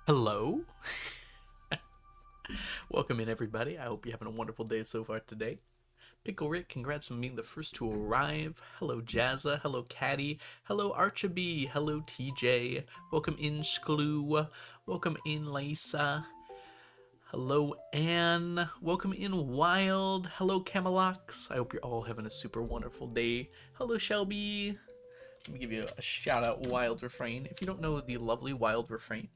Hello. Welcome in, everybody. I hope you're having a wonderful day so far today. Pickle Rick, congrats on being the first to arrive. Hello, Jazza. Hello, Caddy. Hello, Archibee. Hello, TJ. Welcome in, Sklu. Welcome in, Lisa. Hello, Anne. Welcome in, Wild. Hello, Camelox. I hope you're all having a super wonderful day. Hello, Shelby. Let me give you a shout out, Wild Refrain. If you don't know the lovely Wild Refrain,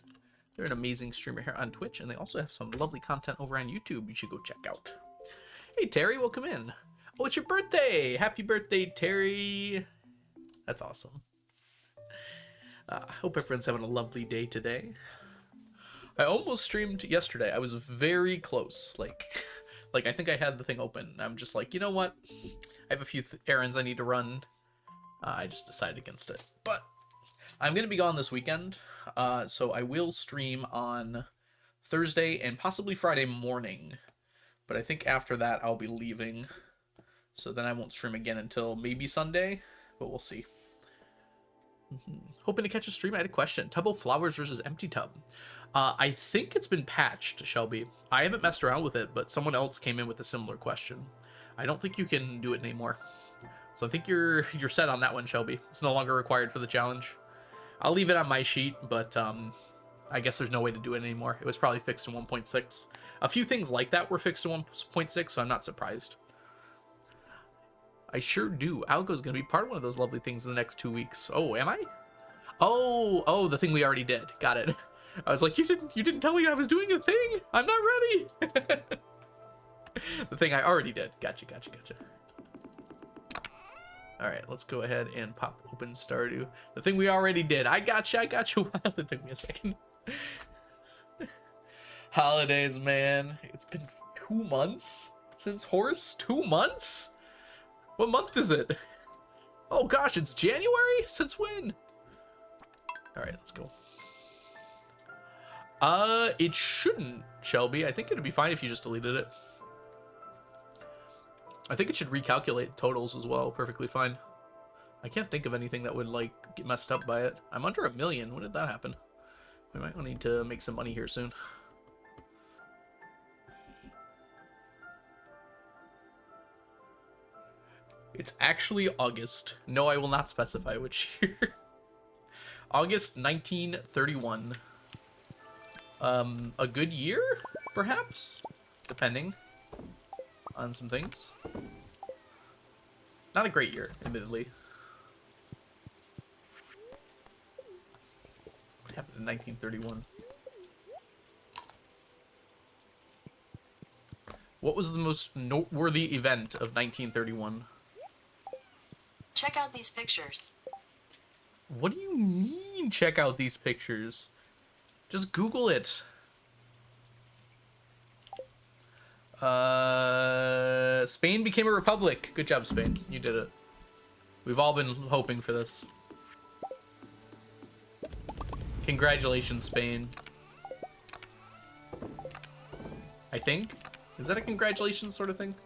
they're an amazing streamer here on Twitch, and they also have some lovely content over on YouTube you should go check out. Hey, Terry, welcome in. Oh, it's your birthday! Happy birthday, Terry! That's awesome. Hope everyone's having a lovely day today. I almost streamed yesterday. I was very close. Like I think I had the thing open. I'm just like, you know what? I have a few errands I need to run. I just decided against it. But I'm going to be gone this weekend, so I will stream on Thursday and possibly Friday morning. But I think after that I'll be leaving, so then I won't stream again until maybe Sunday, but we'll see. Hoping to catch a stream. I had a question. Tub of flowers versus empty tub. I think it's been patched, Shelby. I haven't messed around with it, but someone else came in with a similar question. I don't think you can do it anymore. So I think you're set on that one, Shelby. It's no longer required for the challenge. I'll leave it on my sheet, but I guess there's no way to do it anymore. It was probably fixed in 1.6. A few things like that were fixed in 1.6, so I'm not surprised. I sure do. Algo's going to be part of one of those lovely things in the next 2 weeks. Oh, am I? Oh, the thing we already did. Got it. I was like, you didn't tell me I was doing a thing. I'm not ready. The thing I already did. Gotcha. All right, let's go ahead and pop open Stardew. The thing we already did. I got you. Wow, that took me a second. Holidays, man. It's been 2 months since Horse. 2 months? What month is it? Oh gosh, it's January? Since when? All right, let's go. It shouldn't, Shelby. I think it'd be fine if you just deleted it. I think it should recalculate totals as well. Perfectly fine. I can't think of anything that would, like, get messed up by it. I'm under 1 million. When did that happen? We might need to make some money here soon. It's actually August. No, I will not specify which year. August 1931. A good year, perhaps? Depending on some things. Not a great year, admittedly. What happened in 1931? What was the most noteworthy event of 1931? Check out these pictures. What do you mean, check out these pictures? Just Google it. Spain became a republic. Good job, Spain. You did it. We've all been hoping for this. Congratulations, Spain. I think. Is that a congratulations sort of thing?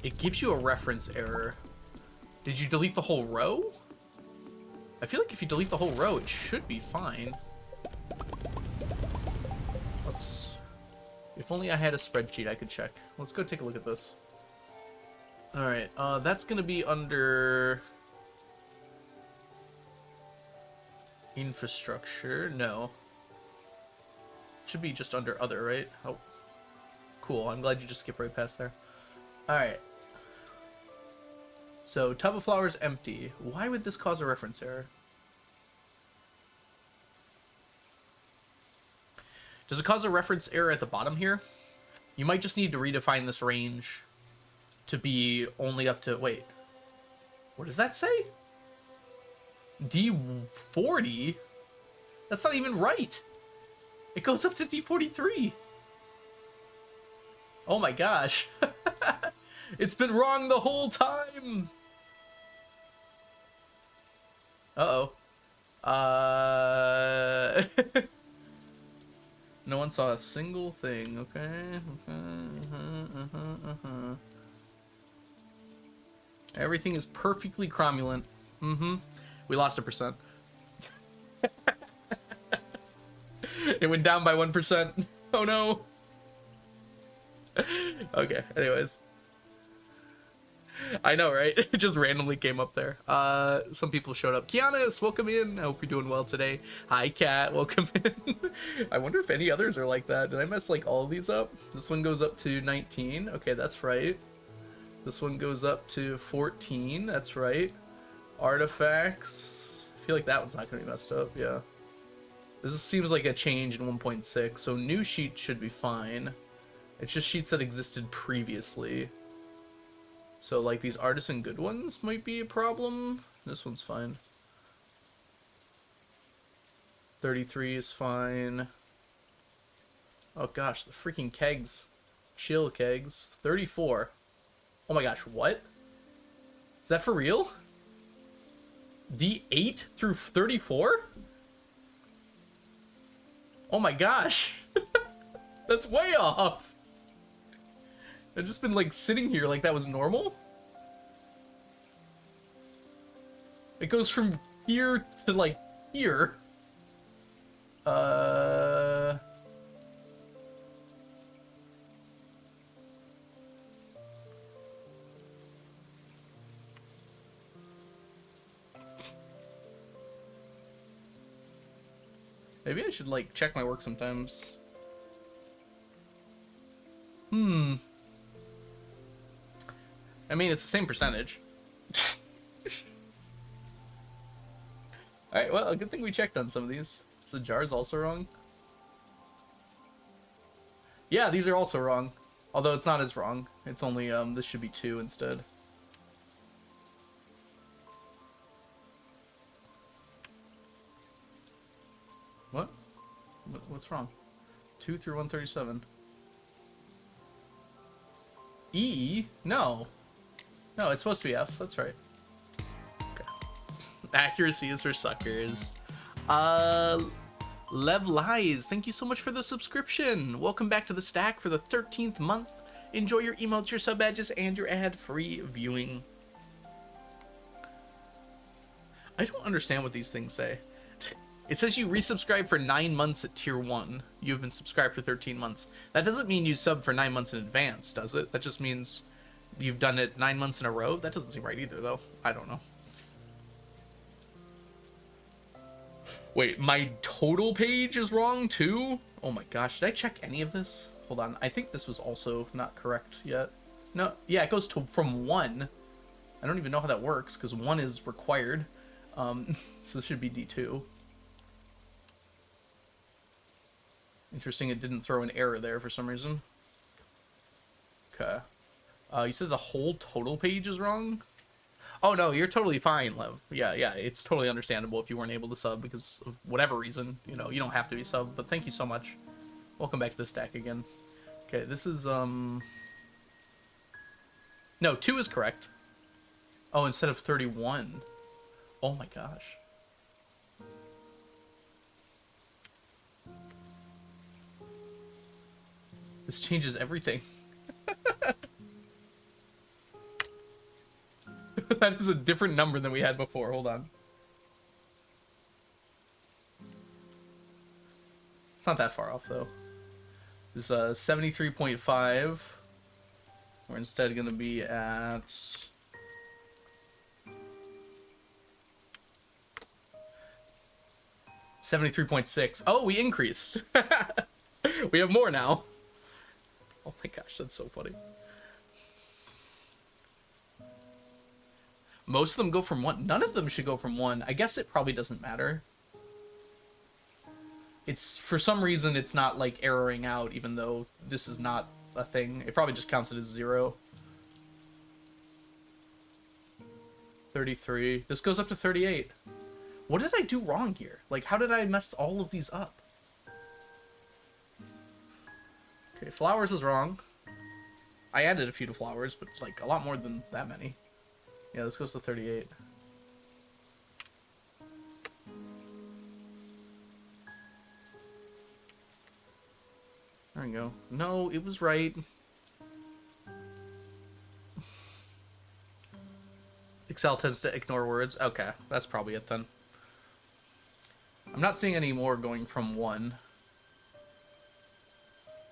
It gives you a reference error. Did you delete the whole row? I feel like if you delete the whole row, it should be fine. Let's... If only I had a spreadsheet I could check. Let's go take a look at this. Alright, that's gonna be under... Infrastructure? No. It should be just under other, right? Oh. Cool, I'm glad you just skipped right past there. Alright. So, tub of flowers empty. Why would this cause a reference error? Does it cause a reference error at the bottom here? You might just need to redefine this range to be only up to... Wait. What does that say? D40? That's not even right. It goes up to D43. Oh my gosh. It's been wrong the whole time. Uh-oh. No one saw a single thing, okay? Everything is perfectly cromulent. We lost 1%. It went down by 1%. Oh no. Okay, anyways. I know, right? It just randomly came up there. Some people showed up. Kianis, welcome in. I hope you're doing well today. Hi, Kat. Welcome in. I wonder if any others are like that. Did I mess like all of these up? This one goes up to 19. Okay, that's right. This one goes up to 14. That's right. Artifacts. I feel like that one's not going to be messed up. Yeah. This seems like a change in 1.6. So new sheet should be fine. It's just sheets that existed previously. So, like, these artisan good ones might be a problem. This one's fine. 33 is fine. Oh, gosh, the freaking kegs. Chill kegs. 34. Oh, my gosh, what? Is that for real? D8 through 34? Oh, my gosh. That's way off. I've just been, like, sitting here like that was normal. It goes from here to, like, here. Maybe I should, like, check my work sometimes. I mean, it's the same percentage. Alright, well, a good thing we checked on some of these. Is the jars also wrong? Yeah, these are also wrong. Although it's not as wrong. It's only, this should be 2 instead. What? What's wrong? 2 through 137. E? No. No, it's supposed to be F. That's right. Okay. Accuracy is for suckers. Lev Lies, thank you so much for the subscription. Welcome back to the stack for the 13th month. Enjoy your emotes, your sub badges, and your ad-free viewing. I don't understand what these things say. It says you resubscribe for 9 months at tier 1. You've been subscribed for 13 months. That doesn't mean you sub for 9 months in advance, does it? That just means you've done it 9 months in a row? That doesn't seem right either, though. I don't know. Wait, my total page is wrong, too? Oh my gosh, did I check any of this? Hold on, I think this was also not correct yet. No, yeah, it goes to from 1. I don't even know how that works, because 1 is required. So this should be D2. Interesting, it didn't throw an error there for some reason. Okay. You said the whole total page is wrong? Oh, no, you're totally fine, Lev. Yeah, it's totally understandable if you weren't able to sub because of whatever reason. You know, you don't have to be sub, but thank you so much. Welcome back to the stack again. Okay, this is, No, 2 is correct. Oh, instead of 31. Oh my gosh. This changes everything. That is a different number than we had before. Hold on. It's not that far off, though. It's 73.5. We're instead going to be at... 73.6. Oh, we increased. We have more now. Oh my gosh, that's so funny. Most of them go from 1. None of them should go from 1. I guess it probably doesn't matter. It's, for some reason, it's not, like, erroring out, even though this is not a thing. It probably just counts it as 0. 33. This goes up to 38. What did I do wrong here? Like, how did I mess all of these up? Okay, flowers is wrong. I added a few to flowers, but, like, a lot more than that many. Yeah, this goes to 38. There we go. No, it was right. Excel tends to ignore words. Okay, that's probably it then. I'm not seeing any more going from 1.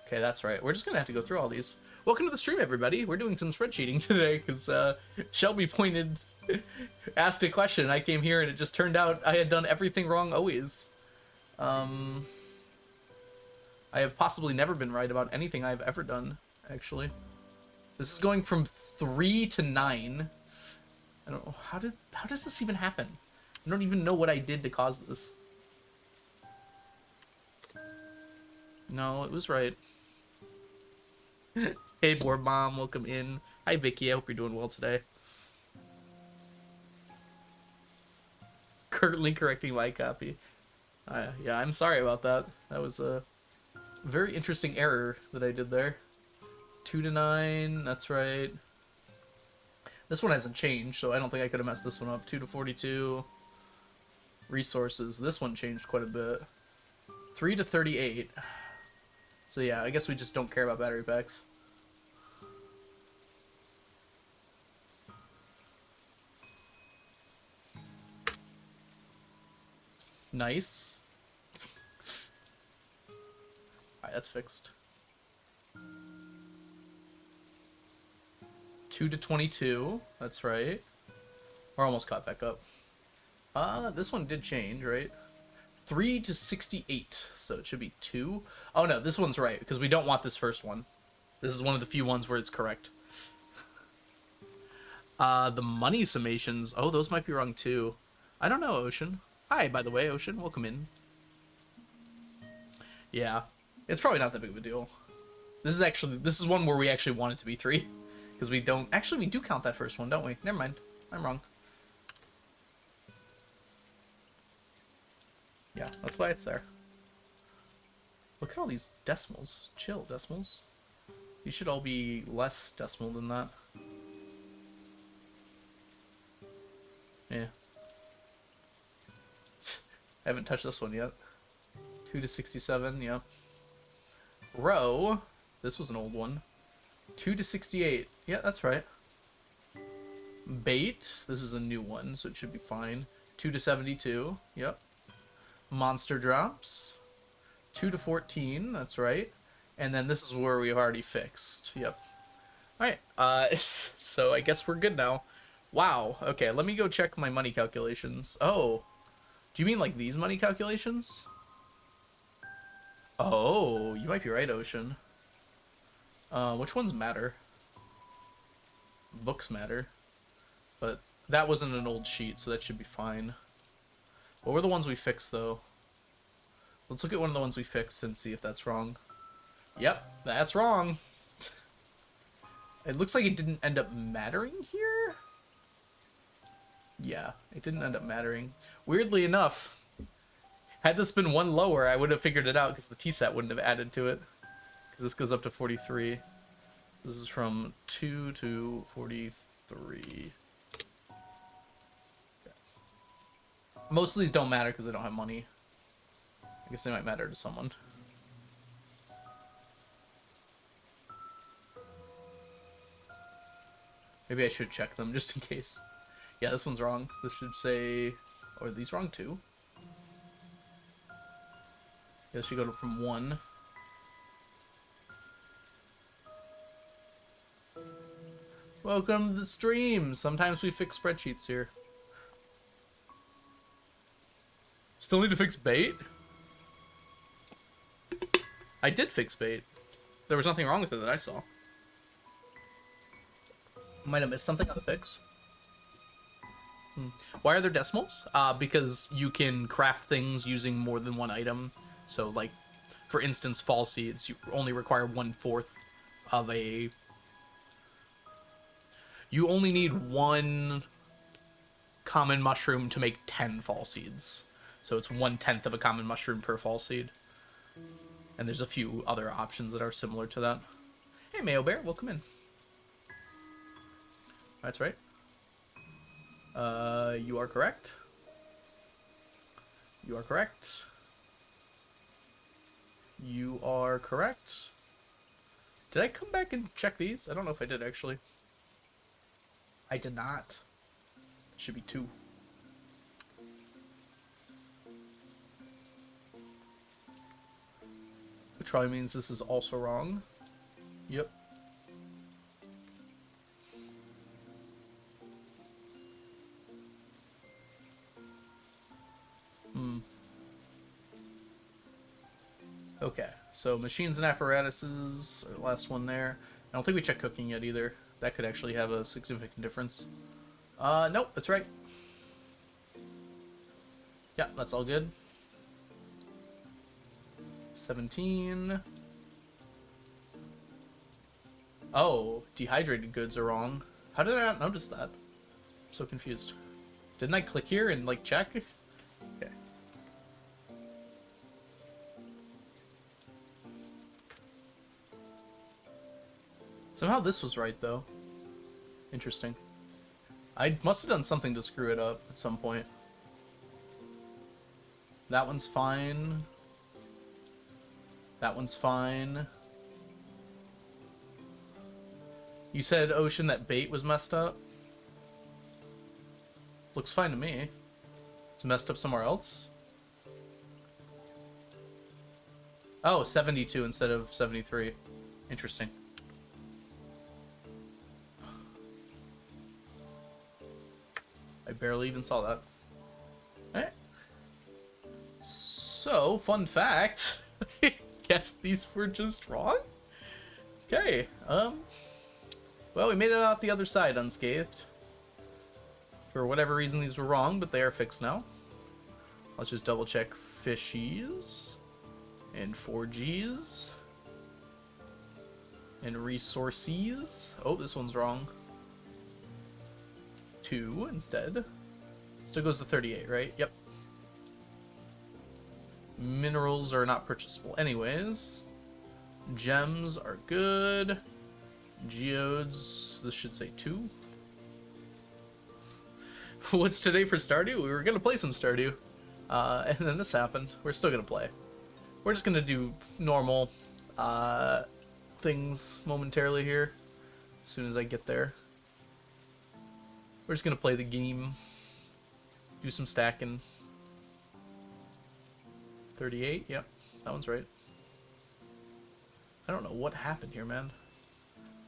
Okay, that's right. We're just gonna have to go through all these. Welcome to the stream, everybody. We're doing some spreadsheeting today because Shelby asked a question, and I came here, and it just turned out I had done everything wrong always. I have possibly never been right about anything I've ever done, actually. This is going from 3 to 9. I don't know, how does this even happen? I don't even know what I did to cause this. No, it was right. Hey, board mom, welcome in. Hi, Vicky. I hope you're doing well today. Currently correcting my copy. Yeah, I'm sorry about that. That was a very interesting error that I did there. 2 to 9, that's right. This one hasn't changed, so I don't think I could have messed this one up. 2 to 42. Resources. This one changed quite a bit. 3 to 38. So yeah, I guess we just don't care about battery packs. Nice. Alright, that's fixed. 2 to 22. That's right. We're almost caught back up. This one did change, right? 3 to 68. So it should be 2. Oh no, this one's right, because we don't want this first one. This is one of the few ones where it's correct. The money summations. Oh, those might be wrong too. I don't know, Ocean. Hi, by the way, Ocean. Welcome in. Yeah. It's probably not that big of a deal. This is one where we actually want it to be 3. Because we don't... Actually, we do count that first one, don't we? Never mind. I'm wrong. Yeah, that's why it's there. Look at all these decimals. Chill, decimals. These should all be less decimal than that. Yeah. I haven't touched this one yet. 2 to 67, yep. Row. This was an old one. 2 to 68. Yeah, that's right. Bait. This is a new one, so it should be fine. 2 to 72. Yep. Monster drops. 2 to 14. That's right. And then this is where we've already fixed. Yep. Alright. So I guess we're good now. Wow. Okay, let me go check my money calculations. Oh. Do you mean like these money calculations? Oh, you might be right, Ocean. Which ones matter? Books matter. But that wasn't an old sheet, so that should be fine. What were the ones we fixed, though? Let's look at one of the ones we fixed and see if that's wrong. Yep, that's wrong. It looks like it didn't end up mattering here? Yeah, it didn't end up mattering. Weirdly enough, had this been one lower, I would have figured it out because the T-set wouldn't have added to it. Because this goes up to 43. This is from 2 to 43. Okay. Most of these don't matter because they don't have money. I guess they might matter to someone. Maybe I should check them just in case. Yeah, this one's wrong. This should say... Oh, are these wrong too? Yeah, this should go from 1. Welcome to the stream! Sometimes we fix spreadsheets here. Still need to fix bait? I did fix bait. There was nothing wrong with it that I saw. Might have missed something on the fix. Why are there decimals? Because you can craft things using more than one item. So, like, for instance, fall seeds, you only require 1/4 of a... You only need 1 common mushroom to make 10 fall seeds. So it's 1/10 of a common mushroom per fall seed. And there's a few other options that are similar to that. Hey, Mayo Bear, welcome in. That's right. You are correct. You are correct. You are correct. Did I come back and check these? I don't know if I did, actually. I did not. Should be 2. Which probably means this is also wrong. Yep. Okay, so machines and apparatuses, last one there. I don't think we checked cooking yet either. That could actually have a significant difference. Nope, that's right. Yeah, that's all good. 17. Oh, dehydrated goods are wrong. How did I not notice that? I'm so confused. Didn't I click here and, like, check? Okay. Somehow this was right, though. Interesting. I must have done something to screw it up at some point. That one's fine. That one's fine. You said, Ocean, that bait was messed up? Looks fine to me. It's messed up somewhere else? Oh, 72 instead of 73. Interesting. I barely even saw that. Alright. So, fun fact. Guess these were just wrong? Okay, well, we made it out the other side unscathed. For whatever reason, these were wrong, but they are fixed now. Let's just double check fishies. And 4Gs. And resources. Oh, this one's wrong. 2 instead. Still goes to 38, right? Yep. Minerals are not purchasable anyways. Gems are good. Geodes, this should say 2. What's today for Stardew? We were gonna play some Stardew. And then this happened. We're still gonna play. We're just gonna do normal things momentarily here. As soon as I get there. We're just gonna play the game. Do some stacking. 38, yep. That one's right. I don't know what happened here, man.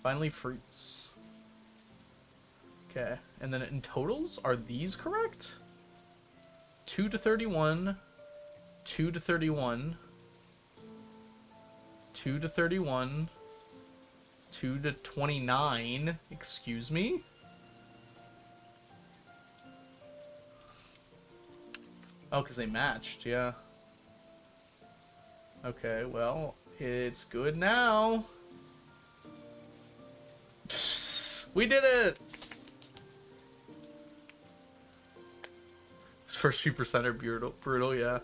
Finally, fruits. Okay, and then in totals, are these correct? 2 to 31, 2 to 31, 2 to 31, 2 to 29, excuse me? Oh, because they matched, yeah. Okay, well, it's good now. We did it! This first few percent are brutal, yeah.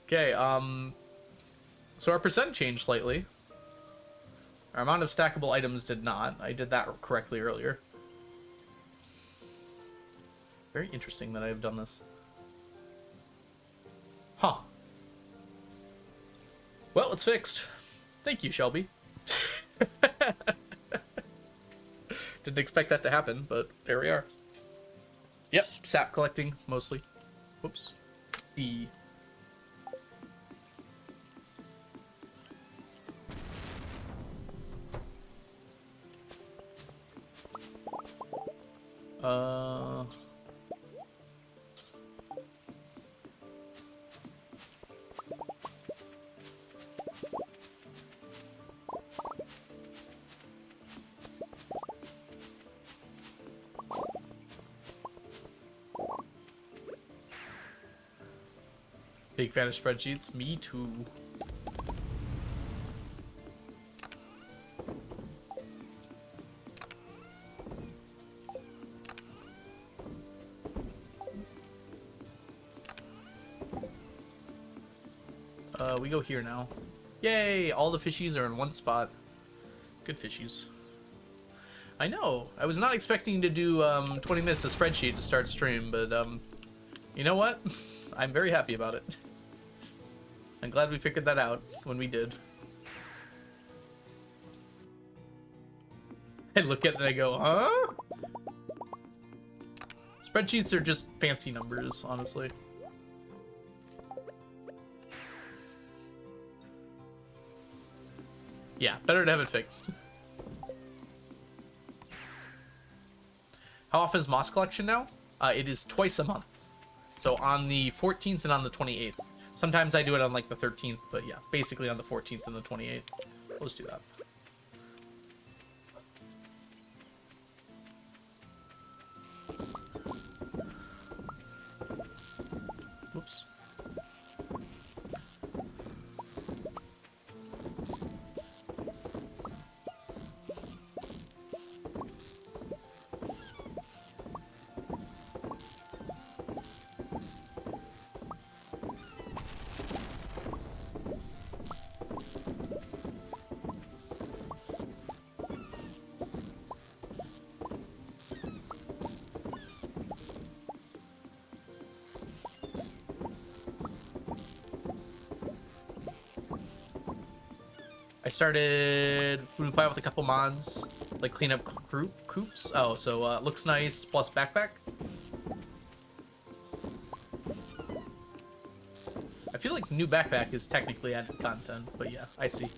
Okay, so our percent changed slightly. Our amount of stackable items did not. I did that correctly earlier. Very interesting that I have done this. Huh. Well, it's fixed. Thank you, Shelby. Didn't expect that to happen, but there we are. Yep, sap collecting, mostly. Whoops. D. Big fan of spreadsheets. Me too. We go here now. Yay! All the fishies are in one spot. Good fishies. I know. I was not expecting to do 20 minutes of spreadsheet to start stream, but you know what? I'm very happy about it. I'm glad we figured that out when we did. I look at it and I go, huh? Spreadsheets are just fancy numbers, honestly. Yeah, better to have it fixed. How often is Moss Collection now? It is twice a month. So on the 14th and on the 28th. Sometimes I do it on like the 13th, but yeah, basically on the 14th and the 28th. Let's do that. Oops. I started Food 5 with a couple mods, like clean up coops. Oh, so looks nice plus backpack. I feel like new backpack is technically added content, but yeah, I see.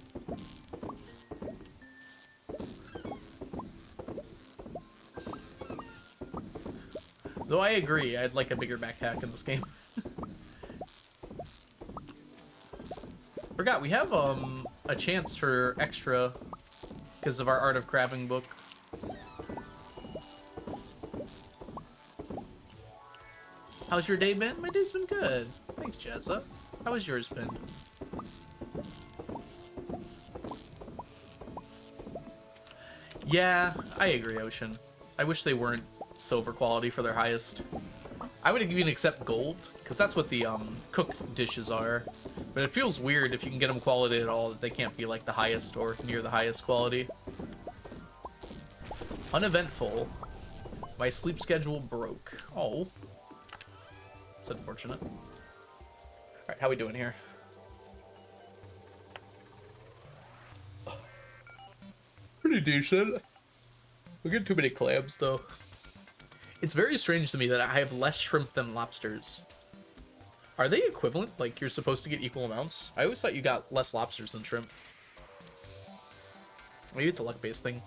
Though I agree, I'd like a bigger backpack in this game. Forgot, we have a chance for extra because of our Art of Crabbing book. How's your day been? My day's been good. Thanks, Jazza. How has yours been? Yeah, I agree, Ocean. I wish they weren't silver quality for their highest. I would even accept gold, because that's what the cooked dishes are. But it feels weird if you can get them quality at all that they can't be like the highest or near the highest quality. Uneventful. My sleep schedule broke. Oh. It's unfortunate. Alright, how we doing here? Pretty decent. We get too many clams, though. It's very strange to me that I have less shrimp than lobsters. Are they equivalent? Like, you're supposed to get equal amounts? I always thought you got less lobsters than shrimp. Maybe it's a luck-based thing.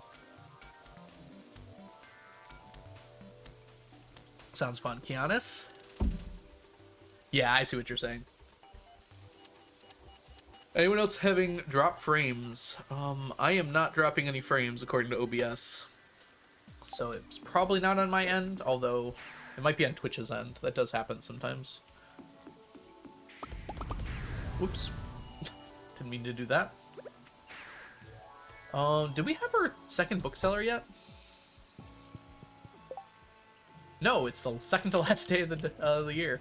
Sounds fun. Kianis? Yeah, I see what you're saying. Anyone else having drop frames? I am not dropping any frames according to OBS. So it's probably not on my end, although it might be on Twitch's end. That does happen sometimes. Whoops. Didn't mean to do that. Did we have our second bookseller yet? No, it's the second to last day of the year.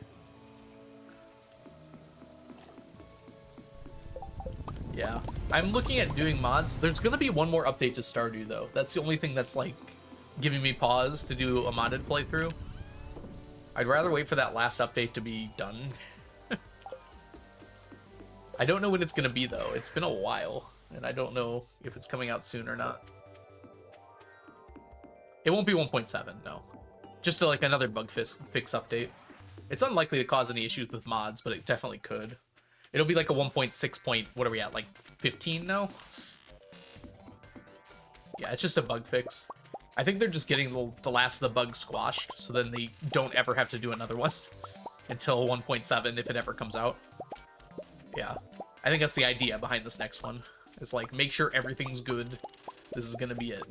Yeah. I'm looking at doing mods. There's gonna be one more update to Stardew, though. That's the only thing that's, like, giving me pause to do a modded playthrough. I'd rather wait for that last update to be done. I don't know when it's gonna be, though. It's been a while, and I don't know if it's coming out soon or not. It won't be 1.7, no. Just like another bug fix update. It's unlikely to cause any issues with mods, but it definitely could. It'll be like a 1.6 point, what are we at, like 15 now? Yeah, it's just a bug fix. I think they're just getting the last of the bugs squashed, so then they don't ever have to do another one until 1.7 if it ever comes out. Yeah, I think that's the idea behind this next one. It's like, make sure everything's good. This is gonna be it.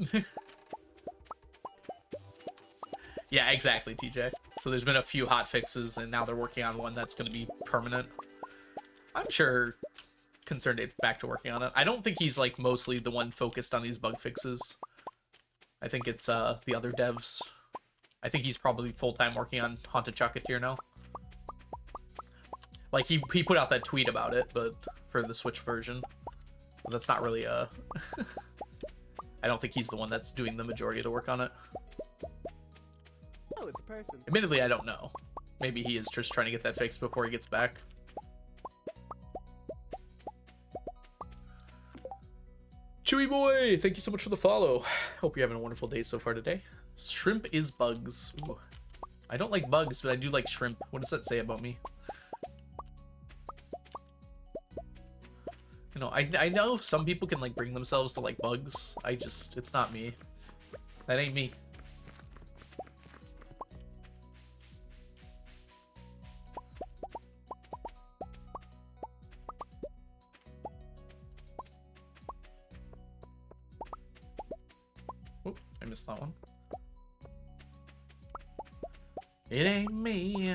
Yeah, exactly, TJ. So there's been a few hot fixes, and now they're working on one that's gonna be permanent. I'm sure Concerned Ape's back to working on it. I don't think he's like mostly the one focused on these bug fixes. I think it's the other devs. I think he's probably full-time working on Haunted Chocolatier now. Like, he put out that tweet about it, but for the Switch version. But that's not really I don't think he's the one that's doing the majority of the work on it. Oh, it's a person. Admittedly, I don't know. Maybe he is just trying to get that fixed before he gets back. Chewy boy, thank you so much for the follow. Hope you're having a wonderful day so far today. Shrimp is bugs. Ooh. I don't like bugs, but I do like shrimp. What does that say about me? You know, I know some people can like bring themselves to like bugs. It's not me. That ain't me. Oop, I missed that one. It ain't me.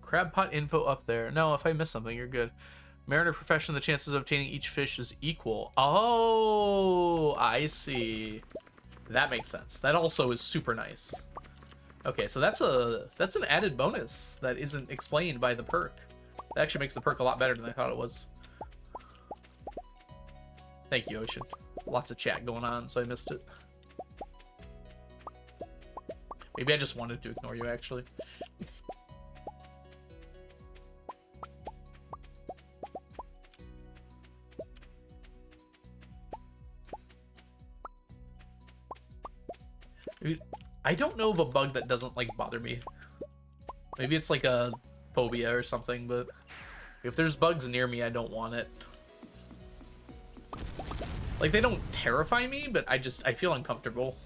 Crab pot info up there. No, if I miss something, you're good. Mariner profession, the chances of obtaining each fish is equal. Oh, I see. That makes sense. That also is super nice. Okay, so that's an added bonus that isn't explained by the perk. That actually makes the perk a lot better than I thought it was. Thank you, Ocean. Lots of chat going on, so I missed it. Maybe I just wanted to ignore you, actually. I don't know of a bug that doesn't, like, bother me. Maybe it's like a phobia or something, but if there's bugs near me, I don't want it. Like, they don't terrify me, but I feel uncomfortable.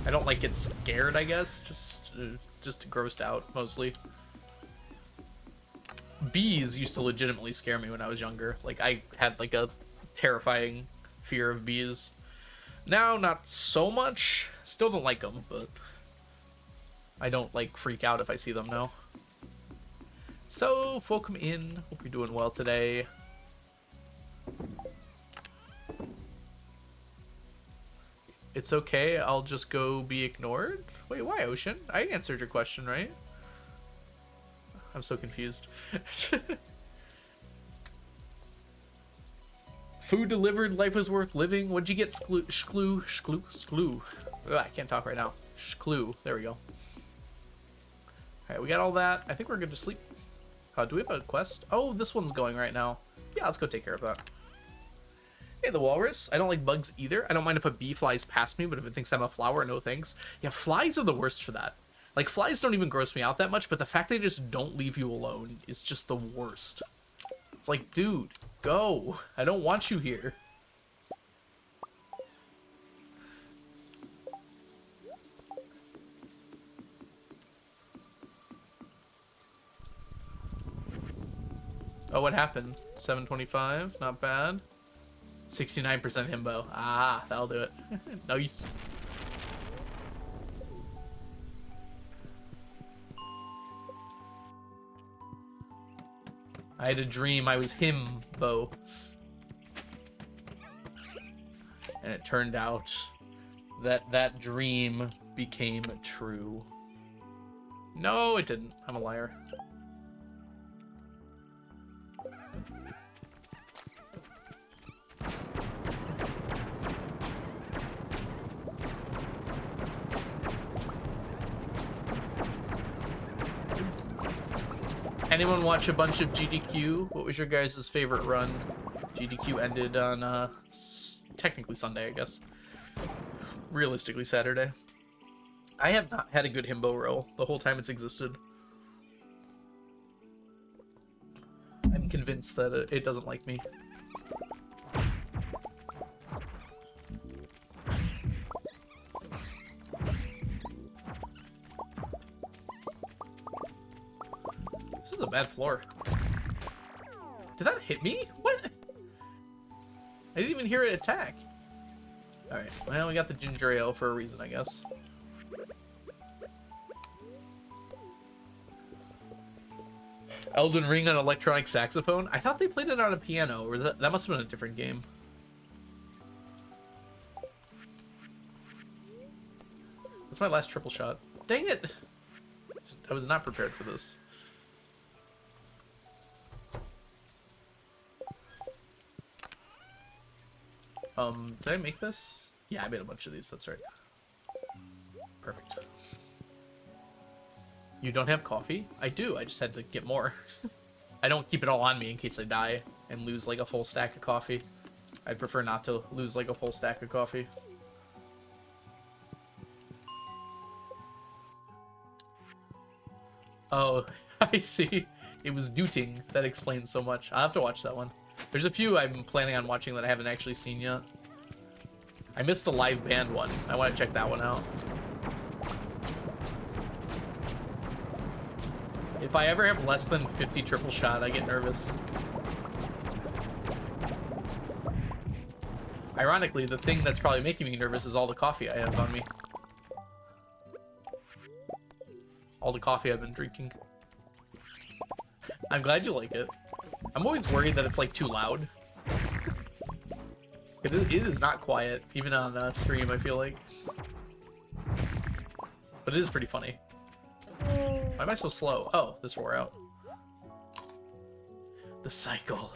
I don't, like, get scared, I guess. Just grossed out, mostly. Bees used to legitimately scare me when I was younger. Like, I had, like, a terrifying fear of bees. Now, not so much. Still don't like them, but I don't, like, freak out if I see them now. So, welcome in. Hope you're doing well today. It's okay, I'll just go be ignored? Wait, why, Ocean? I answered your question, right? I'm so confused. Food delivered, life was worth living. What'd you get, Sklu? Ugh, I can't talk right now. Sklu, there we go. Alright, we got all that. I think we're good to sleep. Do we have a quest? Oh, this one's going right now. Yeah, let's go take care of that. Hey, the walrus. I don't like bugs either. I don't mind if a bee flies past me, but if it thinks I'm a flower, no thanks. Yeah, flies are the worst for that. Like, flies don't even gross me out that much, but the fact they just don't leave you alone is just the worst. It's like, dude, go. I don't want you here. Oh, what happened? 725, not bad. 69% himbo. Ah, that'll do it. Nice. I had a dream I was himbo. And it turned out that that dream became true. No, it didn't. I'm a liar. Anyone watch a bunch of GDQ? What was your guys' favorite run? GDQ ended on, technically Sunday, I guess. Realistically, Saturday. I have not had a good himbo roll the whole time it's existed. I'm convinced that it doesn't like me. This is a bad floor. Did that hit me? What? I didn't even hear it attack. Alright, well, we got the ginger ale for a reason, I guess. Elden Ring on electronic saxophone? I thought they played it on a piano, or that must have been a different game. That's my last triple shot. Dang it! I was not prepared for this. Did I make this? Yeah, I made a bunch of these, that's right. Perfect. You don't have coffee? I do, I just had to get more. I don't keep it all on me in case I die and lose like a full stack of coffee. I'd prefer not to lose like a full stack of coffee. Oh, I see. It was dooting. That explains so much. I'll have to watch that one. There's a few I'm planning on watching that I haven't actually seen yet. I missed the live band one. I want to check that one out. If I ever have less than 50 triple shot, I get nervous. Ironically, the thing that's probably making me nervous is all the coffee I have on me. All the coffee I've been drinking. I'm glad you like it. I'm always worried that it's like too loud. It is not quiet, even on stream, I feel like. But it is pretty funny. Why am I so slow? Oh, this wore out. The cycle.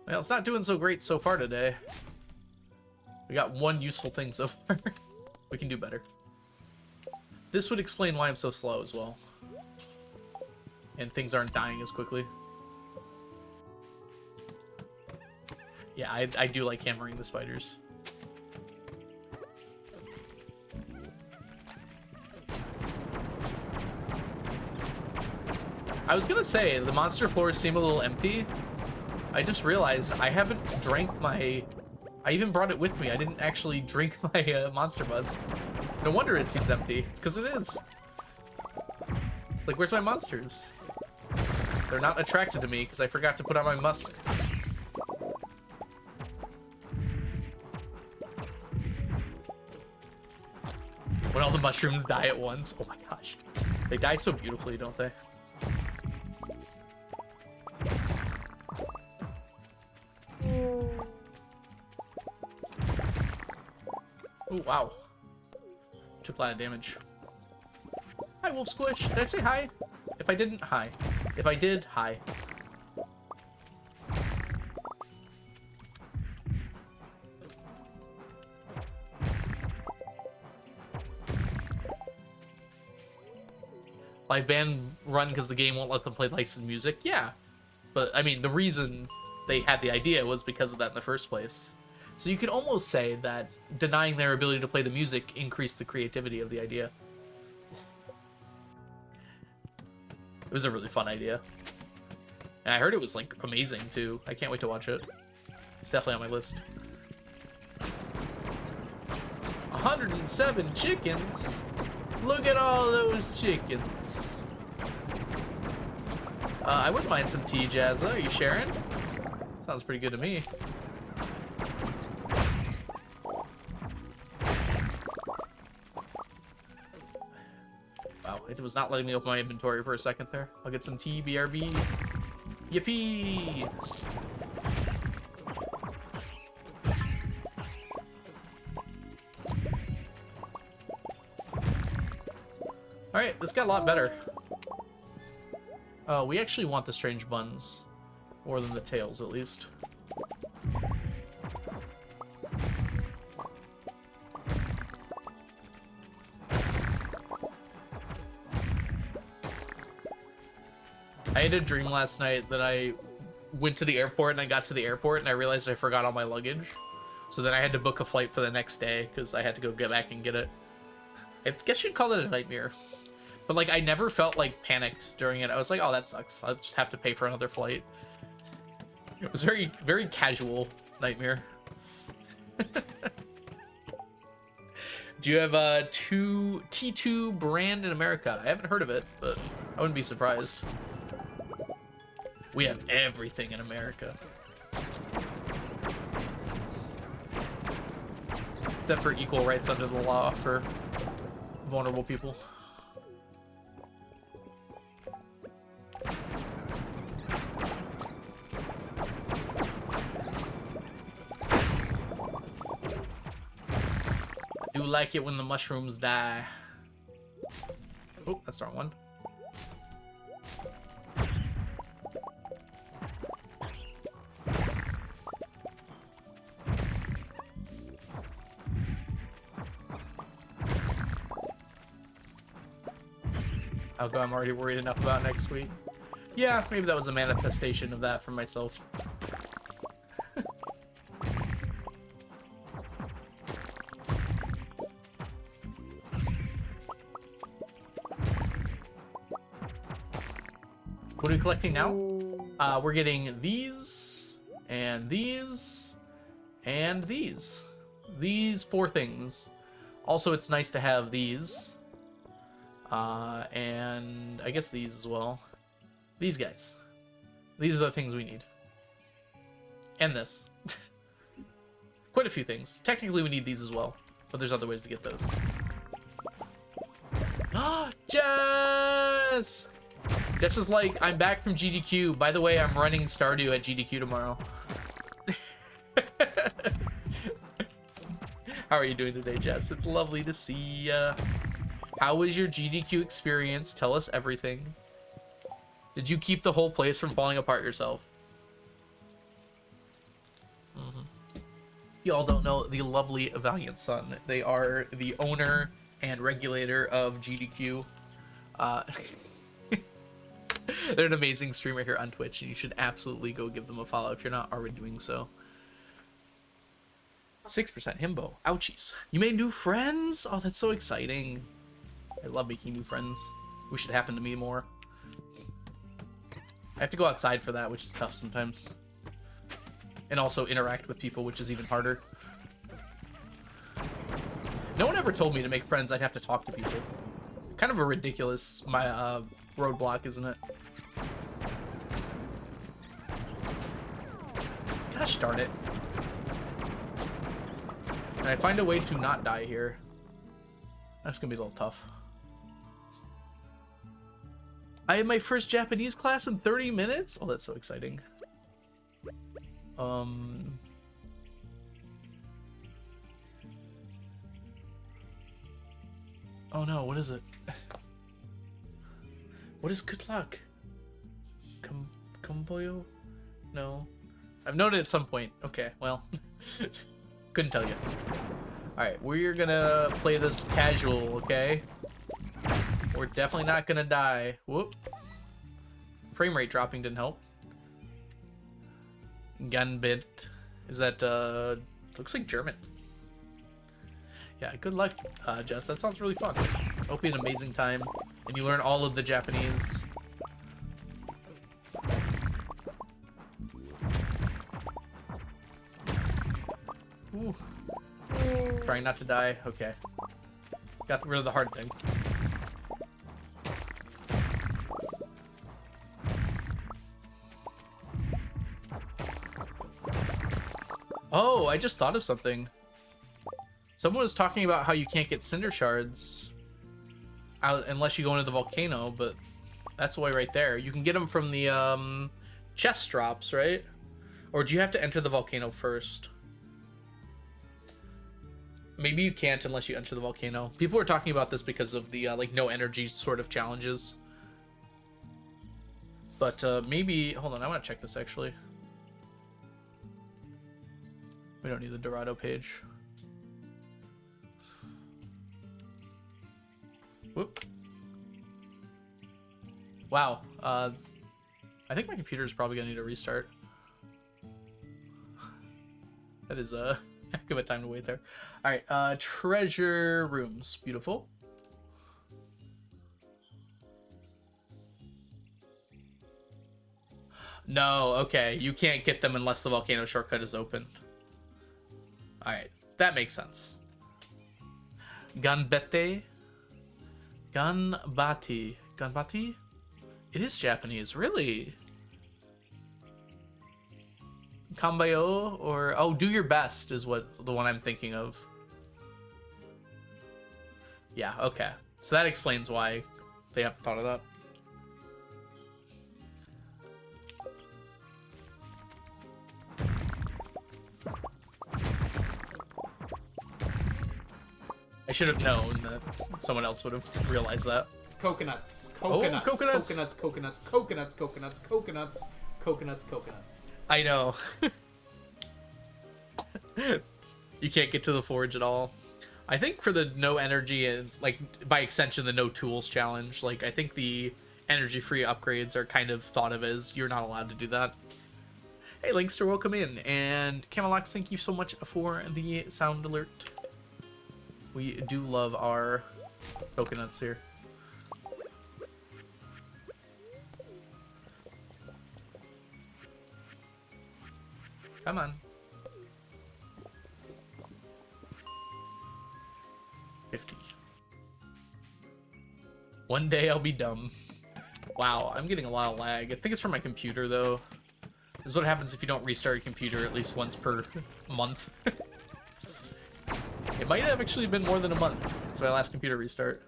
Well, it's not doing so great so far today. We got one useful thing so far. We can do better. This would explain why I'm so slow as well. And things aren't dying as quickly. Yeah, I do like hammering the spiders. I was gonna say, the monster floors seem a little empty. I just realized I haven't drank my... I even brought it with me. I didn't actually drink my monster buzz. No wonder it seems empty. It's because it is. Like, where's my monsters? They're not attracted to me because I forgot to put on my musk. When all the mushrooms die at once. Oh my gosh. They die so beautifully, don't they? Oh, wow. Took a lot of damage. Hi, Wolf Squish. Did I say hi? If I didn't, hi. If I did, hi. Live band run because the game won't let them play licensed music? Yeah. But, I mean, the reason they had the idea was because of that in the first place. So you could almost say that denying their ability to play the music increased the creativity of the idea. It was a really fun idea. And I heard it was, like, amazing, too. I can't wait to watch it. It's definitely on my list. 107 chickens? Look at all those chickens. I wouldn't mind some tea, Jazza. Are you sharing? Sounds pretty good to me. Wow, it was not letting me open my inventory for a second there. I'll get some tea, BRB. Yippee! Alright, this got a lot better. We actually want the strange buns. More than the tails, at least. I had a dream last night that I went to the airport and I got to the airport and I realized I forgot all my luggage. So then I had to book a flight for the next day because I had to go get back and get it. I guess you'd call it a nightmare. But, like, I never felt, like, panicked during it. I was like, oh, that sucks. I'll just have to pay for another flight. It was very, very casual nightmare. Do you have a T2 brand in America? I haven't heard of it, but I wouldn't be surprised. We have everything in America. Except for equal rights under the law for vulnerable people. I do like it when the mushrooms die. Oh, that's the wrong one. Oh god, I'm already worried enough about next week. Yeah, maybe that was a manifestation of that for myself. collecting now. We're getting these, and these, and these. These 4 things. Also, it's nice to have these. And I guess these as well. These guys. These are the things we need. And this. Quite a few things. Technically, we need these as well. But there's other ways to get those. Jess! Jess is like, I'm back from GDQ. By the way, I'm running Stardew at GDQ tomorrow. How are you doing today, Jess? It's lovely to see ya. How was your GDQ experience? Tell us everything. Did you keep the whole place from falling apart yourself? Y'all don't know the lovely Valiant Sun. They are the owner and regulator of GDQ. They're an amazing streamer here on Twitch, and you should absolutely go give them a follow if you're not already doing so. 6% himbo. Ouchies. You made new friends? Oh, that's so exciting. I love making new friends. Wish it happened to me more. I have to go outside for that, which is tough sometimes. And also interact with people, which is even harder. No one ever told me to make friends I'd have to talk to people. Kind of a ridiculous roadblock, isn't it? Gosh darn it. Can I find a way to not die here? That's gonna be a little tough. I had my first Japanese class in 30 minutes? Oh, that's so exciting. Oh no, what is it? What is good luck? Kumboyo? No. I've known it at some point. Okay, well. Couldn't tell you. Alright, we're gonna play this casual, okay? We're definitely not gonna die. Whoop. Frame rate dropping didn't help. Gunbit. Is that, looks like German. Yeah, good luck, Jess. That sounds really fun. Hope you had an amazing time, and you learn all of the Japanese. Ooh. Trying not to die. Okay. Got rid of the hard thing. Oh, I just thought of something. Someone was talking about how you can't get cinder shards out unless you go into the volcano, but that's why right there. You can get them from the chest drops, right? Or do you have to enter the volcano first? Maybe you can't unless you enter the volcano. People were talking about this because of the like no energy sort of challenges. But maybe, hold on, I want to check this actually. We don't need the Dorado page. Whoop. Wow. I think my computer is probably gonna need a restart. That is a heck of a time to wait there. All right, treasure rooms, beautiful. No, okay, you can't get them unless the volcano shortcut is open. All right, that makes sense. Ganbate. Ganbati. Ganbati? It is Japanese, really? Kambayo or oh, do your best is what the one I'm thinking of. Yeah, okay. So that explains why they haven't thought of that. I should have known that someone else would have realized that. Coconuts. Coconuts. Coconuts. Coconuts. Coconuts. Coconuts. Coconuts. Coconuts. Coconuts. Coconuts. I know. You can't get to the forge at all. I think for the no energy and like by extension the no tools challenge, like I think the energy free upgrades are kind of thought of as you're not allowed to do that. Hey Linkster, welcome in, and Camelox, thank you so much for the sound alert. We do love our coconuts here. Come on. 50. One day I'll be dumb. Wow, I'm getting a lot of lag. I think it's from my computer, though. This is what happens if you don't restart your computer at least once per month. It might have actually been more than a month since my last computer restart.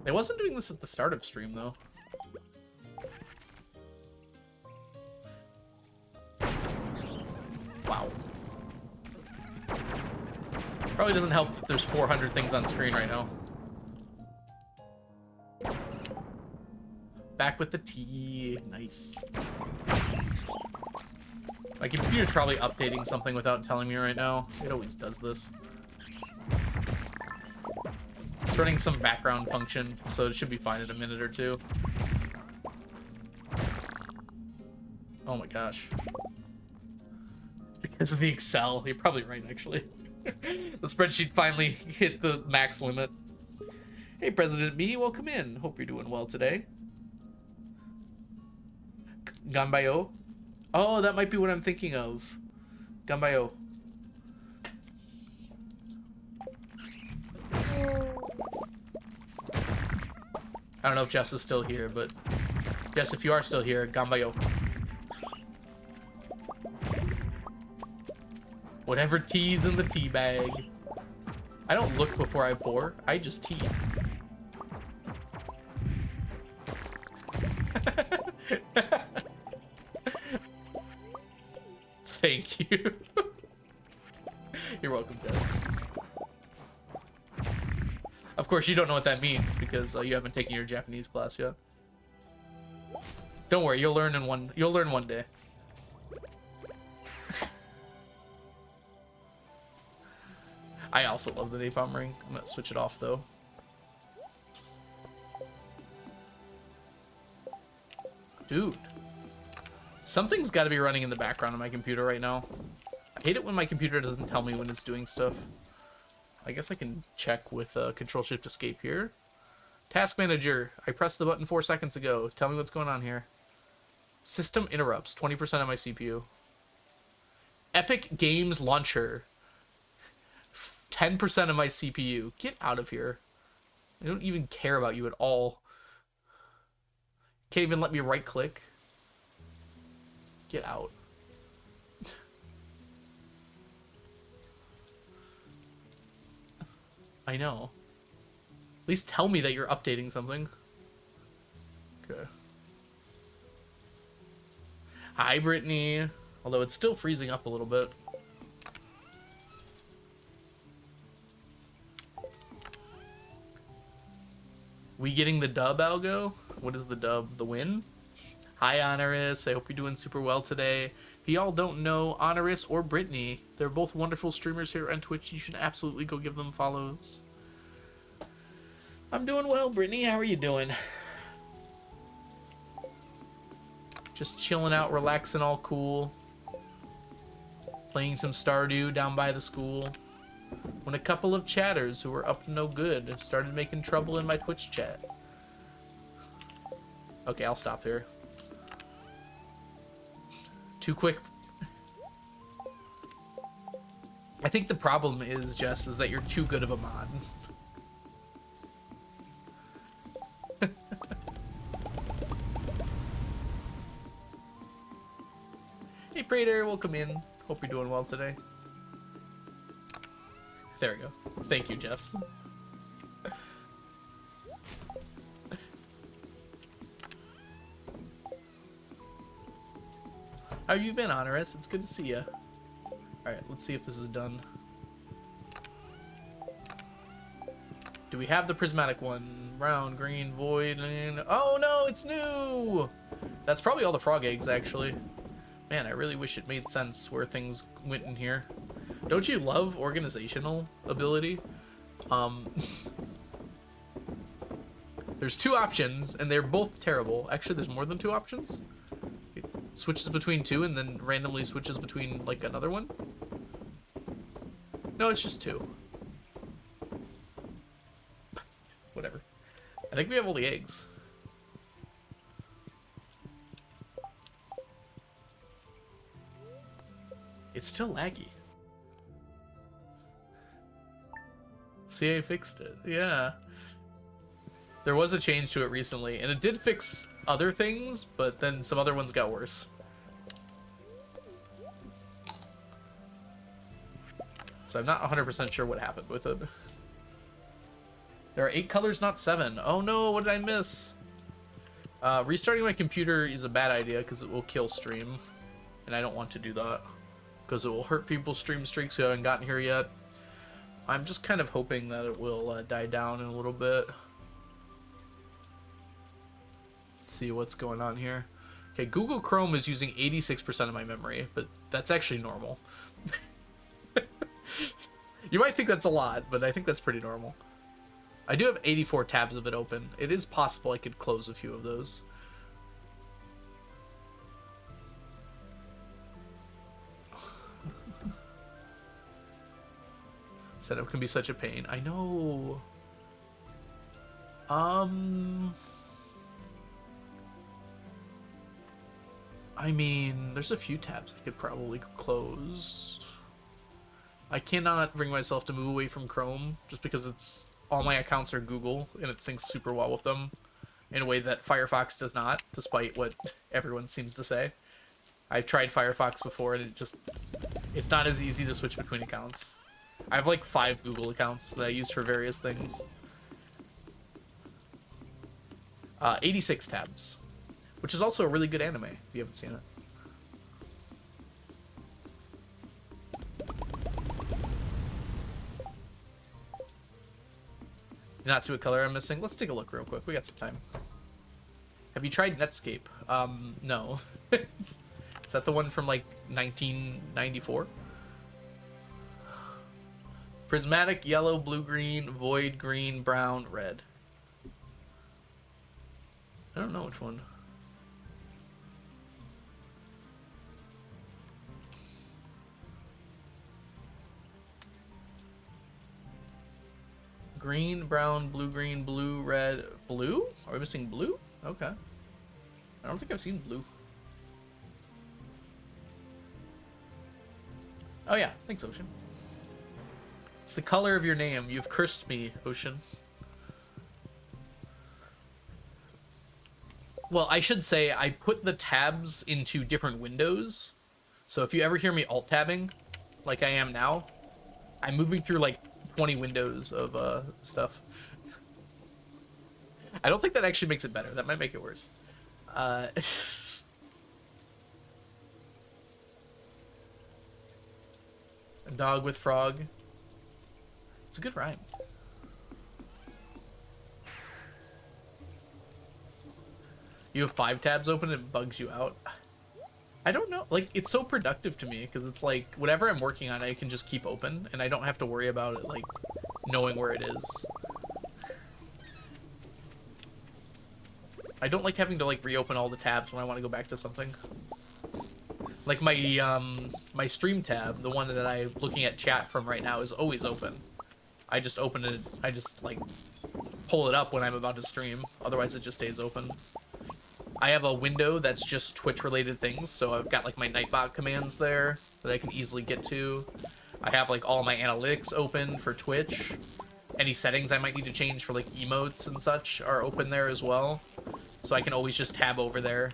I wasn't doing this at the start of stream, though. Wow. Probably doesn't help that there's 400 things on screen right now. Back with the tea. Nice. My computer's probably updating something without telling me right now. It always does this. It's running some background function, so it should be fine in a minute or two. Oh my gosh. It's because of the Excel. You're probably right, actually. The spreadsheet finally hit the max limit. Hey, President Me, welcome in. Hope you're doing well today. Ganbayo? Oh, that might be what I'm thinking of. Ganbayo. I don't know if Jess is still here, but Jess, if you are still here, Ganbayo. Whatever tea's in the tea bag. I don't look before I pour. I just tea. Thank you. You're welcome, Jess. Of course, you don't know what that means because you haven't taken your Japanese class yet. Don't worry, you'll learn one day. I also love the napalm ring. I'm gonna switch it off though. Dude. Something's got to be running in the background on my computer right now. I hate it when my computer doesn't tell me when it's doing stuff. I guess I can check with Control-Shift-Escape here. Task Manager. I pressed the button 4 seconds ago. Tell me what's going on here. System interrupts. 20% of my CPU. Epic Games Launcher. 10% of my CPU. Get out of here. I don't even care about you at all. Can't even let me right-click. Get out. I know. At least tell me that you're updating something. Okay. Hi, Brittany. Although it's still freezing up a little bit. We getting the dub, Algo? What is the dub? The win? Hi, Honoris. I hope you're doing super well today. If y'all don't know Honoris or Brittany, they're both wonderful streamers here on Twitch. You should absolutely go give them follows. I'm doing well, Brittany. How are you doing? Just chilling out, relaxing, all cool. Playing some Stardew down by the school. When a couple of chatters who were up to no good started making trouble in my Twitch chat. Okay, I'll stop here. Too quick. I think the problem is, Jess, is that you're too good of a mod. Hey, Prater, welcome in. Hope you're doing well today. There we go. Thank you, Jess. How have you been, Honoris? It's good to see you. Alright, let's see if this is done. Do we have the prismatic one? Brown, green, void, and... Oh no, it's new! That's probably all the frog eggs, actually. Man, I really wish it made sense where things went in here. Don't you love organizational ability? There's 2 options, and they're both terrible. Actually, there's more than 2 options. It switches between 2 and then randomly switches between, like, another one. No, it's just 2. Whatever. I think we have all the eggs. It's still laggy. CA fixed it. Yeah. There was a change to it recently, and it did fix other things, but then some other ones got worse. So I'm not 100% sure what happened with it. There are 8 colors, not 7. Oh no, what did I miss? Restarting my computer is a bad idea because it will kill stream. And I don't want to do that. Because it will hurt people's stream streaks who haven't gotten here yet. I'm just kind of hoping that it will die down in a little bit. Let's see what's going on here. Okay, Google Chrome is using 86% of my memory, but that's actually normal. You might think that's a lot, but I think that's pretty normal. I do have 84 tabs of it open. It is possible I could close a few of those. Setup can be such a pain. I know. I mean, there's a few tabs I could probably close. I cannot bring myself to move away from Chrome just because it's all my accounts are Google and it syncs super well with them in a way that Firefox does not, despite what everyone seems to say. I've tried Firefox before and it's not as easy to switch between accounts. I have like 5 Google accounts that I use for various things. 86 tabs, which is also a really good anime if you haven't seen it. Did not see what color I'm missing. Let's take a look real quick. We got some time. Have you tried Netscape? No. Is that the one from like 1994? Prismatic, yellow, blue, green, void, green, brown, red. I don't know which one. Green, brown, blue, red, blue? Are we missing blue? Okay. I don't think I've seen blue. Oh yeah, thanks, Ocean. It's the color of your name. You've cursed me, Ocean. Well, I should say I put the tabs into different windows. So if you ever hear me alt-tabbing, like I am now, I'm moving through like 20 windows of stuff. I don't think that actually makes it better. That might make it worse. A dog with frog. It's a good rhyme. You have 5 tabs open and it bugs you out. I don't know. Like, it's so productive to me because it's like whatever I'm working on, I can just keep open and I don't have to worry about it, like, knowing where it is. I don't like having to, like, reopen all the tabs when I want to go back to something. Like, my stream tab, the one that I'm looking at chat from right now, is always open. I just open it, I just, like, pull it up when I'm about to stream. Otherwise, it just stays open. I have a window that's just Twitch-related things, so I've got, like, my Nightbot commands there that I can easily get to. I have, like, all my analytics open for Twitch. Any settings I might need to change for, like, emotes and such are open there as well. So I can always just tab over there.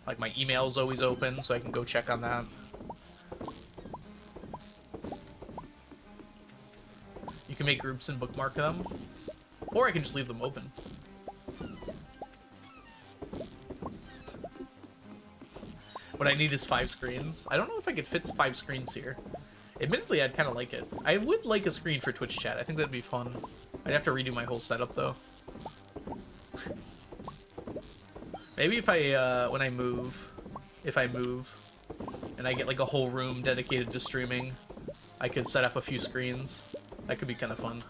Like, my email's always open, so I can go check on that. You can make groups and bookmark them. Or I can just leave them open. What I need is 5 screens. I don't know if I could fit 5 screens here. Admittedly, I'd kind of like it. I would like a screen for Twitch chat. I think that'd be fun. I'd have to redo my whole setup, though. Maybe if I, when I move, and I get, like, a whole room dedicated to streaming, I could set up a few screens. That could be kind of fun.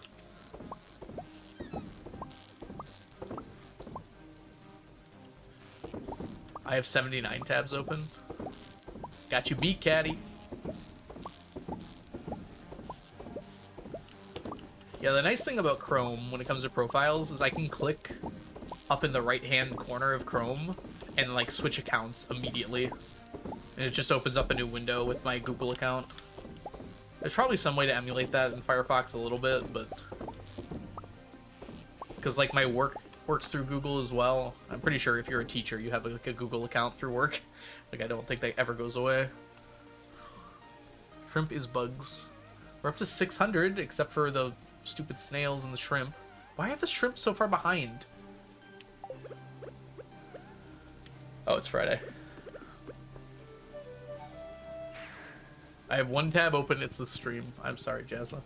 I have 79 tabs open. Got you beat, Caddy. Yeah, the nice thing about Chrome when it comes to profiles is I can click up in the right-hand corner of Chrome and like switch accounts immediately. And it just opens up a new window with my Google account. There's probably some way to emulate that in Firefox a little bit, but because like my work works through Google as well. I'm pretty sure if you're a teacher, you have like a Google account through work. Like I don't think that ever goes away. Shrimp is bugs. We're up to 600, except for the stupid snails and the shrimp. Why are the shrimp so far behind? Oh, it's Friday. I have one tab open, it's the stream. I'm sorry, Jazza.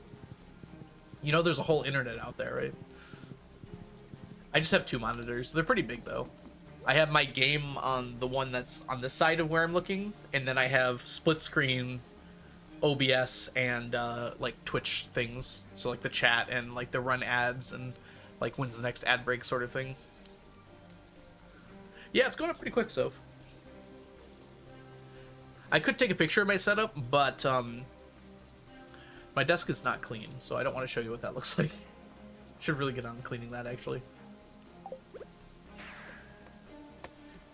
You know there's a whole internet out there, right? I just have 2 monitors. They're pretty big, though. I have my game on the one that's on this side of where I'm looking, and then I have split screen, OBS, and like Twitch things. So like the chat and like the run ads and like when's the next ad break sort of thing. Yeah, it's going up pretty quick, Soph. I could take a picture of my setup, but my desk is not clean, so I don't want to show you what that looks like. Should really get on cleaning that, actually.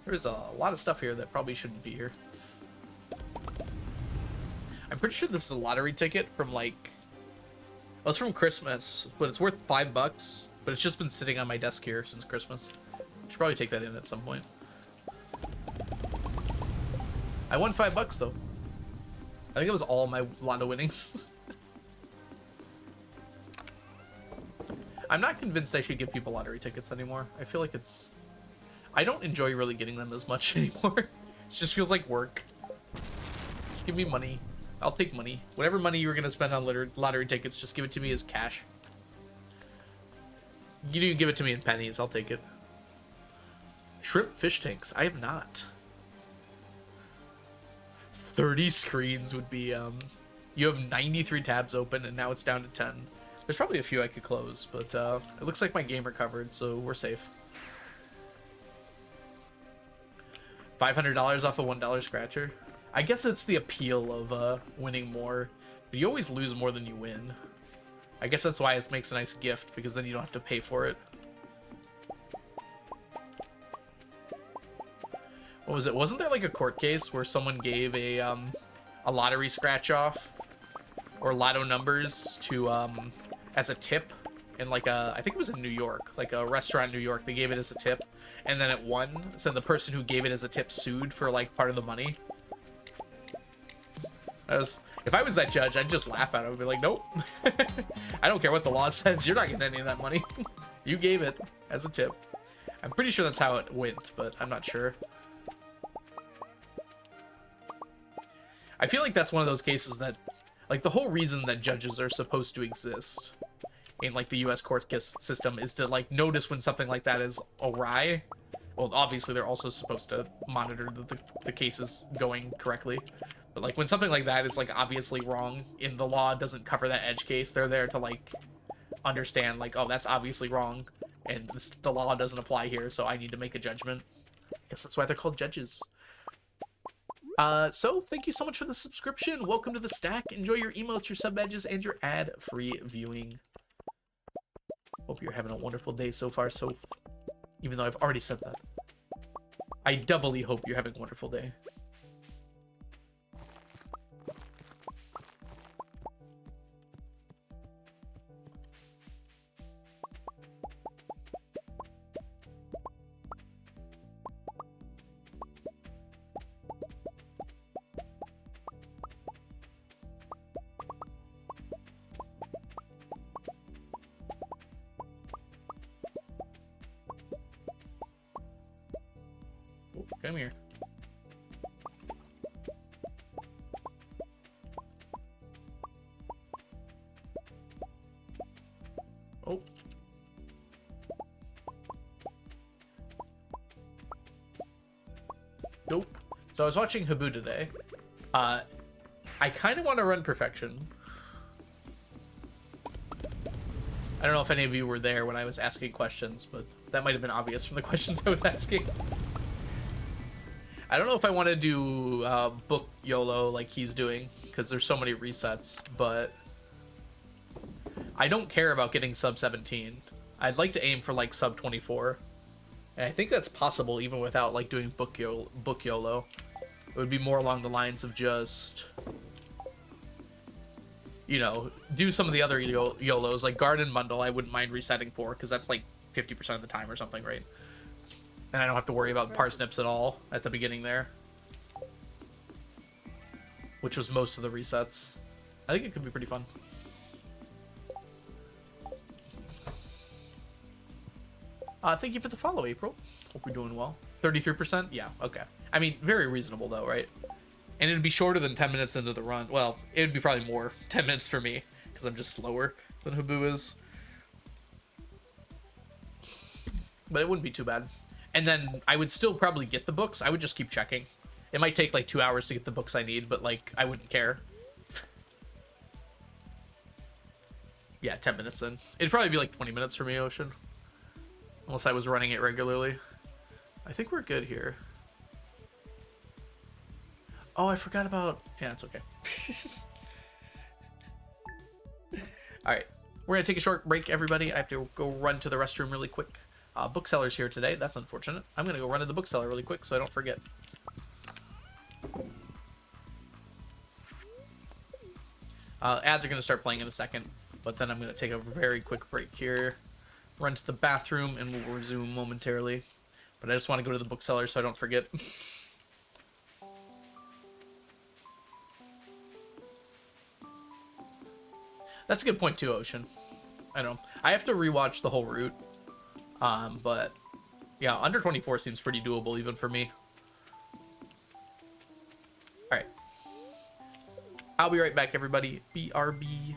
There's a lot of stuff here that probably shouldn't be here. I'm pretty sure this is a lottery ticket from like... Well, it's from Christmas, but it's worth $5, but it's just been sitting on my desk here since Christmas. Should probably take that in at some point. I won $5 though. I think it was all my lotto winnings. I'm not convinced I should give people lottery tickets anymore. I feel like it's... I don't enjoy really getting them as much anymore. It just feels like work. Just give me money. I'll take money. Whatever money you were gonna spend on lottery tickets, just give it to me as cash. You do give it to me in pennies, I'll take it. Shrimp fish tanks. I have not. 30 screens would be, you have 93 tabs open and now it's down to 10. There's probably a few I could close, but it looks like my game recovered, so we're safe. $500 off a $1 scratcher. I guess it's the appeal of winning more, but you always lose more than you win. I guess that's why it makes a nice gift, because then you don't have to pay for it. What was it? Wasn't there like a court case where someone gave a lottery scratch off or lotto numbers to as a tip in like I think it was in New York, like a restaurant in New York. They gave it as a tip, and then it won. So the person who gave it as a tip sued for like part of the money. If I was that judge, I'd just laugh at it. I'd be like, nope. I don't care what the law says. You're not getting any of that money. You gave it as a tip. I'm pretty sure that's how it went, but I'm not sure. I feel like that's one of those cases that, like, the whole reason that judges are supposed to exist in, like, the U.S. court system is to, like, notice when something like that is awry. Well, obviously, they're also supposed to monitor the cases going correctly. But, like, when something like that is, like, obviously wrong in the law, doesn't cover that edge case, they're there to, like, understand, like, oh, that's obviously wrong, and the law doesn't apply here, so I need to make a judgment. I guess that's why they're called judges. So, thank you so much for the subscription. Welcome to the stack. Enjoy your emotes, your sub badges, and your ad-free viewing. Hope you're having a wonderful day so far, Soph. Even though I've already said that. I doubly hope you're having a wonderful day. Come here. Oh. Nope. So I was watching Habu today. I kind of want to run Perfection. I don't know if any of you were there when I was asking questions, but that might have been obvious from the questions I was asking. I don't know if I want to do book YOLO like he's doing, because there's so many resets, but I don't care about getting sub 17. I'd like to aim for like sub 24. And I think that's possible even without like doing book YOLO. It would be more along the lines of just, you know, do some of the other YOLOs, like Garden Bundle. I wouldn't mind resetting for, because that's like 50% of the time or something, right? And I don't have to worry about parsnips at all at the beginning there, which was most of the resets. I think it could be pretty fun. Thank you for the follow, April. Hope you're doing well. 33%? Yeah, okay. I mean, very reasonable though, right? And it'd be shorter than 10 minutes into the run. Well, it would be probably more 10 minutes for me, because I'm just slower than Habu is. But it wouldn't be too bad. And then I would still probably get the books. I would just keep checking. It might take like 2 hours to get the books I need, but like, I wouldn't care. Yeah, 10 minutes in. It'd probably be like 20 minutes for me, Ocean. Unless I was running it regularly. I think we're good here. Oh, I forgot about... Yeah, it's okay. Alright. We're going to take a short break, everybody. I have to go run to the restroom really quick. Bookseller's here today. That's unfortunate. I'm going to go run to the bookseller really quick so I don't forget. Ads are going to start playing in a second. But then I'm going to take a very quick break here. Run to the bathroom and we'll resume momentarily. But I just want to go to the bookseller so I don't forget. That's a good point too, Ocean. I know. I have to rewatch the whole route. But yeah, under 24 seems pretty doable even for me. Alright. I'll be right back, everybody. BRB.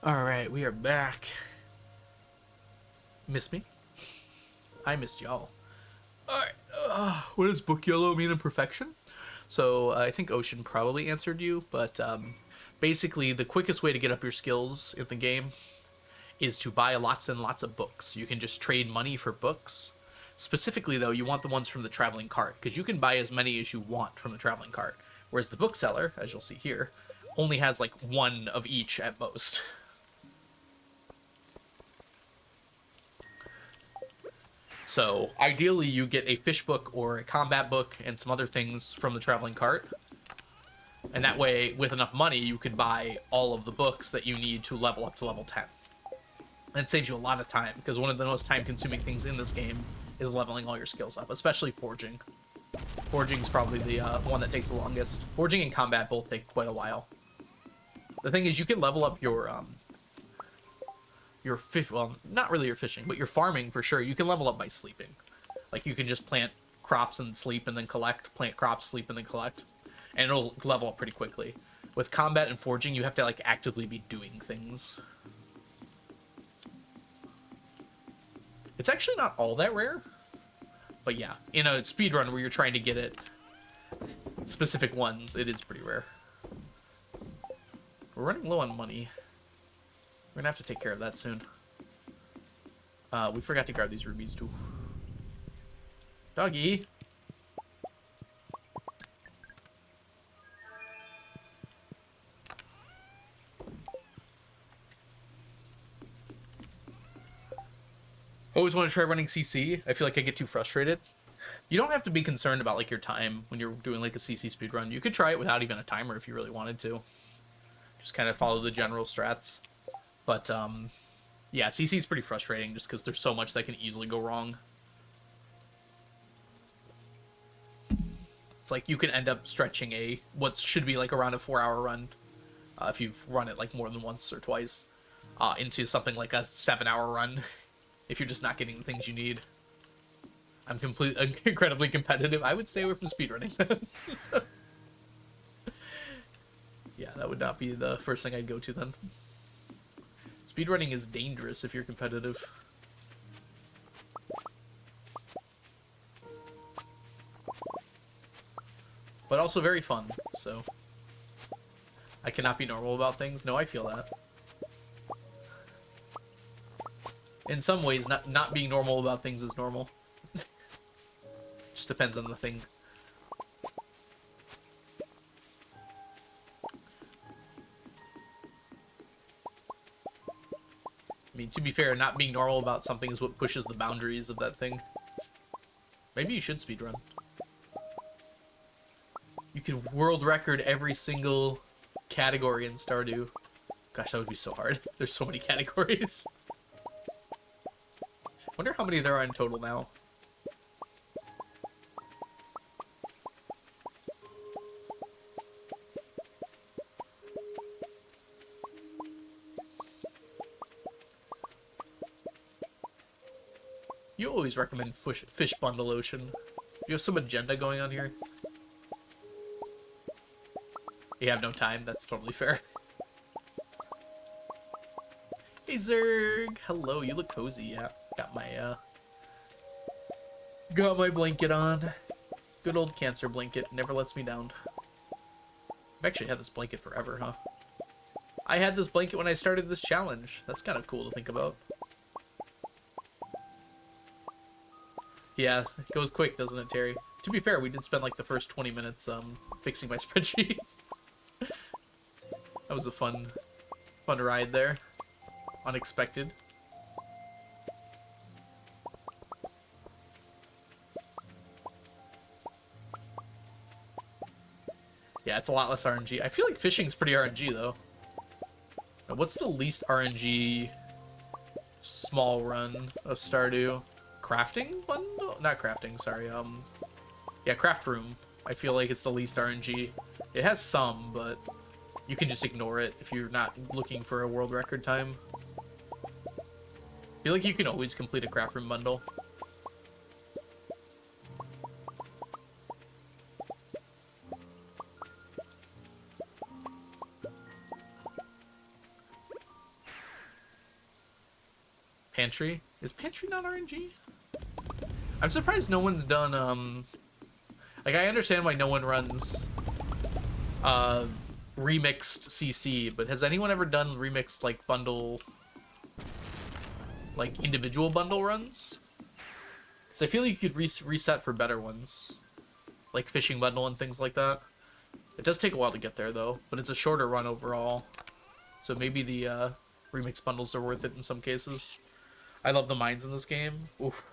All right, we are back. Miss me? I missed y'all. All right. What does book yellow mean in perfection? So I think Ocean probably answered you, but basically the quickest way to get up your skills in the game is to buy lots and lots of books. You can just trade money for books. Specifically, though, you want the ones from the traveling cart, because you can buy as many as you want from the traveling cart. Whereas the bookseller, as you'll see here, only has like one of each at most. So ideally, you get a fish book or a combat book and some other things from the traveling cart. And that way, with enough money, you can buy all of the books that you need to level up to level 10. And it saves you a lot of time, because one of the most time-consuming things in this game is leveling all your skills up, especially forging. Forging is probably the one that takes the longest. Forging and combat both take quite a while. The thing is, you can level up your fish, well, not really your fishing, but your farming for sure. You can level up by sleeping. Like, you can just plant crops and sleep and then collect, plant crops, sleep, and then collect. And it'll level up pretty quickly. With combat and forging, you have to, like, actively be doing things. It's actually not all that rare. But yeah, in a speedrun where you're trying to get it specific ones, it is pretty rare. We're running low on money. We're gonna have to take care of that soon. We forgot to grab these rubies too. Doggy! Always want to try running CC. I feel like I get too frustrated. You don't have to be concerned about like your time when you're doing like a CC speedrun. You could try it without even a timer if you really wanted to. Just kind of follow the general strats. But yeah, CC is pretty frustrating just because there's so much that can easily go wrong. It's like you can end up stretching what should be like around a 4-hour run if you've run it like more than once or twice into something like a 7-hour run. If you're just not getting the things you need. I'm incredibly competitive. I would stay away from speedrunning. Yeah, that would not be the first thing I'd go to then. Speedrunning is dangerous if you're competitive. But also very fun, so... I cannot be normal about things. No, I feel that. In some ways, not being normal about things is normal. Just depends on the thing. I mean, to be fair, not being normal about something is what pushes the boundaries of that thing. Maybe you should speedrun. You could world record every single category in Stardew. Gosh, that would be so hard. There's so many categories. Wonder how many there are in total now. You always recommend fish bundle ocean. You have some agenda going on here. You have no time, that's totally fair. Hey Zerg! Hello, you look cozy, yeah. Got my blanket on. Good old cancer blanket, never lets me down. I've actually had this blanket forever, huh? I had this blanket when I started this challenge. That's kind of cool to think about. Yeah, it goes quick, doesn't it, Terry? To be fair, we did spend like the first 20 minutes fixing my spreadsheet. That was a fun ride there. Unexpected. Yeah, it's a lot less RNG. I feel like fishing's pretty RNG, though. Now, what's the least RNG small run of Stardew? Crafting one? No, not crafting, sorry. Yeah, craft room. I feel like it's the least RNG. It has some, but you can just ignore it if you're not looking for a world record time. I feel like you can always complete a craft room bundle. Pantry? Is Pantry not RNG? I'm surprised no one's done, like, I understand why no one runs, remixed CC, but has anyone ever done remixed, like, bundle, like, individual bundle runs? So I feel like you could reset for better ones, like fishing bundle and things like that. It does take a while to get there, though, but it's a shorter run overall. So maybe the remix bundles are worth it in some cases. I love the mines in this game. Oof.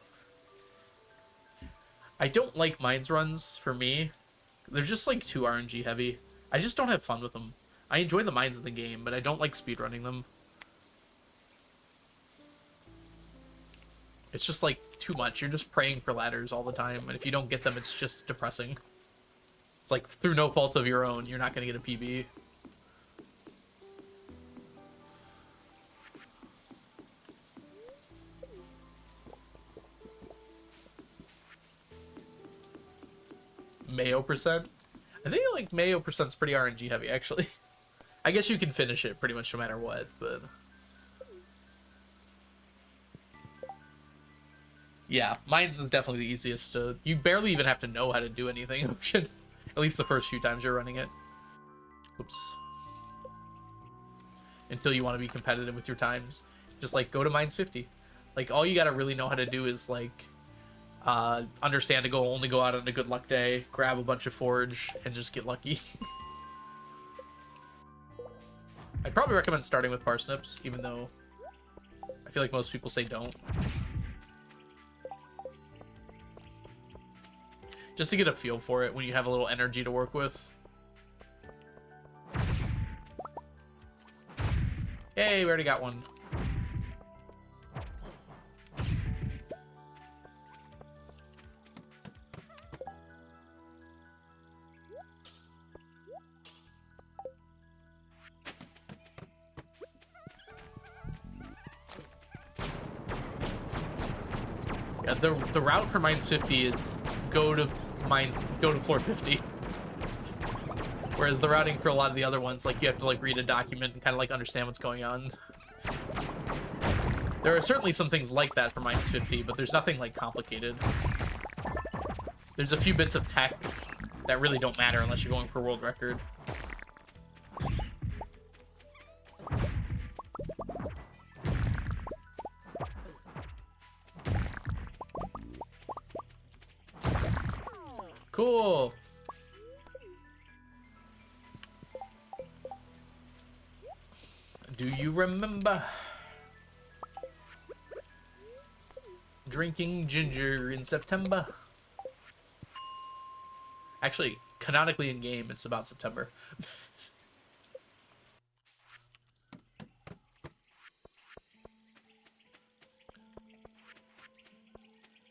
I don't like mines runs, for me. They're just, like, too RNG heavy. I just don't have fun with them. I enjoy the mines in the game, but I don't like speedrunning them. It's just, like, too much. You're just praying for ladders all the time, and if you don't get them, it's just depressing. It's like, through no fault of your own, you're not going to get a PB. Mayo percent? I think, like, Mayo percent's pretty RNG heavy, actually. I guess you can finish it pretty much no matter what, but... Yeah, mines is definitely the easiest to... You barely even have to know how to do anything, Ocean. At least the first few times you're running it. Oops. Until you want to be competitive with your times. Just, like, go to mines 50. Like, all you gotta really know how to do is, like... understand to only go out on a good luck day, grab a bunch of forage, and just get lucky. I'd probably recommend starting with parsnips, even though I feel like most people say don't. Just to get a feel for it when you have a little energy to work with. Hey, we already got one. Yeah, the route for mines 50 is go to floor 50. Whereas the routing for a lot of the other ones, like, you have to, like, read a document and kind of, like, understand what's going on. There are certainly some things like that for mines 50, but there's nothing, like, complicated. There's a few bits of tech that really don't matter unless you're going for world record. Cool. Do you remember drinking ginger in September? Actually, canonically in game, it's about September.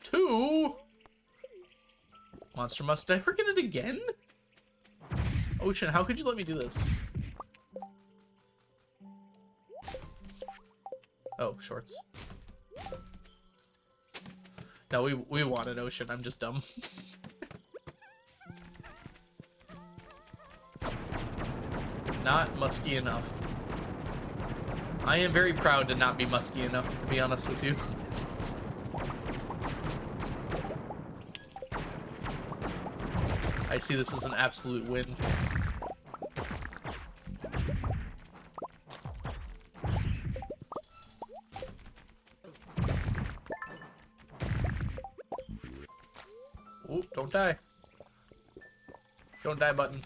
2? Monster Must. Did I forget it again? Ocean, how could you let me do this? Oh, shorts. No, we wanted Ocean. I'm just dumb. Not musky enough. I am very proud to not be musky enough, to be honest with you. I see this as an absolute win. Ooh, don't die. Don't die button.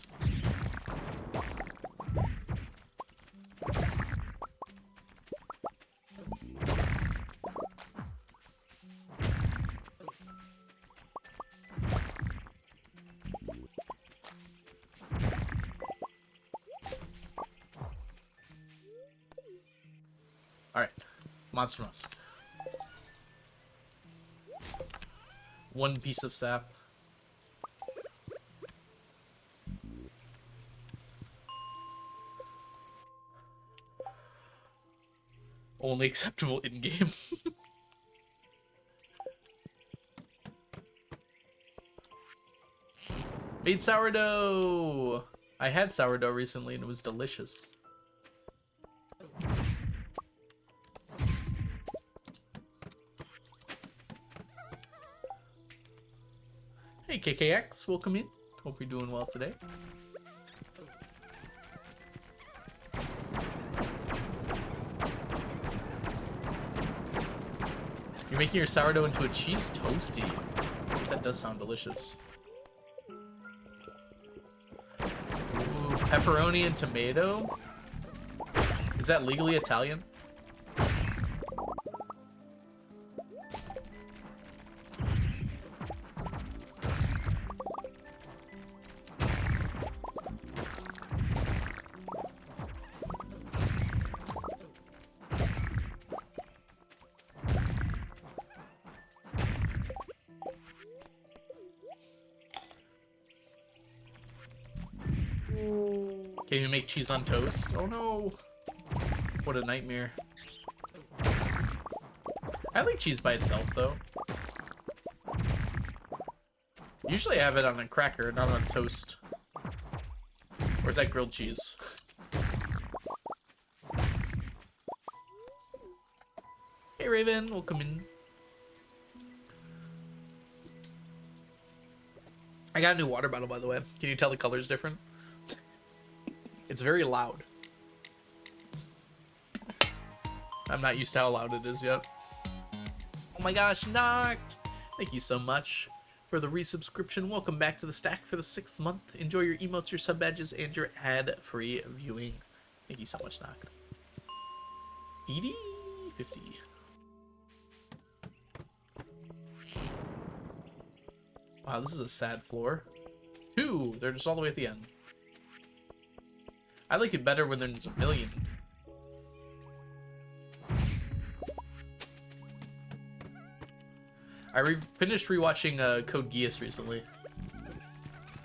Alright, Monster Musk. One piece of sap. Only acceptable in-game. Made sourdough! I had sourdough recently and it was delicious. Hey, KKX, welcome in. Hope you're doing well today. You're making your sourdough into a cheese toasty. That does sound delicious. Ooh, pepperoni and tomato? Is that legally Italian? Can you make cheese on toast? Oh no! What a nightmare. I like cheese by itself, though. Usually I have it on a cracker, not on toast. Or is that grilled cheese? Hey Raven, welcome in. I got a new water bottle, by the way. Can you tell the color's different? It's very loud. I'm not used to how loud it is yet. Oh my gosh, Knocked! Thank you so much for the resubscription. Welcome back to the stack for the 6th month. Enjoy your emotes, your sub badges, and your ad-free viewing. Thank you so much, Knocked. Edie 50. Wow, this is a sad floor. 2! They're just all the way at the end. I like it better when there's a million. I finished rewatching Code Geass recently.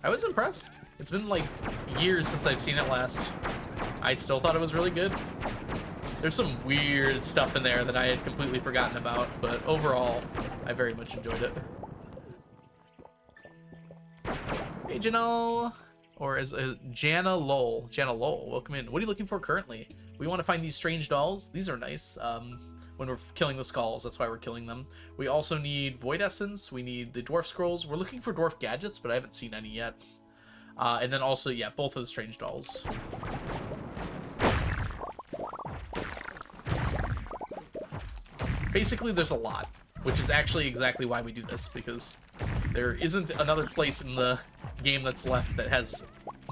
I was impressed. It's been like years since I've seen it last. I still thought it was really good. There's some weird stuff in there that I had completely forgotten about, but overall, I very much enjoyed it. Hey, Janelle! Or as Jana Lowell. Jana Lowell, welcome in. What are you looking for currently? We want to find these strange dolls. These are nice. When we're killing the skulls, that's why we're killing them. We also need Void Essence. We need the Dwarf Scrolls. We're looking for Dwarf Gadgets, but I haven't seen any yet. And then also, yeah, both of the strange dolls. Basically, there's a lot, which is actually exactly why we do this, because there isn't another place in the game that's left that has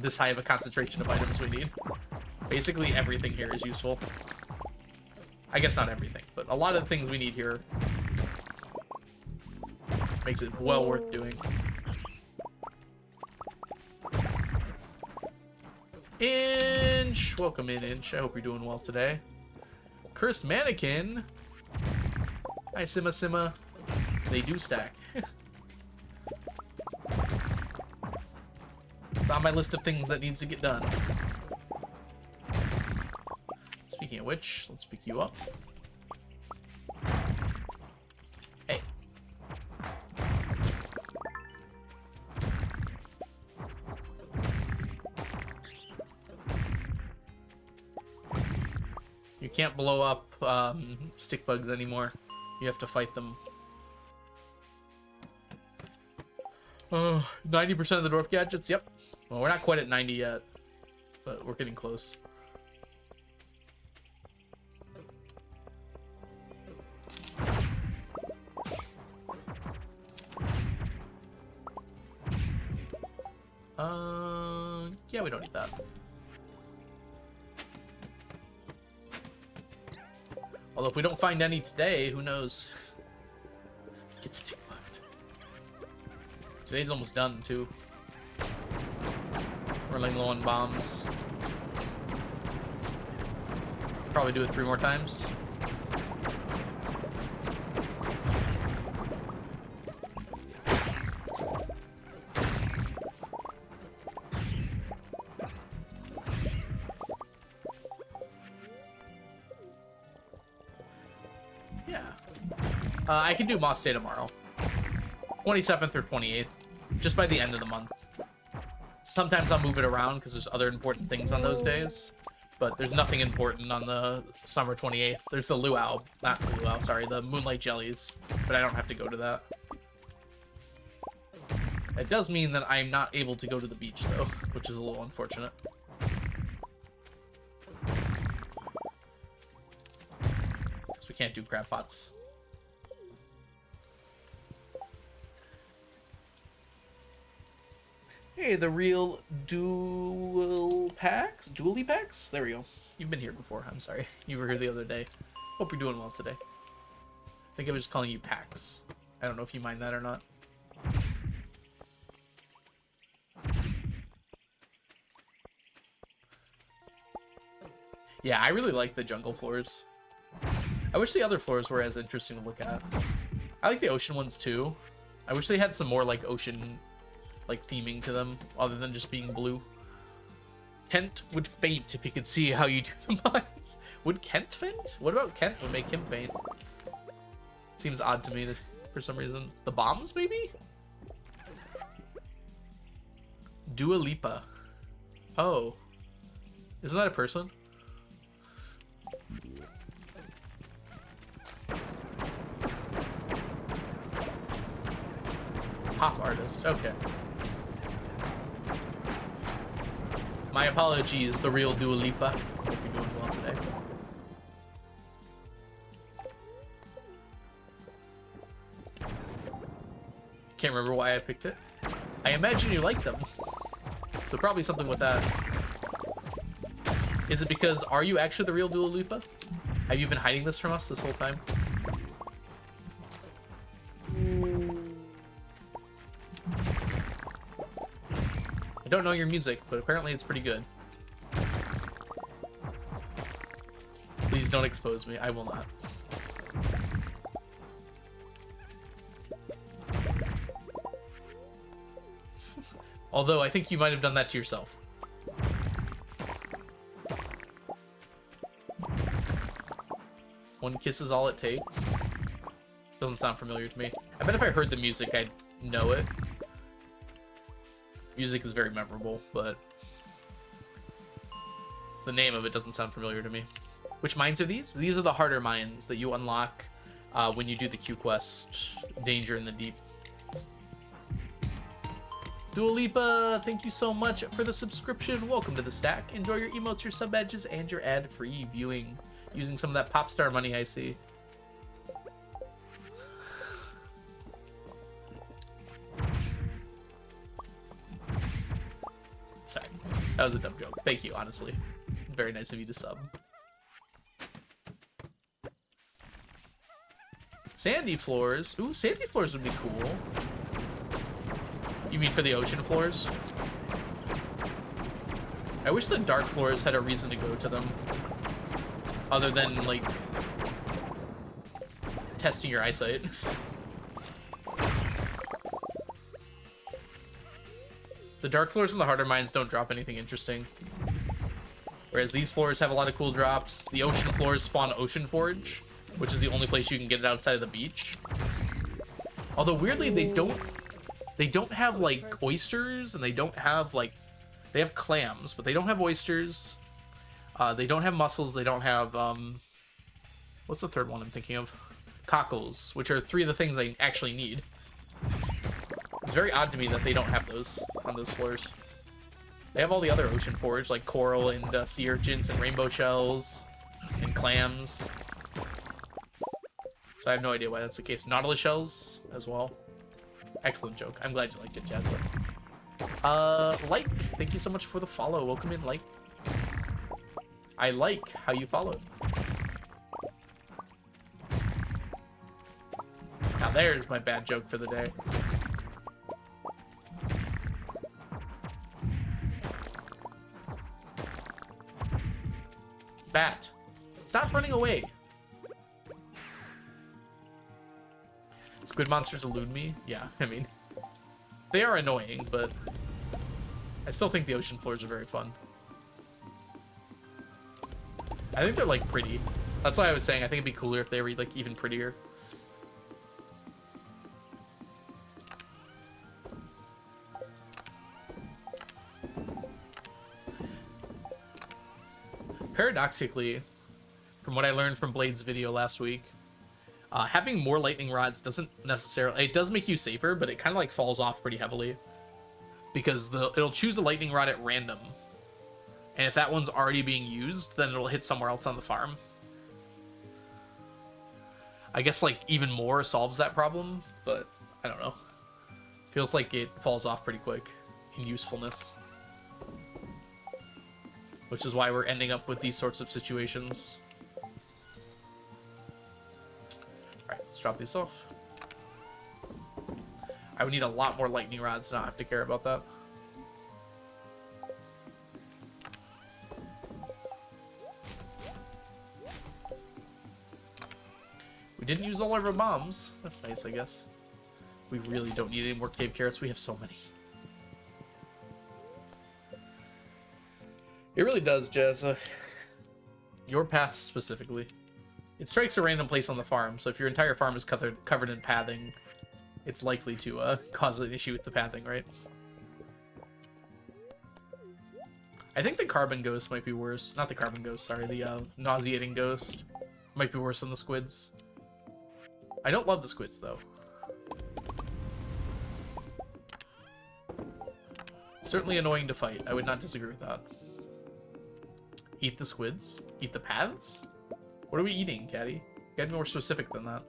this high of a concentration of items we need. Basically, everything here is useful. I guess not everything, but a lot of the things we need here makes it well worth doing. Inch! Welcome in, Inch. I hope you're doing well today. Cursed Mannequin. Hi, Sima Sima. They do stack. It's on my list of things that needs to get done. Speaking of which, let's pick you up. Hey. You can't blow up stick bugs anymore. You have to fight them. 90% of the dwarf gadgets? Yep. Well, we're not quite at 90 yet, but we're getting close. Yeah, we don't need that. Although if we don't find any today, who knows? It's too much. Today's almost done, too. Running low on bombs. Probably do it 3 more times. I can do Moss Day tomorrow. 27th or 28th. Just by the end of the month. Sometimes I'll move it around because there's other important things on those days. But there's nothing important on the summer 28th. There's the luau. Not the luau, sorry. The Moonlight Jellies. But I don't have to go to that. It does mean that I'm not able to go to the beach, though, which is a little unfortunate. Because we can't do crab pots. Hey, the real dually packs? There we go. You've been here before. I'm sorry. You were here the other day. Hope you're doing well today. I think I was just calling you packs. I don't know if you mind that or not. Yeah, I really like the jungle floors. I wish the other floors were as interesting to look at. I like the ocean ones too. I wish they had some more like ocean like theming to them other than just being blue. Kent would faint if he could see how you do the mines. Would Kent faint? What about Kent would make him faint? Seems odd to me for some reason. The bombs maybe? Dua Lipa. Oh. Isn't that a person? Pop artist. Okay. My apologies, the real Dua Lipa. Hope you're doing well today. Can't remember why I picked it. I imagine you like them. So probably something with that. Is it because, are you actually the real Dua Lipa? Have you been hiding this from us this whole time? I don't know your music, but apparently it's pretty good. Please don't expose me. I will not. Although, I think you might have done that to yourself. One kiss is all it takes. Doesn't sound familiar to me. I bet if I heard the music, I'd know it. Music is very memorable, but the name of it doesn't sound familiar to me. Which mines are these? These are the harder mines that you unlock when you do the Q quest, Danger in the Deep. Dua Lipa, thank you so much for the subscription. Welcome to the stack. Enjoy your emotes, your sub badges, and your ad-free viewing using some of that pop star money I see. Sorry, that was a dumb joke. Thank you, honestly. Very nice of you to sub. Sandy floors. Ooh, sandy floors would be cool. You mean for the ocean floors? I wish the dark floors had a reason to go to them. Other than, like, testing your eyesight. The dark floors and the harder mines don't drop anything interesting. Whereas these floors have a lot of cool drops. The ocean floors spawn Ocean Forge, which is the only place you can get it outside of the beach. Although, weirdly, they don't have, like, oysters, and they don't have, like... They have clams, but they don't have oysters. They don't have mussels. They don't have, what's the third one I'm thinking of? Cockles, which are 3 of the things I actually need. It's very odd to me that they don't have those on those floors. They have all the other ocean forage, like coral and sea urchins and rainbow shells and clams. So I have no idea why that's the case. Nautilus shells as well. Excellent joke. I'm glad you liked it, Jazza. Like, thank you so much for the follow. Welcome in, like. I like how you followed. Now there's my bad joke for the day. Bat, stop running away. Squid monsters elude me? Yeah, I mean, they are annoying, but I still think the ocean floors are very fun. I think they're, like, pretty. That's why I was saying I think it'd be cooler if they were, like, even prettier. Paradoxically, from what I learned from Blade's video last week, having more lightning rods doesn't necessarily... It does make you safer, but it kind of, like, falls off pretty heavily. because it'll choose a lightning rod at random. And if that one's already being used, then it'll hit somewhere else on the farm. I guess like even more solves that problem, but I don't know. Feels like it falls off pretty quick in usefulness. Which is why we're ending up with these sorts of situations. Alright, let's drop these off. I would need a lot more lightning rods to not have to care about that. We didn't use all of our bombs. That's nice, I guess. We really don't need any more cave carrots. We have so many. It really does, Jazz. Your path specifically. It strikes a random place on the farm, so if your entire farm is covered in pathing, it's likely to cause an issue with the pathing, right? I think the carbon ghost might be worse. Not the carbon ghost, sorry. The nauseating ghost might be worse than the squids. I don't love the squids, though. Certainly annoying to fight. I would not disagree with that. Eat the squids? Eat the paths? What are we eating, Caddy? Gotta be more specific than that.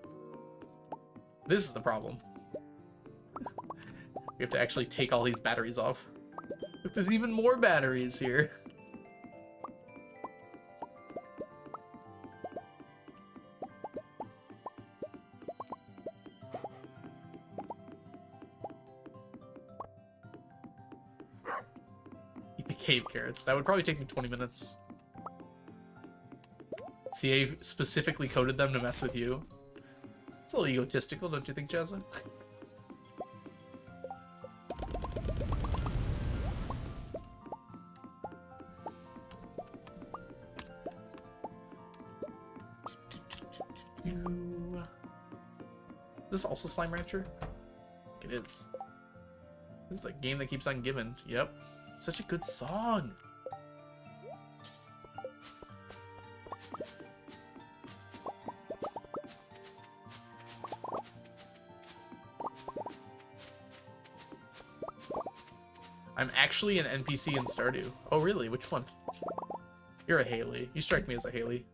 This is the problem. We have to actually take all these batteries off. Look, there's even more batteries here. Eat the cave carrots. That would probably take me 20 minutes. CA specifically coded them to mess with you. It's a little egotistical, don't you think, Jasmine? Is this also Slime Rancher? It is. This is the game that keeps on giving. Yep. Such a good song. I'm actually an NPC in Stardew. Oh, really? Which one? You're a Haley. You strike me as a Haley.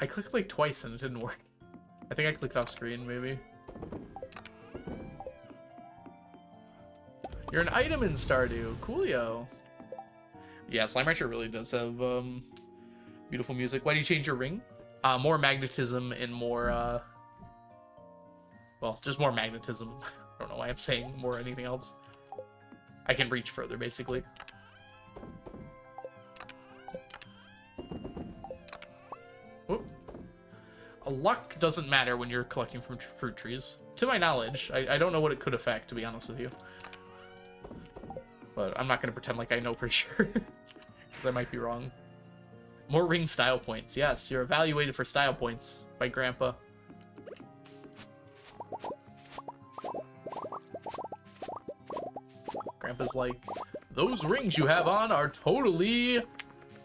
I clicked like twice and it didn't work. I think I clicked off screen, maybe. You're an item in Stardew. Coolio. Yeah, Slime Rancher really does have beautiful music. Why do you change your ring? More magnetism and more... well, just more magnetism. I don't know why I'm saying more anything else. I can reach further, basically. Whoop. Luck doesn't matter when you're collecting from fruit trees. To my knowledge. I don't know what it could affect, to be honest with you. But I'm not going to pretend like I know for sure. Because I might be wrong. More ring style points. Yes, you're evaluated for style points by Grandpa. Grandpa's like, those rings you have on are totally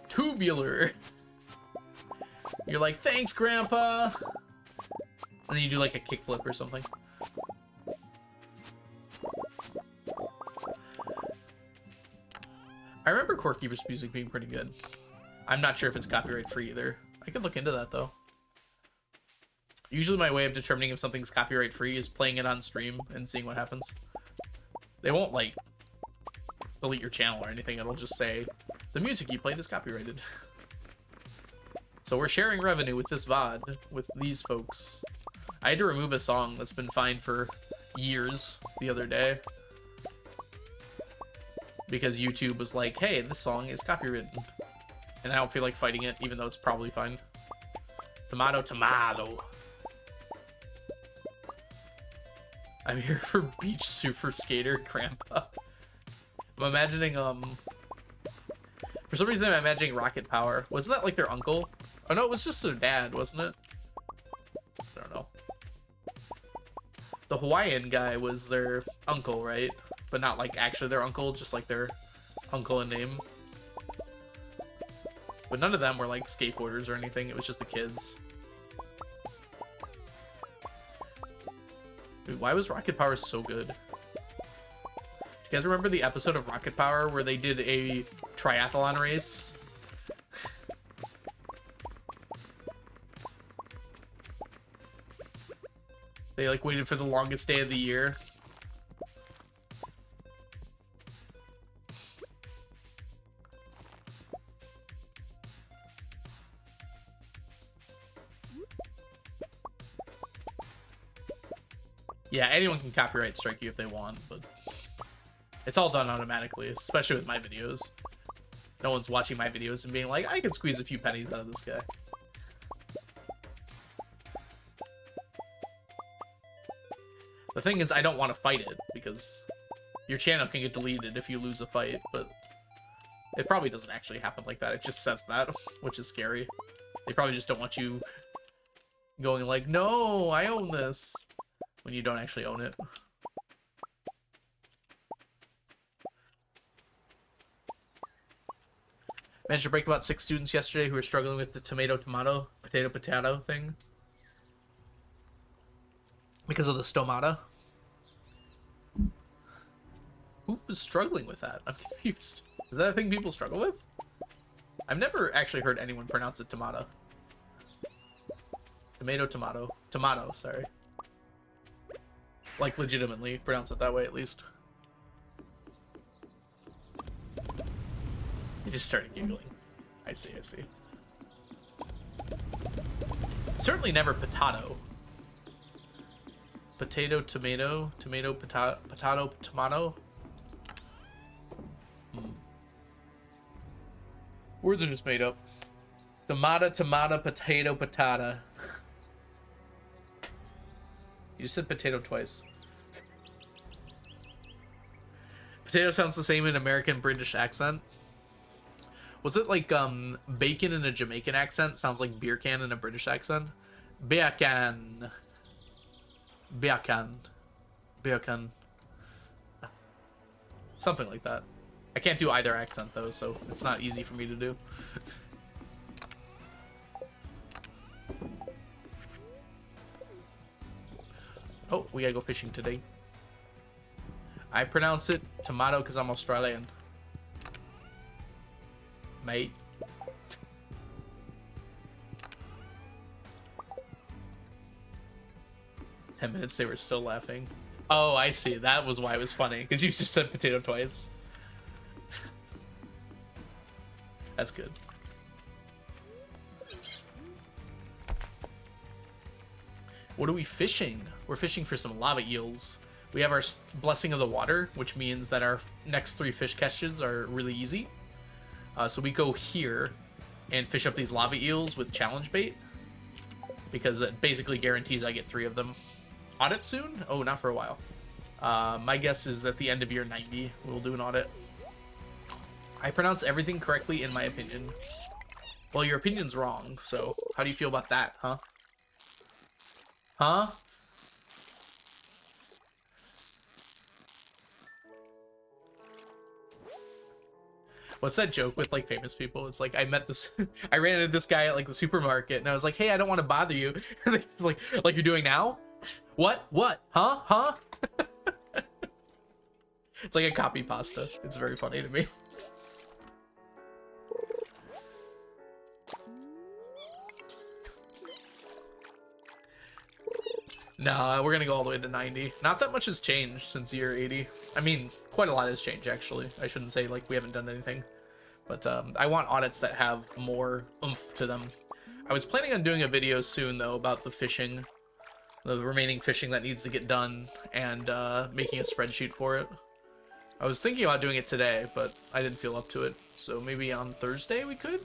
tubular. You're like, thanks, Grandpa. And then you do like a kickflip or something. I remember Core Keeper's music being pretty good. I'm not sure if it's copyright free either. I could look into that though. Usually my way of determining if something's copyright free is playing it on stream and seeing what happens. They won't like delete your channel or anything. It'll just say the music you played is copyrighted. So we're sharing revenue with this VOD with these folks. I had to remove a song that's been fine for years the other day because YouTube was like, hey, this song is copyrighted. And I don't feel like fighting it, even though it's probably fine. Tomato, tomato. I'm here for Beach Super Skater Grandpa. I'm imagining, for some reason I'm imagining Rocket Power. Wasn't that like their uncle? Oh no, it was just their dad, wasn't it? I don't know. The Hawaiian guy was their uncle, right? But not like actually their uncle, just like their uncle in name. But none of them were like skateboarders or anything, it was just the kids. Dude, why was Rocket Power so good? You guys remember the episode of Rocket Power where they did a triathlon race? They like waited for the longest day of the year. Yeah, anyone can copyright strike you if they want, but it's all done automatically, especially with my videos. No one's watching my videos and being like, I can squeeze a few pennies out of this guy. The thing is, I don't want to fight it, because your channel can get deleted if you lose a fight, but it probably doesn't actually happen like that. It just says that, which is scary. They probably just don't want you going like, no, I own this, when you don't actually own it. Managed to break about 6 students yesterday who were struggling with the tomato-tomato, potato-potato thing. Because of the stomata. Who was struggling with that? I'm confused. Is that a thing people struggle with? I've never actually heard anyone pronounce it tomato. Tomato-tomato. Tomato, sorry. Like, legitimately pronounce it that way, at least. He just started giggling. I see, I see. Certainly never potato. Potato, tomato, tomato, potato, potato, tomato. Words are just made up. Tomato, tomato, potato, patata. You just said potato twice. Potato sounds the same in American British accent. Was it like bacon in a Jamaican accent? Sounds like beer can in a British accent. Beer can. Beer can. Beer can. Something like that. I can't do either accent though, so it's not easy for me to do. Oh, we gotta go fishing today. I pronounce it tomato because I'm Australian. Mate. "10 minutes, they were still laughing." Oh, I see. That was why it was funny, because you just said potato twice. That's good. What are we fishing? We're fishing for some lava eels. We have our blessing of the water, which means that our next 3 fish catches are really easy. So we go here and fish up these lava eels with challenge bait, because it basically guarantees I get 3 of them. Audit soon? Oh, not for a while. My guess is at the end of year 90, we'll do an audit. I pronounce everything correctly in my opinion. Well, your opinion's wrong, so how do you feel about that, huh? Huh? What's that joke with like famous people? It's like, I met this, I ran into this guy at like the supermarket and I was like, hey, I don't want to bother you. And it's like you're doing now? What? What? Huh? Huh? It's like a copy pasta. It's very funny to me. Nah, we're gonna go all the way to 90. Not that much has changed since year 80. I mean, quite a lot has changed, actually. I shouldn't say, like, we haven't done anything. But, I want audits that have more oomph to them. I was planning on doing a video soon, though, about the fishing. The remaining fishing that needs to get done, and, making a spreadsheet for it. I was thinking about doing it today, but I didn't feel up to it. So maybe on Thursday we could?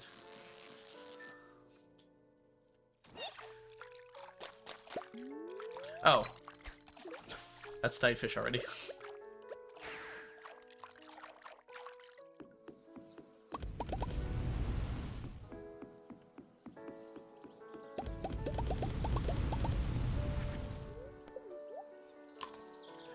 Oh. That's dyed fish already.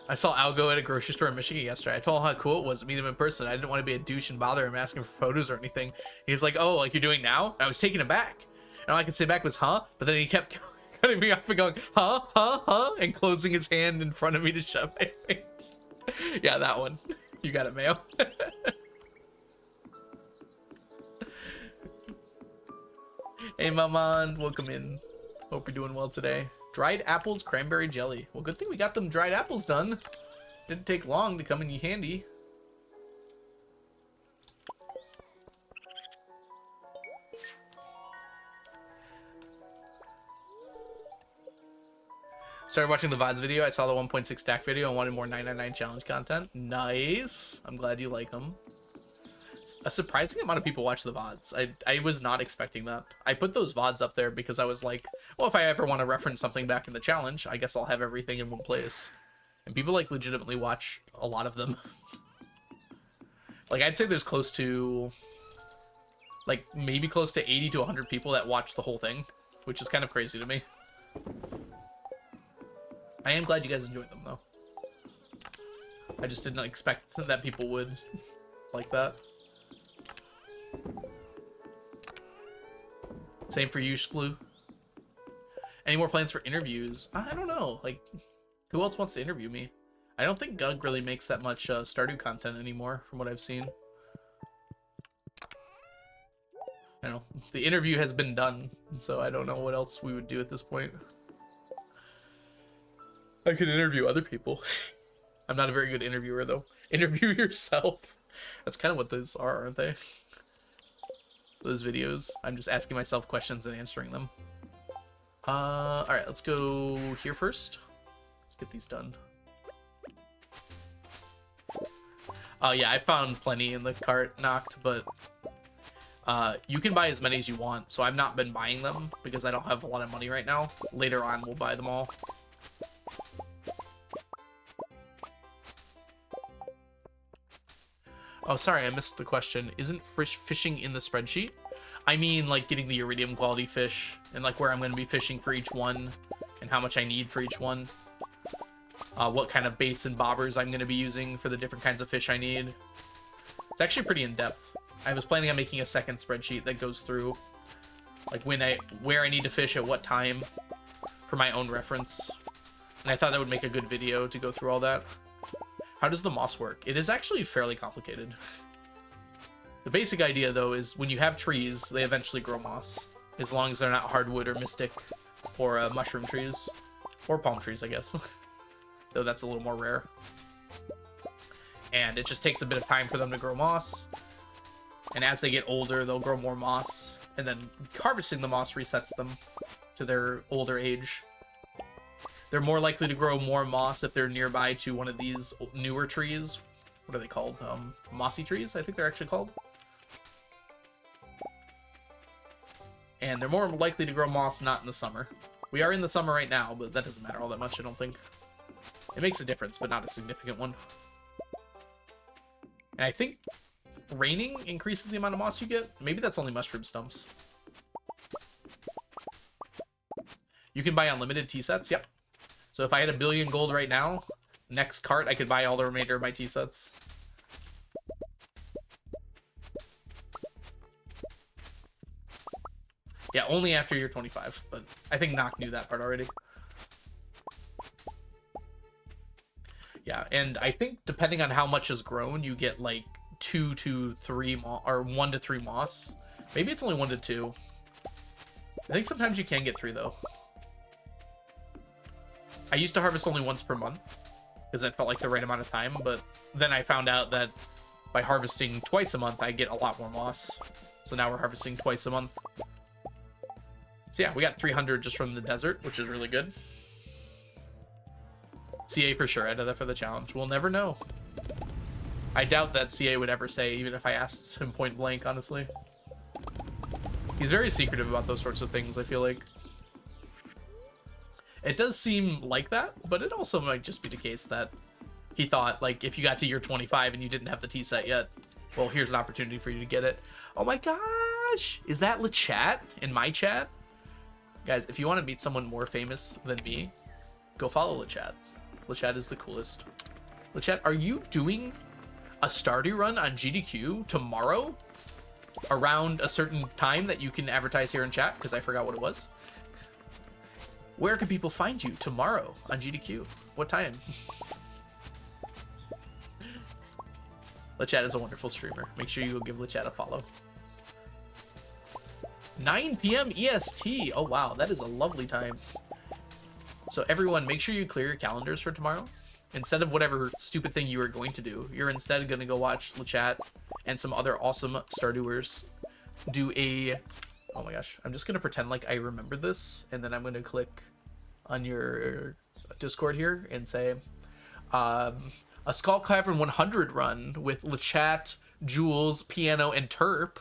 I saw Algo at a grocery store in Michigan yesterday. I told him how cool it was to meet him in person. I didn't want to be a douche and bother him asking for photos or anything. He was like, oh, like you're doing now? I was taken aback. And all I could say back was, huh? But then he kept cutting me off and going, huh, huh, huh, and closing his hand in front of me to shut my face. Yeah, that one. You got it, Mayo. Hey, Maman, welcome in. Hope you're doing well today. Dried apples, cranberry jelly. Well, good thing we got them dried apples done. Didn't take long to come in handy. Started watching the VODs video. I saw the 1.6 stack video and wanted more 999 challenge content. Nice. I'm glad you like them. A surprising amount of people watch the VODs. I was not expecting that. I put those VODs up there because I was like, well, if I ever want to reference something back in the challenge, I guess I'll have everything in one place. And people like legitimately watch a lot of them. Like, I'd say there's close to, like, maybe close to 80 to 100 people that watch the whole thing, which is kind of crazy to me. I am glad you guys enjoyed them, though. I just didn't expect that people would like that. Same for you, Sklu. Any more plans for interviews? I don't know. Like, who else wants to interview me? I don't think Gug really makes that much Stardew content anymore, from what I've seen. I know. The interview has been done, so I don't know what else we would do at this point. I could interview other people. I'm not a very good interviewer, though. Interview yourself. That's kind of what those are, aren't they? Those videos. I'm just asking myself questions and answering them. Alright, let's go here first. Let's get these done. Yeah, I found plenty in the cart knocked, but you can buy as many as you want, so I've not been buying them because I don't have a lot of money right now. Later on, we'll buy them all. Oh, sorry, I missed the question. Isn't fishing in the spreadsheet? I mean, like, getting the iridium quality fish, and, like, where I'm going to be fishing for each one, and how much I need for each one. What kind of baits and bobbers I'm going to be using for the different kinds of fish I need. It's actually pretty in-depth. I was planning on making a second spreadsheet that goes through, like, where I need to fish at what time, for my own reference. And I thought that would make a good video to go through all that. How does the moss work? It is actually fairly complicated. The basic idea, though, is when you have trees, they eventually grow moss. As long as they're not hardwood or mystic or mushroom trees. Or palm trees, I guess. Though that's a little more rare. And it just takes a bit of time for them to grow moss. And as they get older, they'll grow more moss. And then harvesting the moss resets them to their older age. They're more likely to grow more moss if they're nearby to one of these newer trees. What are they called? Mossy trees, I think they're actually called. And they're more likely to grow moss not in the summer. We are in the summer right now, but that doesn't matter all that much, I don't think. It makes a difference, but not a significant one. And I think raining increases the amount of moss you get. Maybe that's only mushroom stumps. You can buy unlimited tea sets, yep. So if I had 1 billion gold right now, next cart, I could buy all the remainder of my tea sets. Yeah, only after you're 25, but I think Nock knew that part already. Yeah, and I think depending on how much is grown, you get like 2 to 3 or 1 to 3 moss. Maybe it's only 1 to 2. I think sometimes you can get 3 though. I used to harvest only once per month because that felt like the right amount of time, but then I found out that by harvesting twice a month, I get a lot more moss. So now we're harvesting twice a month. So yeah, we got 300 just from the desert, which is really good. CA for sure. I did that for the challenge. We'll never know. I doubt that CA would ever say, even if I asked him point blank, honestly. He's very secretive about those sorts of things, I feel like. It does seem like that, but it also might just be the case that he thought, like, if you got to year 25 and you didn't have the tea set yet, well, here's an opportunity for you to get it. Oh my gosh! Is that LeChat in my chat? Guys, if you want to meet someone more famous than me, go follow LeChat. LeChat is the coolest. LeChat, are you doing a Stardew run on GDQ tomorrow? Around a certain time that you can advertise here in chat? Because I forgot what it was. Where can people find you tomorrow on GDQ? What time? LeChat is a wonderful streamer. Make sure you go give LeChat a follow. 9 p.m. EST. Oh, wow. That is a lovely time. So everyone, make sure you clear your calendars for tomorrow. Instead of whatever stupid thing you were going to do, you're instead going to go watch LeChat and some other awesome Stardewers do a... Oh my gosh. I'm just going to pretend like I remember this, and then I'm going to click on your Discord here and say, a Skull Cavern 100 run with LeChat, Jules, Piano, and Terp,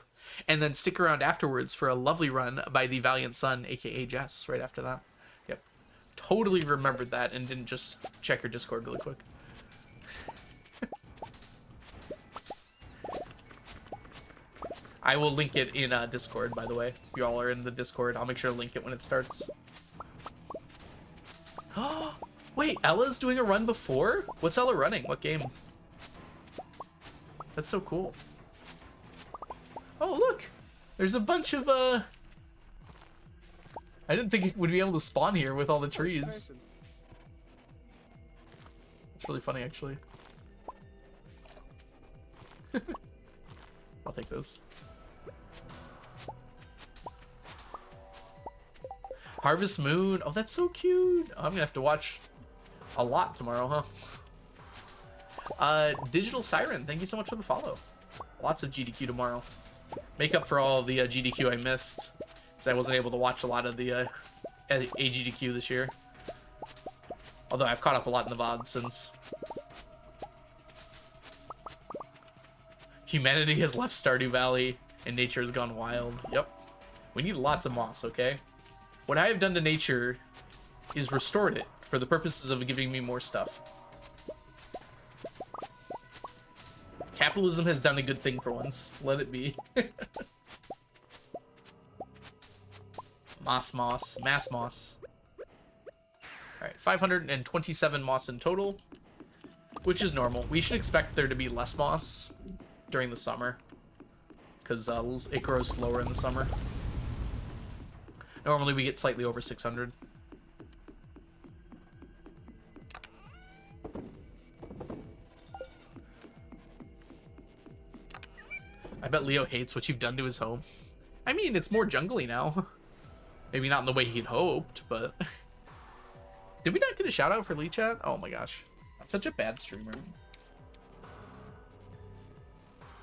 and then stick around afterwards for a lovely run by the Valiant Sun, aka Jess, right after that. Yep. Totally remembered that and didn't just check your Discord really quick. I will link it in Discord, by the way. If you all are in the Discord, I'll make sure to link it when it starts. Wait, Ella's doing a run before? What's Ella running? What game? That's so cool. Oh, look! There's a bunch of, I didn't think it would be able to spawn here with all the trees. It's really funny, actually. I'll take those. Harvest Moon. Oh, that's so cute. I'm gonna have to watch a lot tomorrow, huh? Digital Siren, thank you so much for the follow. Lots of GDQ tomorrow. Make up for all the GDQ I missed, because I wasn't able to watch a lot of the AGDQ this year. Although I've caught up a lot in the VOD since. Humanity has left Stardew Valley, and nature has gone wild. Yep. We need lots of moss, okay? What I have done to nature is restored it for the purposes of giving me more stuff. Capitalism has done a good thing for once. Let it be. Mass moss. Alright, 527 moss in total, which is normal. We should expect there to be less moss during the summer, because it grows slower in the summer. Normally we get slightly over 600. I bet Leo hates what you've done to his home. I mean, it's more jungly now. Maybe not in the way he'd hoped, but... Did we not get a shout out for Lee Chat? Oh my gosh. I'm such a bad streamer.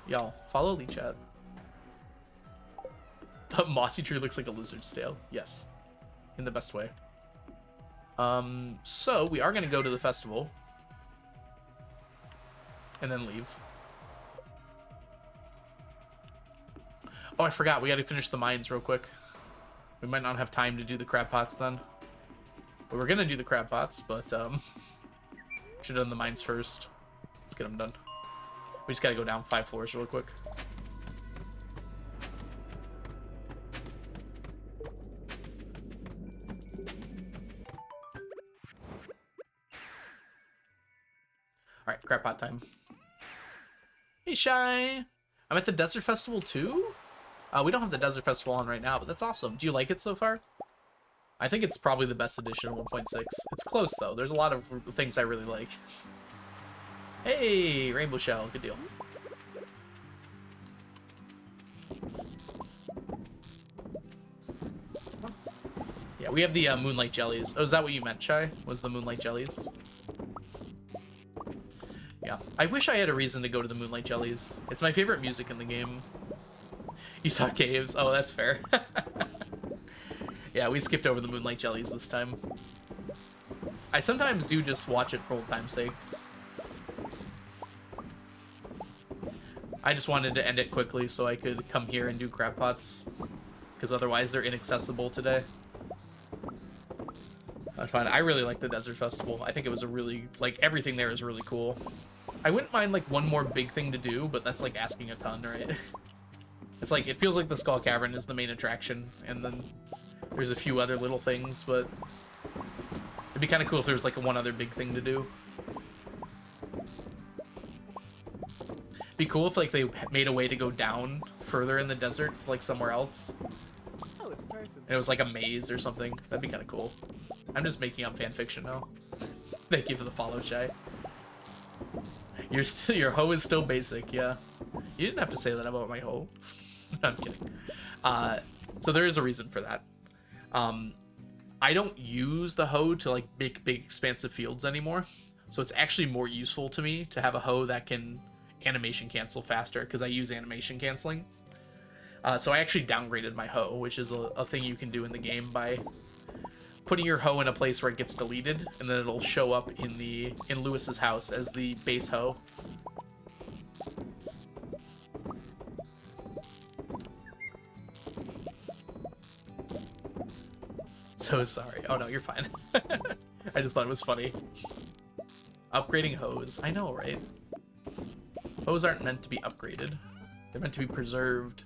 Y'all, follow Lee Chat. The mossy tree looks like a lizard's tail. Yes. In the best way. So we are going to go to the festival. And then leave. Oh, I forgot. We got to finish the mines real quick. We might not have time to do the crab pots then. But we're going to do the crab pots, but should have done the mines first. Let's get them done. We just got to go down 5 floors real quick. All right, crab pot time. Hey, Shy. I'm at the Desert Festival too? We don't have the Desert Festival on right now, but that's awesome. Do you like it so far? I think it's probably the best edition of 1.6. It's close, though. There's a lot of things I really like. Hey, Rainbow Shell. Good deal. Yeah, we have the Moonlight Jellies. Oh, is that what you meant, Shy? Was the Moonlight Jellies? Yeah. I wish I had a reason to go to the Moonlight Jellies. It's my favorite music in the game. You saw caves? Oh, that's fair. Yeah, we skipped over the Moonlight Jellies this time. I sometimes do just watch it for old time's sake. I just wanted to end it quickly so I could come here and do crab pots. Because otherwise they're inaccessible today. That's fine. I really like the Desert Festival. I think it was a really, like, everything there is really cool. I wouldn't mind, like, one more big thing to do, but that's, like, asking a ton, right? It's like, it feels like the Skull Cavern is the main attraction, and then there's a few other little things, but it'd be kind of cool if there was, like, one other big thing to do. It'd be cool if, like, they made a way to go down further in the desert, like, somewhere else. Oh, it's a person. And it was, like, a maze or something. That'd be kind of cool. I'm just making up fan fiction now. Thank you for the follow, Shay. Your hoe is still basic, yeah. You didn't have to say that about my hoe. No, I'm kidding. So there is a reason for that. I don't use the hoe to like make big expansive fields anymore. So it's actually more useful to me to have a hoe that can animation cancel faster because I use animation canceling. So I actually downgraded my hoe, which is a thing you can do in the game by putting your hoe in a place where it gets deleted, and then it'll show up in Lewis's house as the base hoe. So sorry. Oh no, you're fine. I just thought it was funny. Upgrading hoes. I know, right? Hoes aren't meant to be upgraded. They're meant to be preserved.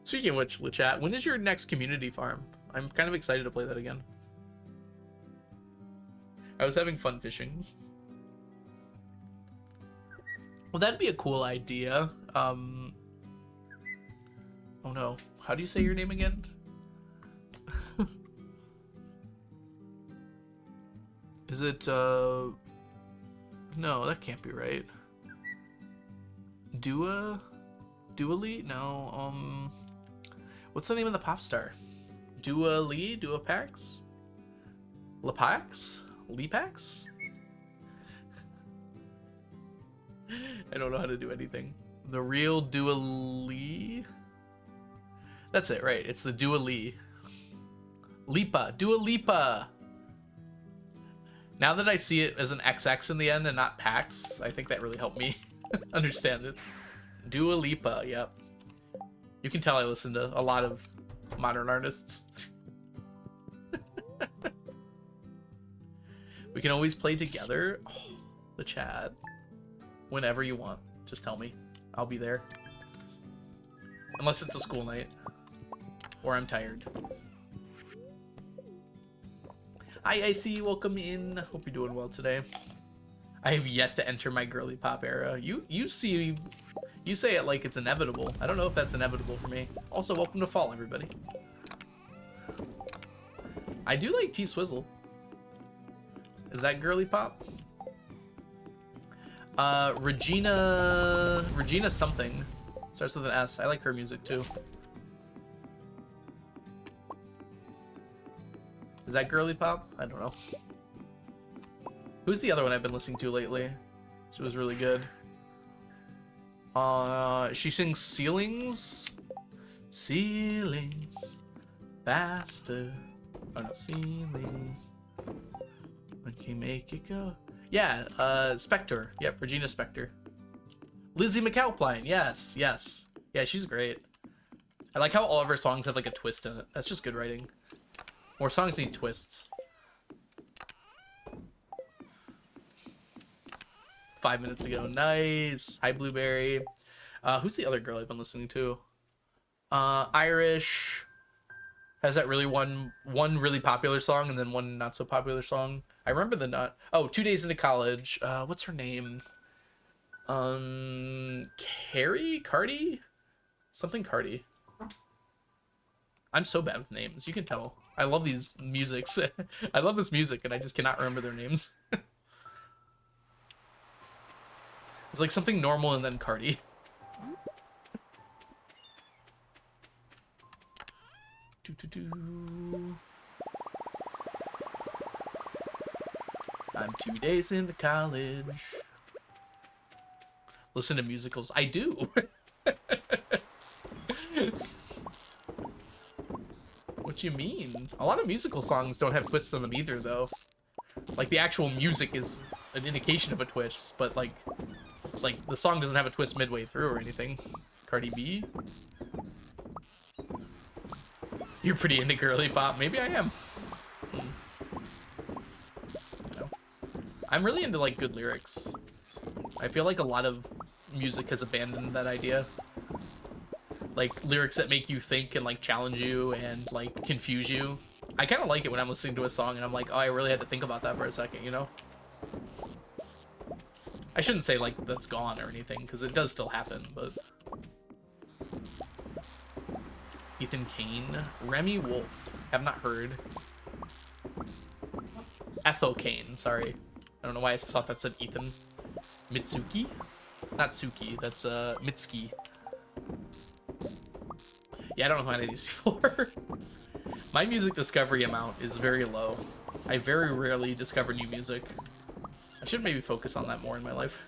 Speaking of which, chat, when is your next community farm? I'm kind of excited to play that again. I was having fun fishing. Well, that'd be a cool idea. Oh no. How do you say your name again? Is it, no, that can't be right. Dualee? No, what's the name of the pop star? Duapax? Lepax? Lepax? I don't know how to do anything. The real Dualee? That's it, right? It's the Dua Lipa. Dua Lipa! Now that I see it as an XX in the end and not Pax, I think that really helped me understand it. Dua Lipa, yep. You can tell I listen to a lot of modern artists. We can always play together. Oh, the chat. Whenever you want, just tell me. I'll be there. Unless it's a school night. Or I'm tired. Hi, IC, welcome in. Hope you're doing well today. I have yet to enter my girly pop era. You say it like it's inevitable. I don't know if that's inevitable for me. Also, welcome to fall, everybody. I do like T-Swizzle. Is that girly pop? Regina something. Starts with an S. I like her music too. Is that girly pop? I don't know. Who's the other one I've been listening to lately? She was really good. She sings Ceilings. Ceilings. Faster. Oh no, ceilings. I can make it go. Yeah, Spectre. Yep, Regina Spectre. Lizzie McAlpine. Yes, yes. Yeah, she's great. I like how all of her songs have like a twist in it. That's just good writing. More songs need twists. 5 minutes ago. Nice. Hi, Blueberry. Who's the other girl I've been listening to? Irish. Has that really one really popular song and then one not so popular song. I remember the not. Oh, 2 Days into College. What's her name? Cardi? Something Cardi. I'm so bad with names. You can tell. I love these musics. I love this music, and I just cannot remember their names. It's like something normal and then Cardi. I'm 2 days into college. Listen to musicals. I do. What you mean? A lot of musical songs don't have twists in them either, though. Like, the actual music is an indication of a twist, but, like the song doesn't have a twist midway through or anything. Cardi B? You're pretty into girly pop. Maybe I am. No. I'm really into, like, good lyrics. I feel like a lot of music has abandoned that idea. Like, lyrics that make you think and, like, challenge you and, like, confuse you. I kind of like it when I'm listening to a song and I'm like, oh, I really had to think about that for a second, you know? I shouldn't say, like, that's gone or anything, because it does still happen, but... Ethan Kane. Remy Wolf. Have not heard. Ethel-Kane, sorry. I don't know why I thought that said Ethan. Mitsuki? Not Suki, that's Mitski. Yeah, I don't know who any of these people are. My music discovery amount is very low. I very rarely discover new music. I should maybe focus on that more in my life.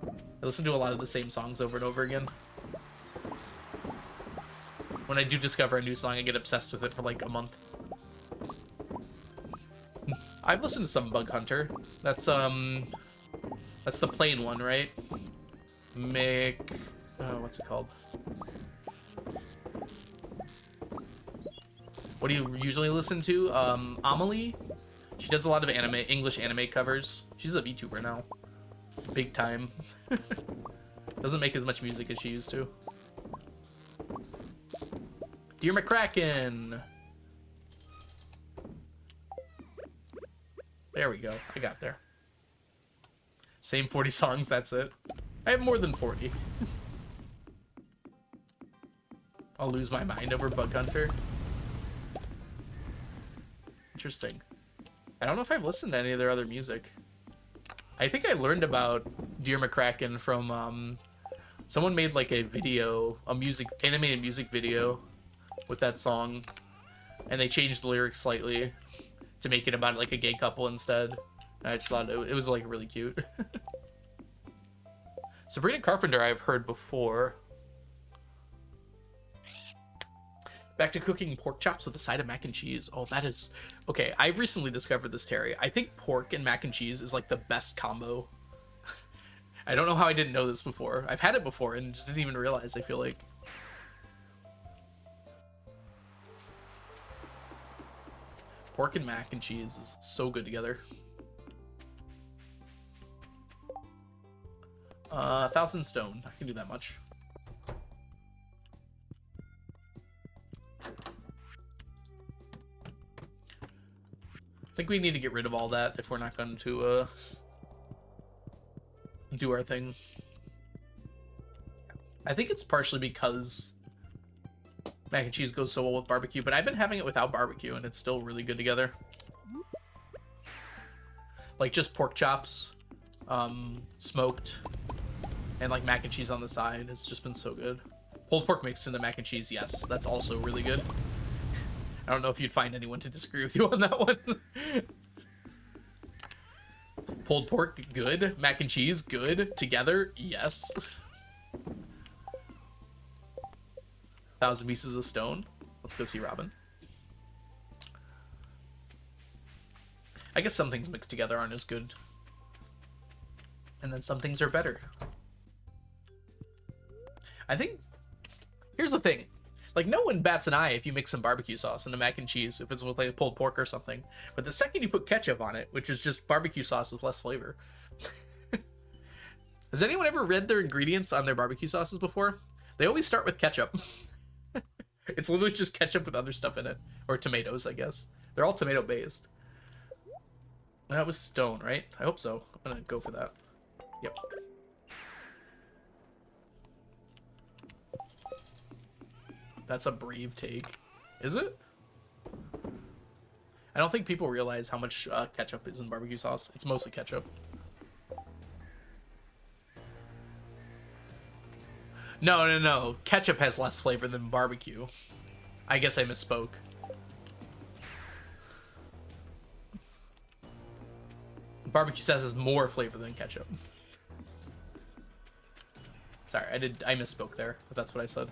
I listen to a lot of the same songs over and over again. When I do discover a new song, I get obsessed with it for like a month. I've listened to some Bug Hunter. That's the plain one, right? What's it called? What do you usually listen to? Amelie? She does a lot of English anime covers. She's a VTuber now. Big time. Doesn't make as much music as she used to. Dear McCracken! There we go. I got there. Same 40 songs, that's it. I have more than 40. I'll lose my mind over Bug Hunter. Interesting. I don't know if I've listened to any of their other music. I think I learned about Dear McCracken from someone made like a video, animated music video with that song, and they changed the lyrics slightly to make it about like a gay couple instead. And I just thought it was like really cute. Sabrina Carpenter I've heard before. Back to cooking pork chops with a side of mac and cheese. Oh, that is... Okay, I recently discovered this, Terry. I think pork and mac and cheese is like the best combo. I don't know how I didn't know this before. I've had it before and just didn't even realize, I feel like. Pork and mac and cheese is so good together. 1,000 stone. I can do that much. I think we need to get rid of all that if we're not going to do our thing. I think it's partially because mac and cheese goes so well with barbecue, but I've been having it without barbecue and it's still really good together. Like just pork chops, smoked, and like mac and cheese on the side. It's just been so good. Pulled pork mixed into mac and cheese, yes, that's also really good. I don't know if you'd find anyone to disagree with you on that one. Pulled pork, good. Mac and cheese, good. Together, yes. 1,000 pieces of stone. Let's go see Robin. I guess some things mixed together aren't as good. And then some things are better. I think... Here's the thing. Like, no one bats an eye if you mix some barbecue sauce into mac and cheese, if it's with like pulled pork or something. But the second you put ketchup on it, which is just barbecue sauce with less flavor. Has anyone ever read their ingredients on their barbecue sauces before? They always start with ketchup. It's literally just ketchup with other stuff in it. Or tomatoes, I guess. They're all tomato based. That was stone, right? I hope so. I'm gonna go for that. Yep. That's a brave take. Is it? I don't think people realize how much ketchup is in barbecue sauce. It's mostly ketchup. No. Ketchup has less flavor than barbecue. I guess I misspoke. Barbecue sauce has more flavor than ketchup. Sorry, I misspoke there, but that's what I said.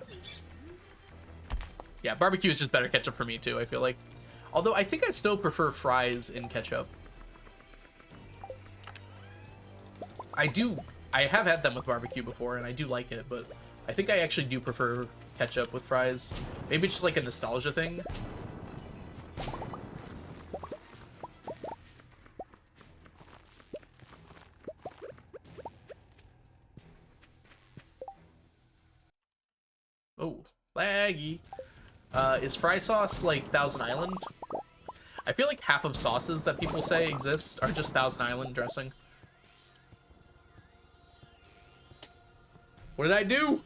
Yeah, barbecue is just better ketchup for me too, I feel like. Although I think I still prefer fries in ketchup. I have had them with barbecue before and I do like it, but I think I actually do prefer ketchup with fries. Maybe it's just like a nostalgia thing. Oh, laggy. Is fry sauce like Thousand Island? I feel like half of sauces that people say exist are just Thousand Island dressing. What did I do?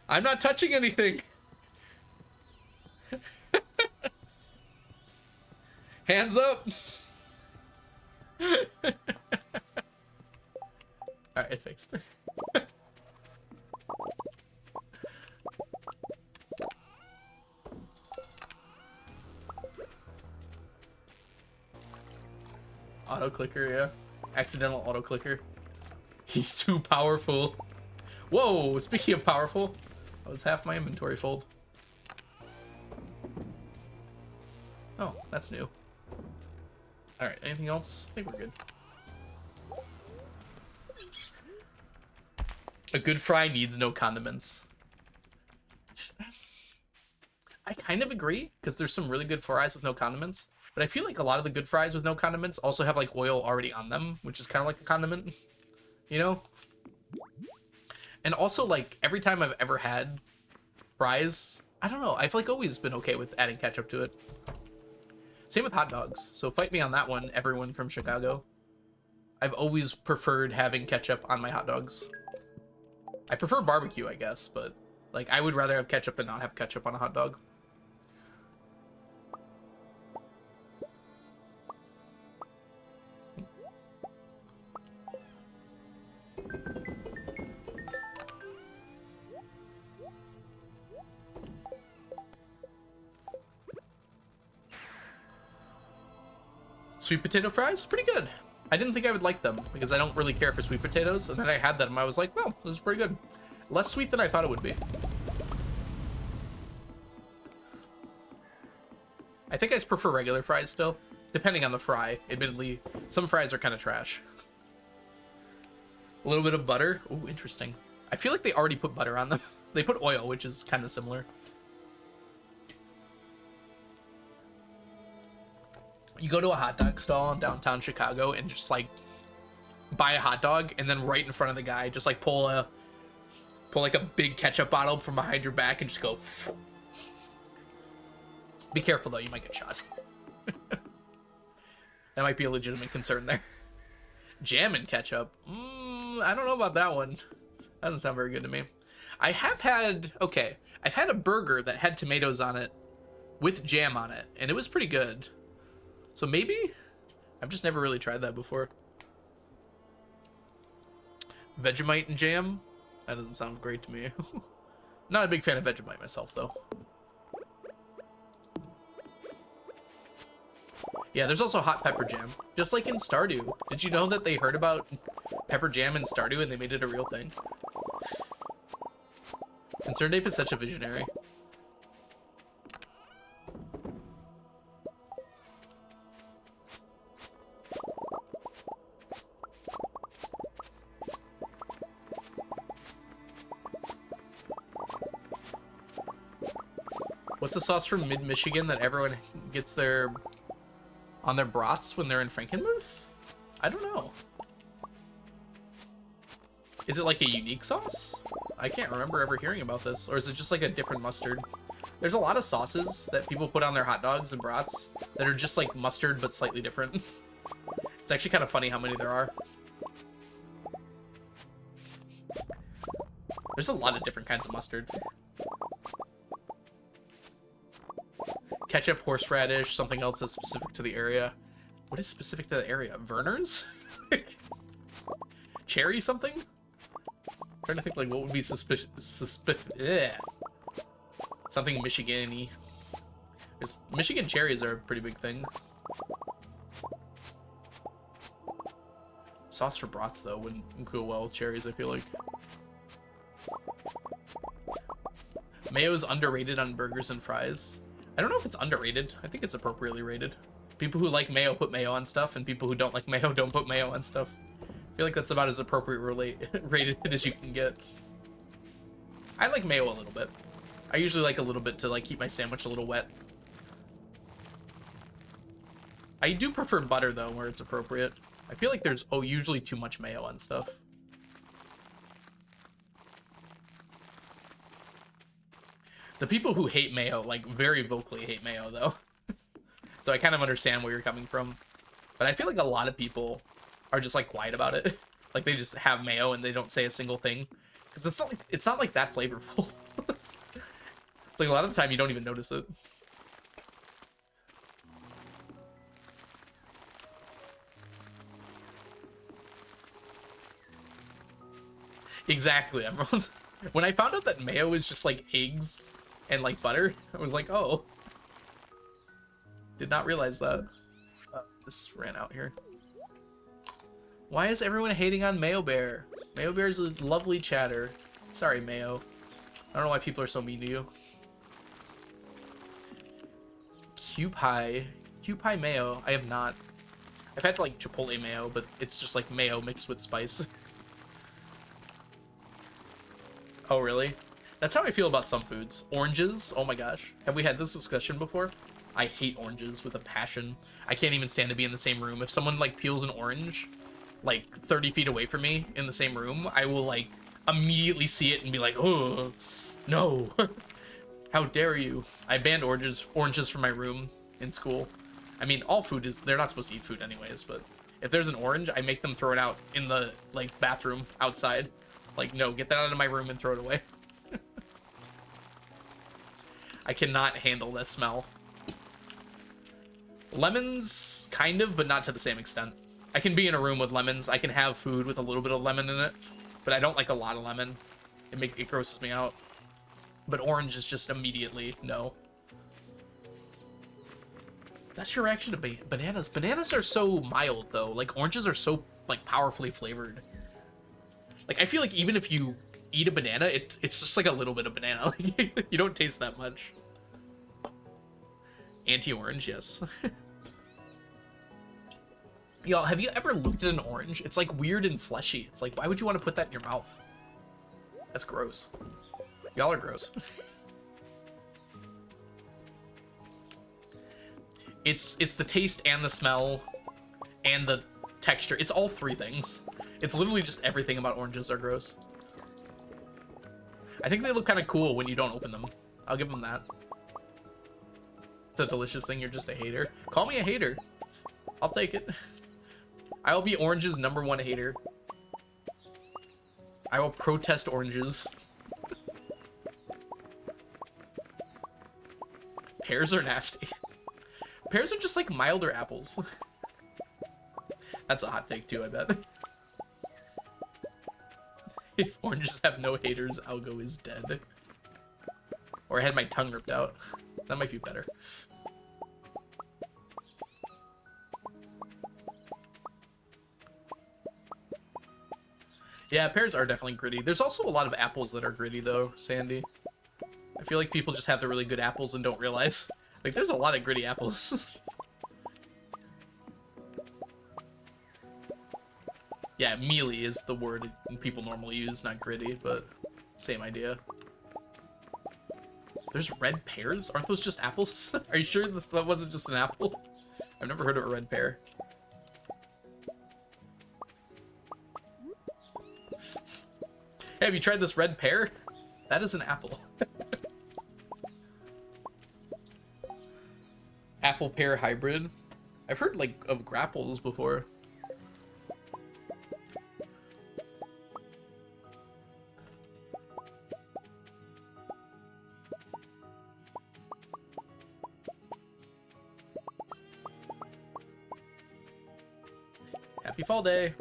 I'm not touching anything. Hands up. Alright, it fixed. Auto clicker, yeah. Accidental auto clicker. He's too powerful. Whoa, speaking of powerful, that was half my inventory fold. Oh, that's new. Alright, anything else? I think we're good. A good fry needs no condiments. I kind of agree, because there's some really good fries with no condiments. But I feel like a lot of the good fries with no condiments also have like oil already on them, which is kind of like a condiment, you know? And also, like, every time I've ever had fries, I don't know, I've like always been okay with adding ketchup to it. Same with hot dogs. So fight me on that one, everyone from Chicago. I've always preferred having ketchup on my hot dogs. I prefer barbecue, I guess, but like I would rather have ketchup than not have ketchup on a hot dog. Sweet potato fries, pretty good. I didn't think I would like them because I don't really care for sweet potatoes, and then I had them and I was like, well, this is pretty good. Less sweet than I thought it would be. I think I just prefer regular fries still, depending on the fry. Admittedly, some fries are kind of trash. A little bit of butter. Ooh, interesting. I feel like they already put butter on them. They put oil, which is kind of similar. You go to a hot dog stall in downtown Chicago and just like buy a hot dog, and then right in front of the guy, just like pull like a big ketchup bottle from behind your back and just go. Be careful though, you might get shot. That might be a legitimate concern there. Jam and ketchup. I don't know about that one. That doesn't sound very good to me. I have had, okay, I've had a burger that had tomatoes on it with jam on it, and it was pretty good. So maybe? I've just never really tried that before. Vegemite and jam? That doesn't sound great to me. Not a big fan of Vegemite myself, though. Yeah, there's also hot pepper jam. Just like in Stardew. Did you know that they heard about pepper jam in Stardew and they made it a real thing? Concerned Ape is such a visionary. What's the sauce from mid-Michigan that everyone gets their on their brats when they're in Frankenmuth? I don't know. Is it like a unique sauce? I can't remember ever hearing about this. Or is it just like a different mustard? There's a lot of sauces that people put on their hot dogs and brats that are just like mustard but slightly different. It's actually kind of funny how many there are. There's a lot of different kinds of mustard. Ketchup, horseradish, something else that's specific to the area. What is specific to the area? Verner's? Cherry something? I'm trying to think like what would be something Michigan-y. Michigan cherries are a pretty big thing. Sauce for brats though wouldn't go well with cherries, I feel like. Mayo is underrated on burgers and fries. I don't know if it's underrated. I think it's appropriately rated. People who like mayo put mayo on stuff, and people who don't like mayo don't put mayo on stuff. I feel like that's about as appropriate rated as you can get. I like mayo a little bit. I usually like a little bit to like keep my sandwich a little wet. I do prefer butter though, where it's appropriate. I feel like there's usually too much mayo on stuff. The people who hate mayo, like, very vocally hate mayo, though. So I kind of understand where you're coming from. But I feel like a lot of people are just, like, quiet about it. Like, they just have mayo and they don't say a single thing. Because it's not like that flavorful. It's like a lot of the time you don't even notice it. Exactly, Emerald. When I found out that mayo is just like eggs and like butter, I was like, oh. Did not realize that. This ran out here. Why is everyone hating on Mayo Bear? Mayo Bear's a lovely chatter. Sorry, Mayo. I don't know why people are so mean to you. Cupie mayo. I have not. I've had like chipotle mayo, but it's just like mayo mixed with spice. Oh, really? That's how I feel about some foods. Oranges. Oh my gosh. Have we had this discussion before? I hate oranges with a passion. I can't even stand to be in the same room. If someone like peels an orange like 30 feet away from me in the same room, I will like immediately see it and be like, oh, no. How dare you? I banned oranges from my room in school. I mean, all food is, they're not supposed to eat food anyways, but if there's an orange, I make them throw it out in the like bathroom outside. Like, no, get that out of my room and throw it away. I cannot handle that smell. Lemons, kind of, but not to the same extent. I can be in a room with lemons. I can have food with a little bit of lemon in it, but I don't like a lot of lemon. It grosses me out. But orange is just immediately no. That's your reaction to bananas. Bananas are so mild, though. Like, oranges are so, like, powerfully flavored. Like, I feel like even if you eat a banana, it's just like a little bit of banana. You don't taste that much. Anti-orange, yes. Y'all, have you ever looked at an orange? It's like weird and fleshy. It's like, why would you want to put that in your mouth? That's gross. Y'all are gross. It's the taste and the smell and the texture. It's all three things. It's literally just everything about oranges are gross. I think they look kind of cool when you don't open them. I'll give them that. It's a delicious thing. You're just a hater. Call me a hater. I'll take it. I will be orange's #1 hater. I will protest oranges. Pears are nasty. Pears are just like milder apples. That's a hot take too, I bet. If oranges have no haters, Algo is dead. Or I had my tongue ripped out. That might be better. Yeah, pears are definitely gritty. There's also a lot of apples that are gritty though, Sandy. I feel like people just have the really good apples and don't realize. Like, there's a lot of gritty apples. Yeah, mealy is the word people normally use, not gritty, but same idea. There's red pears? Aren't those just apples? Are you sure that wasn't just an apple? I've never heard of a red pear. Hey, have you tried this red pear? That is an apple. Apple pear hybrid. I've heard like of grapples before. Happy fall day.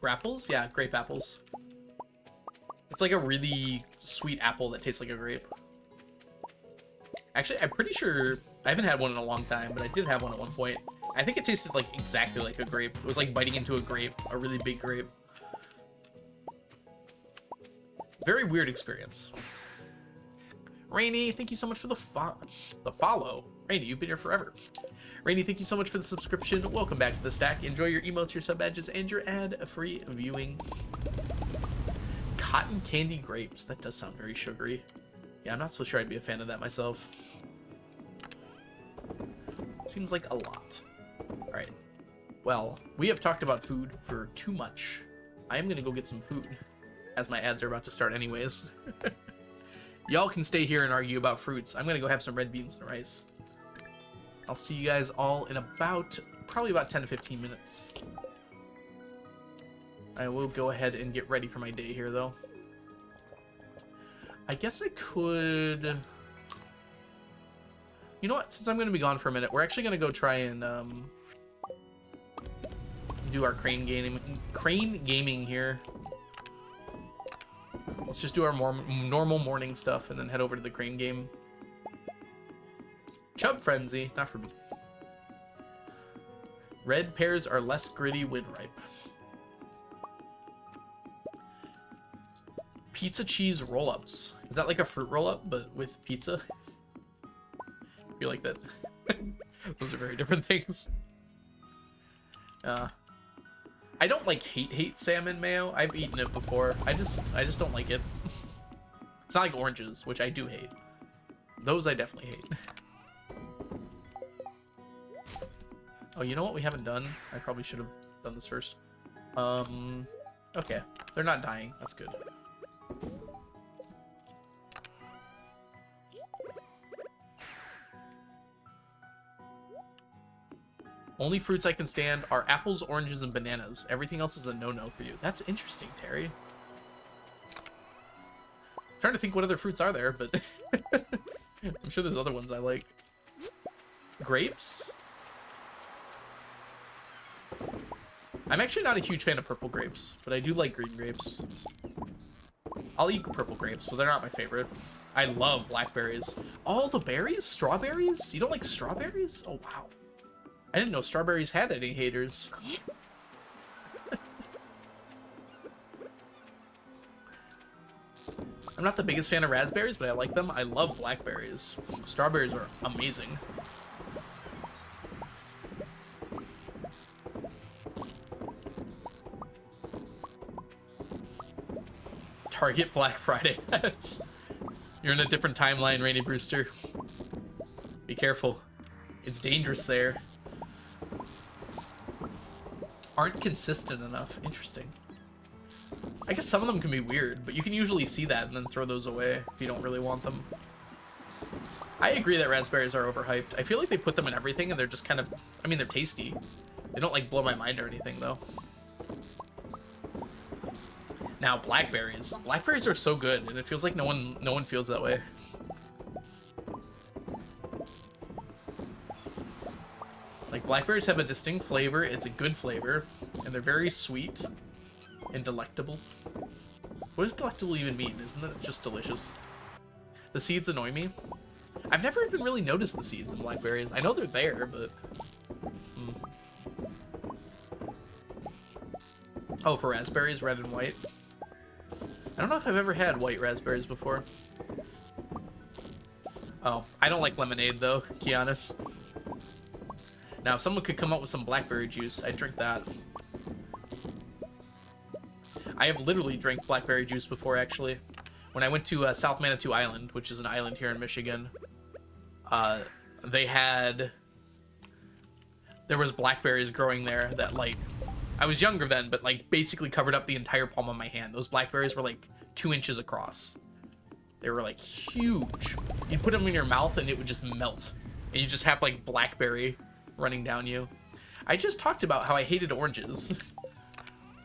Grapples? Yeah, grape apples. It's like a really sweet apple that tastes like a grape. Actually, I'm pretty sure I haven't had one in a long time, but I did have one at one point. I think it tasted like exactly like a grape. It was like biting into a grape, a really big grape. Very weird experience. Rainy, thank you so much for the follow. Rainy, you've been here forever. Rainy, thank you so much for the subscription. Welcome back to the stack. Enjoy your emotes, your sub badges, and your ad-free viewing. Cotton candy grapes. That does sound very sugary. Yeah, I'm not so sure I'd be a fan of that myself. Seems like a lot. Alright. Well, we have talked about food for too much. I am going to go get some food, as my ads are about to start anyways. Y'all can stay here and argue about fruits. I'm going to go have some red beans and rice. I'll see you guys all in probably about 10 to 15 minutes. I will go ahead and get ready for my day here, though. I guess I could... You know what? Since I'm going to be gone for a minute, we're actually going to go try and do our crane gaming here. Let's just do our more normal morning stuff and then head over to the crane game. Chub Frenzy, not for me. Red pears are less gritty when ripe. Pizza cheese roll-ups. Is that like a fruit roll-up, but with pizza? I feel like that. Those are very different things. I don't like hate salmon mayo. I've eaten it before. I just don't like it. It's not like oranges, which I do hate. Those I definitely hate. Oh, you know what we haven't done? I probably should have done this first. Okay. They're not dying. That's good. Only fruits I can stand are apples, oranges, and bananas. Everything else is a no-no for you. That's interesting, Terry. I'm trying to think what other fruits are there, but I'm sure there's other ones I like. Grapes? I'm actually not a huge fan of purple grapes, but I do like green grapes. I'll eat purple grapes, but they're not my favorite. I love blackberries. All the berries? Strawberries? You don't like strawberries? Oh, wow. I didn't know strawberries had any haters. I'm not the biggest fan of raspberries, but I like them. I love blackberries. Strawberries are amazing. Target Black Friday. You're in a different timeline, Rainy Brewster. Be careful. It's dangerous there. Aren't consistent enough. Interesting. I guess some of them can be weird, but you can usually see that and then throw those away if you don't really want them. I agree that raspberries are overhyped. I feel like they put them in everything and they're just kind of... I mean, they're tasty. They don't, like, blow my mind or anything, though. Now, blackberries. Blackberries are so good, and it feels like no one feels that way. Like, blackberries have a distinct flavor. It's a good flavor, and they're very sweet and delectable. What does delectable even mean? Isn't that just delicious? The seeds annoy me. I've never even really noticed the seeds in blackberries. I know they're there, but... Oh, for raspberries, red and white. I don't know if I've ever had white raspberries before. Oh, I don't like lemonade, though, Kianis. Now, if someone could come up with some blackberry juice, I'd drink that. I have literally drank blackberry juice before, actually. When I went to South Manitou Island, which is an island here in Michigan, there was blackberries growing there that, like, I was younger then, but, like, basically covered up the entire palm of my hand. Those blackberries were, like, 2 inches across. They were, like, huge. You'd put them in your mouth and it would just melt. And you just have, like, blackberry running down you. I just talked about how I hated oranges.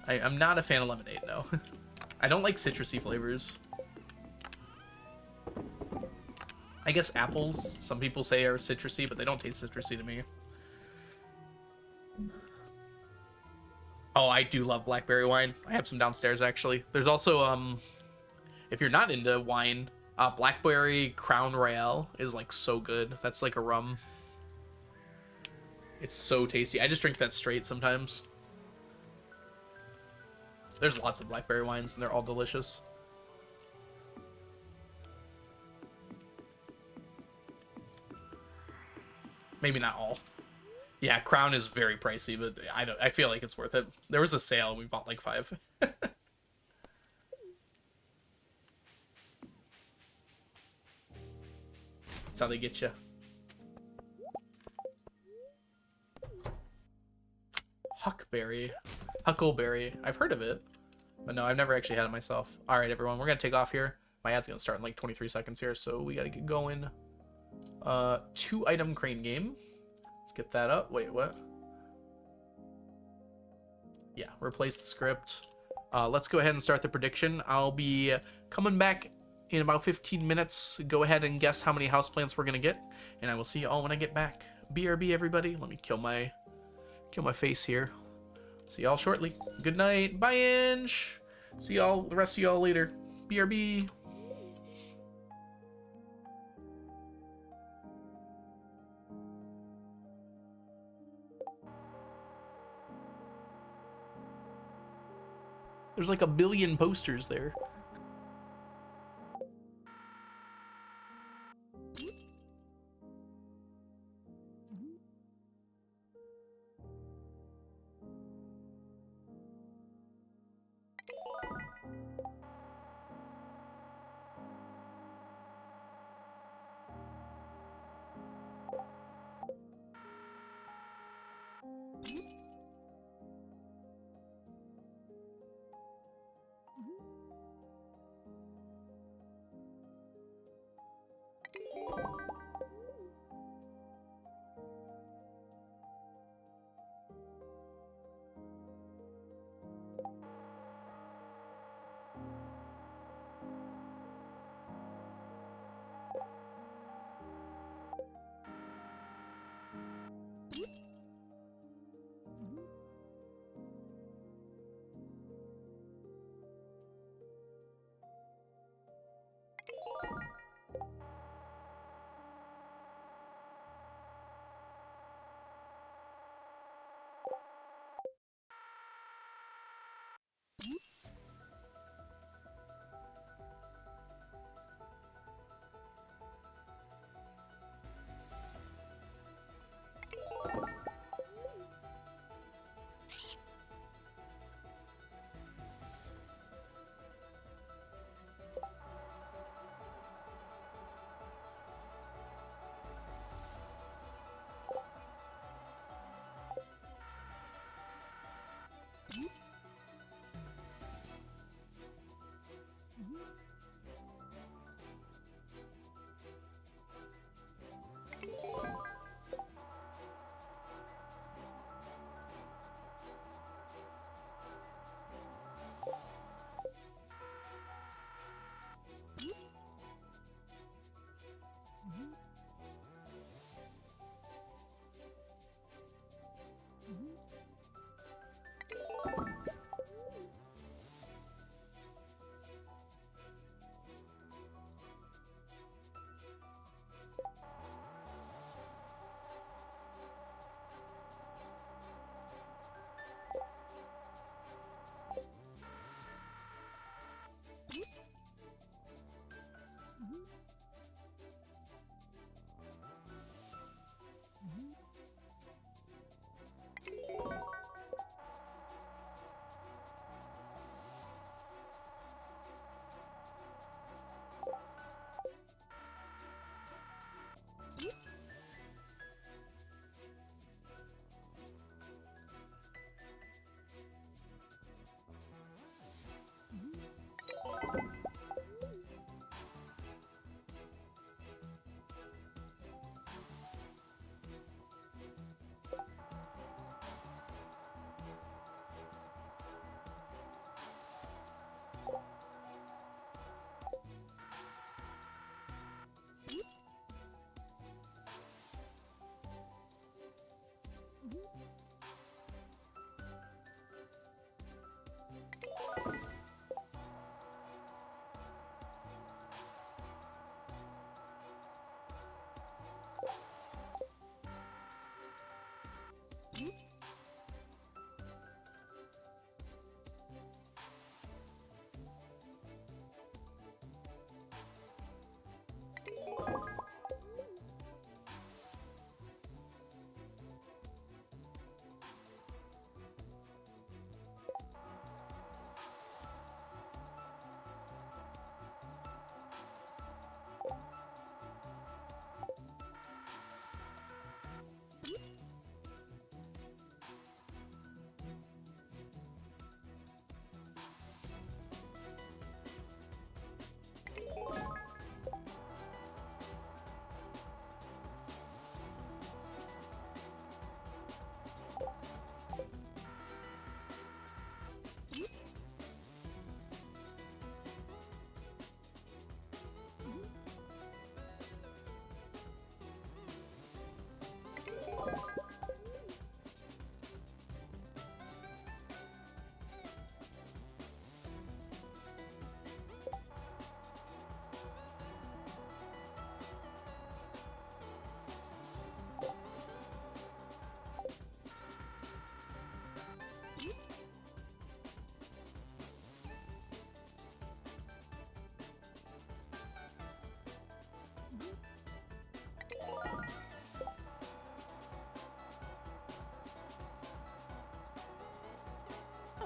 I'm not a fan of lemonade, no. I don't like citrusy flavors. I guess apples, some people say are citrusy, but they don't taste citrusy to me. Oh, I do love blackberry wine. I have some downstairs, actually. There's also, if you're not into wine, blackberry Crown Royale is, like, so good. That's like a rum. It's so tasty. I just drink that straight sometimes. There's lots of blackberry wines, and they're all delicious. Maybe not all. Yeah, Crown is very pricey, but I feel like it's worth it. There was a sale, and we bought like 5. That's how they get you. Huckleberry. I've heard of it, but no, I've never actually had it myself. All right, everyone, we're gonna take off here. My ad's gonna start in like 23 seconds here, so we gotta get going. 2-item crane game. Let's get that up. Wait, what? Yeah, replace the script. Let's go ahead and start the prediction. I'll be coming back in about 15 minutes. Go ahead and guess how many houseplants we're gonna get, and I will see you all when I get back. BRB, everybody. Let me kill my face here. See y'all shortly. Good night. Bye, Inch. See y'all, the rest of y'all later. BRB. There's like a billion posters there.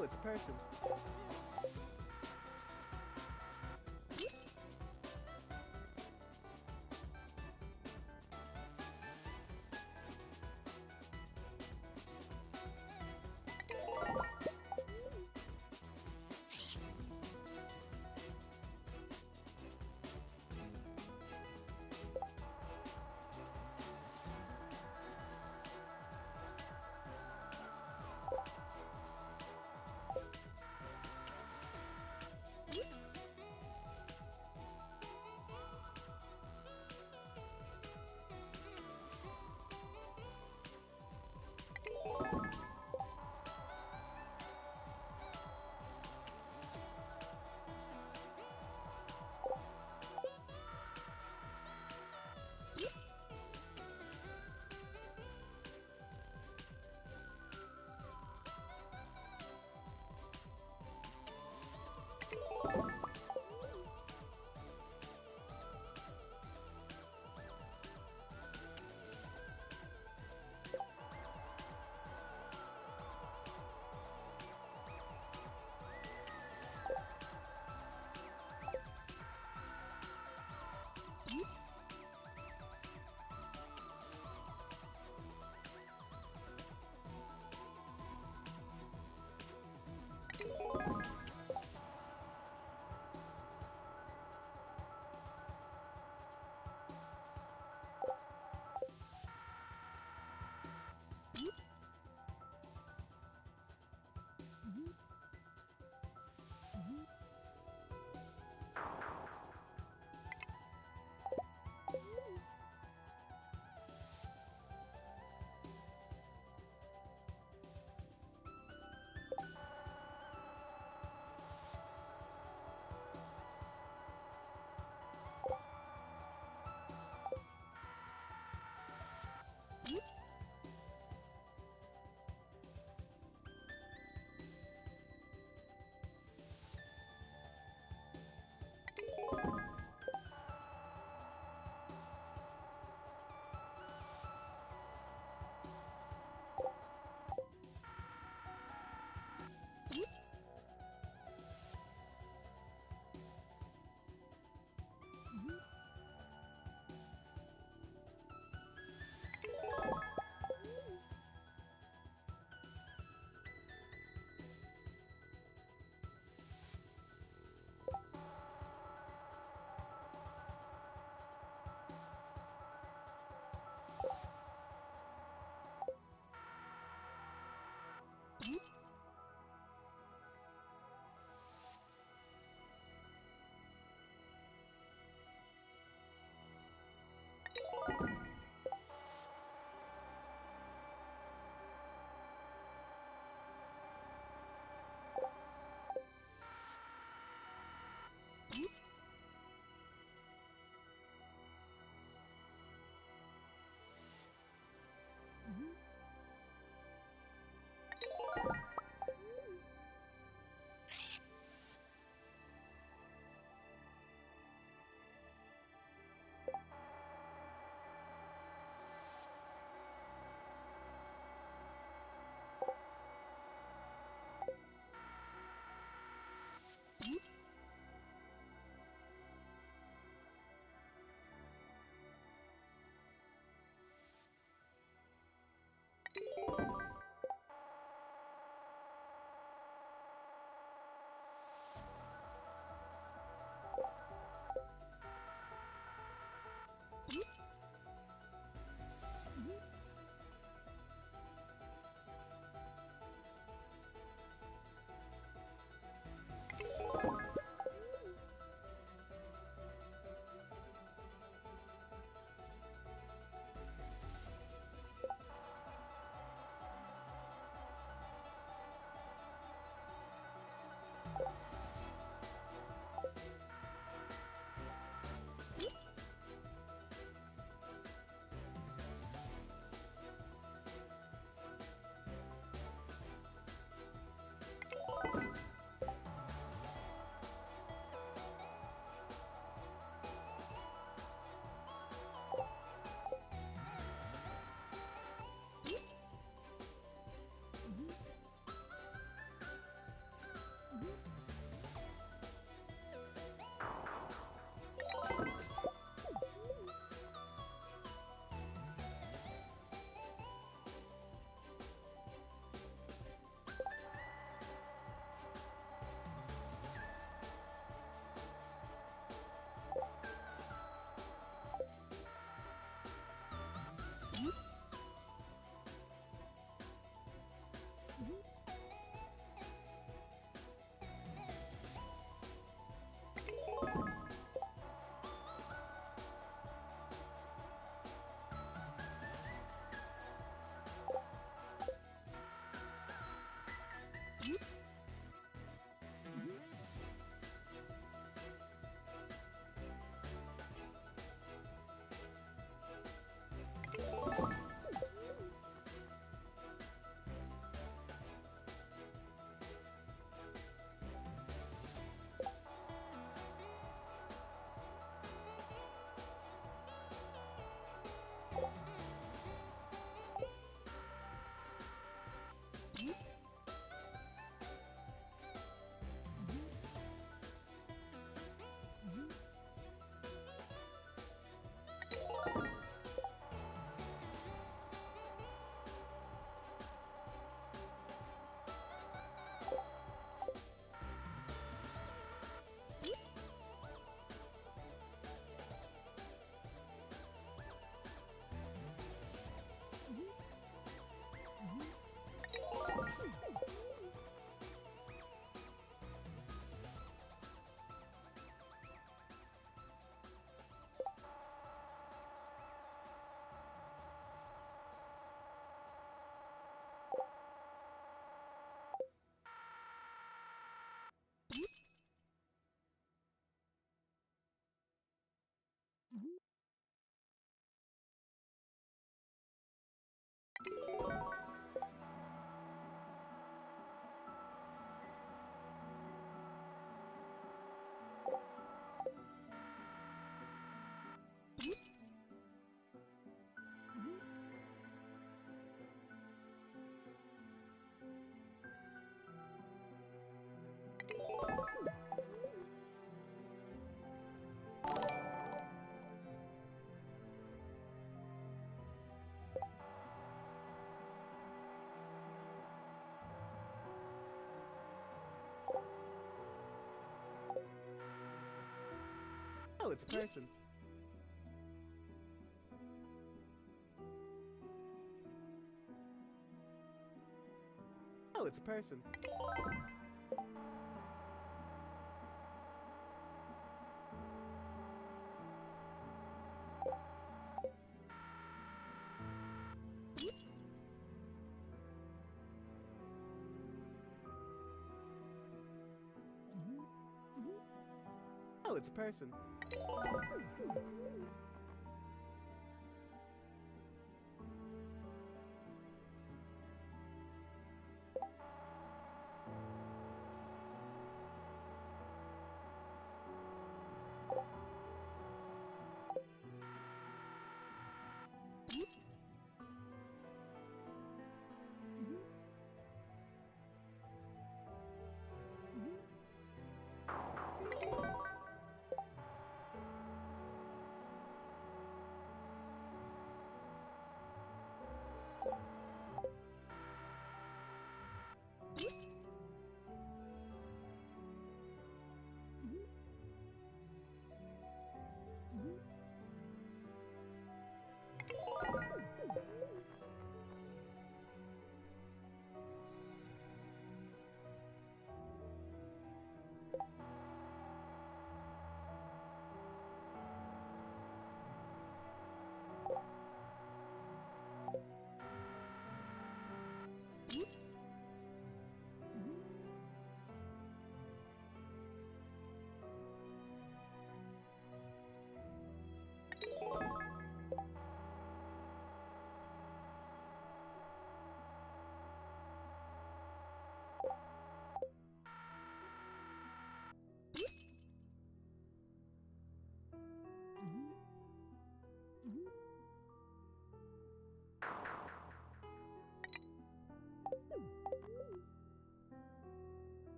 No, it's a person. Oh, it's a person. Oh, it's a person. Oh, it's a person.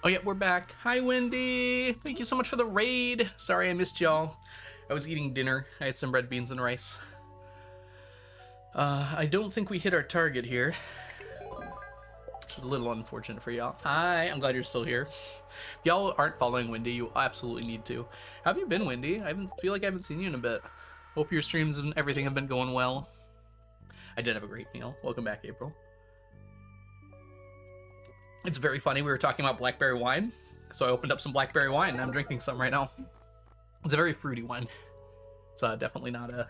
Oh yeah, we're back. Hi, Wendy. Thank you so much for the raid. Sorry I missed y'all. I was eating dinner. I had some red beans and rice. I don't think we hit our target here, which is a little unfortunate for y'all. Hi, I'm glad you're still here. If y'all aren't following Wendy, you absolutely need to. How have you been, Wendy? I feel like I haven't seen you in a bit. Hope your streams and everything have been going well. I did have a great meal. Welcome back, April. It's very funny. We were talking about blackberry wine, so I opened up some blackberry wine, and I'm drinking some right now. It's a very fruity wine. It's definitely not a...